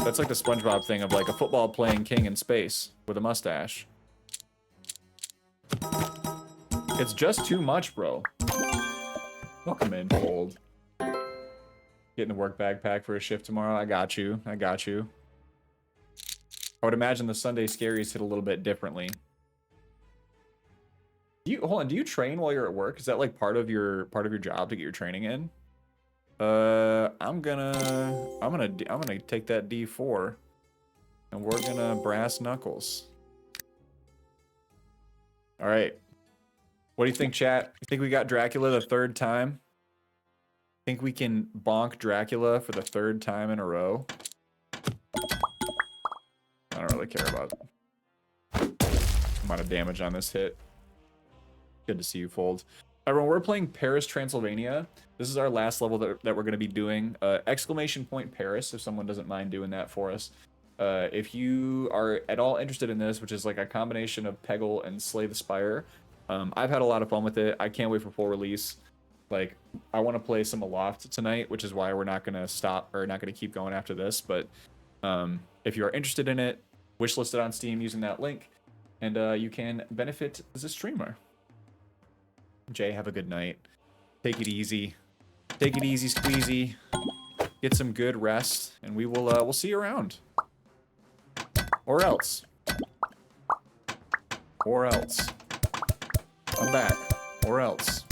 that's like the SpongeBob thing of like a football playing king in space with a mustache. It's just too much, bro. Welcome in, Fold. Getting the work backpack for a shift tomorrow. I got you. I got you. I would imagine the Sunday scaries hit a little bit differently. Hold on, do you train while you're at work? Is that like part of your job to get your training in? I'm gonna take that D4 and we're gonna brass knuckles. All right. What do you think, chat? You think we got Dracula the third time? Think we can bonk Dracula for the third time in a row? I don't really care about the amount of damage on this hit. Good to see you, Fold. Everyone, we're playing Paris, Transylvania. This is our last level that we're going to be doing. Exclamation point Paris, if someone doesn't mind doing that for us. If you are at all interested in this, which is like a combination of Peggle and Slay the Spire, I've had a lot of fun with it. I can't wait for full release. Like, I want to play some Aloft tonight, which is why we're not going to stop or not going to keep going after this. But if you are interested in it, wishlist it on Steam using that link, and you can benefit as a streamer. Jay, have a good night. Take it easy. Take it easy, squeezy. Get some good rest, and we will we'll see you around. Or else. Or else. I'm back. Or else.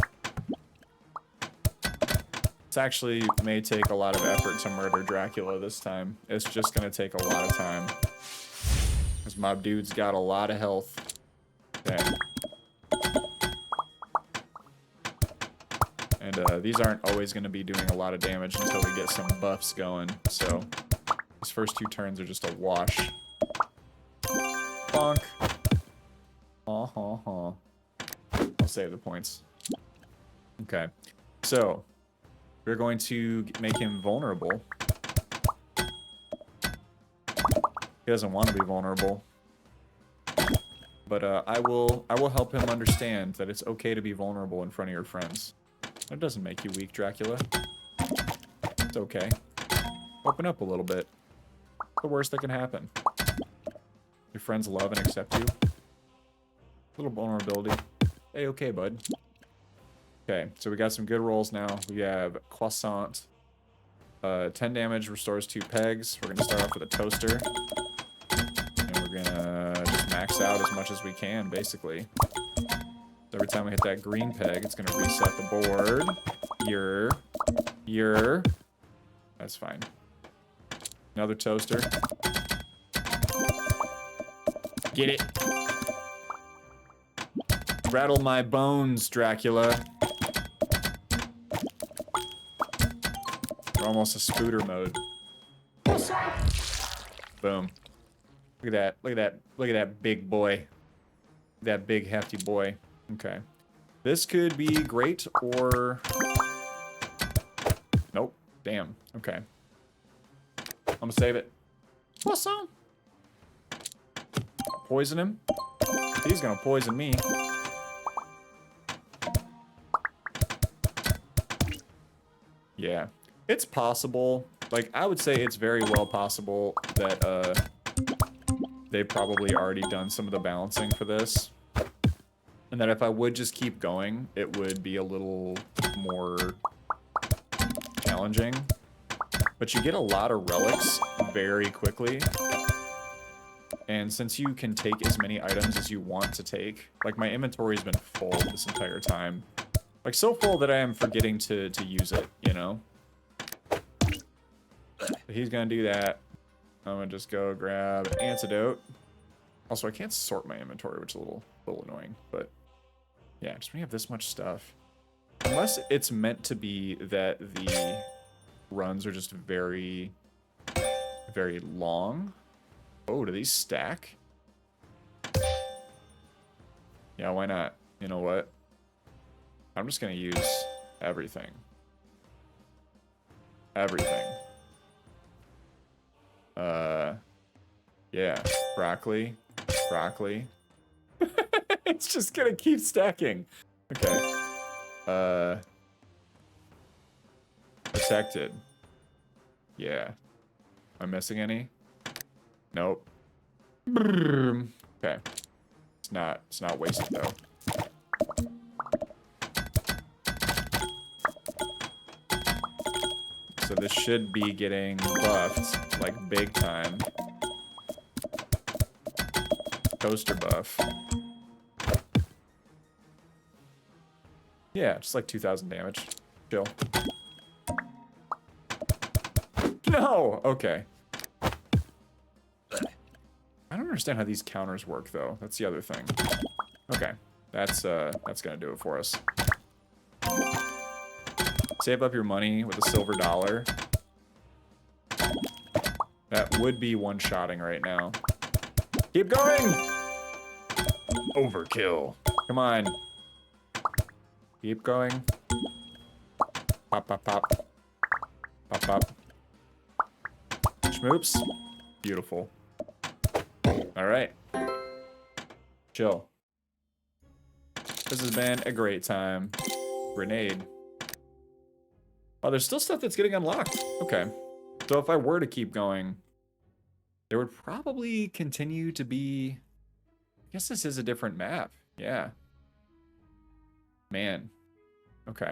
This actually may take a lot of effort to murder Dracula this time. It's just gonna take a lot of time. Because my dude's got a lot of health. Okay. And these aren't always going to be doing a lot of damage until we get some buffs going. So these first two turns are just a wash. Bonk. I'll save the points. Okay. So we're going to make him vulnerable. He doesn't want to be vulnerable. But I will help him understand that it's okay to be vulnerable in front of your friends. That doesn't make you weak, Dracula. It's okay. Open up a little bit. What's the worst that can happen? Your friends love and accept you. A little vulnerability. Hey, okay, bud. Okay, so we got some good rolls now. We have Croissant. 10 damage, restores 2 pegs. We're gonna start off with a toaster. And we're gonna just max out as much as we can, basically. Every time we hit that green peg, it's gonna reset the board. That's fine. Another toaster. Get it. Rattle my bones, Dracula. We're almost a scooter mode. Boom. Look at that. Look at that. Look at that big boy. That big hefty boy. Okay. This could be great or... Nope. Damn. Okay. I'm gonna save it. What's up? Poison him? He's gonna poison me. Yeah. It's possible. Like, I would say it's very well possible that, they've probably already done some of the balancing for this. And that if I would just keep going, it would be a little more challenging. But you get a lot of relics very quickly. And since you can take as many items as you want to take, like my inventory's been full this entire time. Like so full that I am forgetting to use it, you know? But he's gonna do that. I'm gonna just go grab an antidote. Also, I can't sort my inventory, which is a little annoying, but yeah, just when you have this much stuff. Unless it's meant to be that the runs are just very, very long. Oh, do these stack? Yeah, why not? You know what? I'm just gonna use everything. Everything. Yeah, broccoli. It's just gonna keep stacking. Okay. Protected. Yeah. Am I missing any? Nope. Okay. It's not wasted though. So this should be getting buffed, like big time. Toaster buff. Yeah, just like 2,000 damage. Chill. No! Okay. I don't understand how these counters work, though. That's the other thing. Okay. That's gonna do it for us. Save up your money with a silver dollar. That would be one-shotting right now. Keep going! Overkill. Come on. Keep going. Pop, pop, pop. Pop, pop. Schmoops. Beautiful. Alright. Chill. This has been a great time. Grenade. Oh, there's still stuff that's getting unlocked. Okay. So if I were to keep going, there would probably continue to be... I guess this is a different map. Yeah. Man. Okay.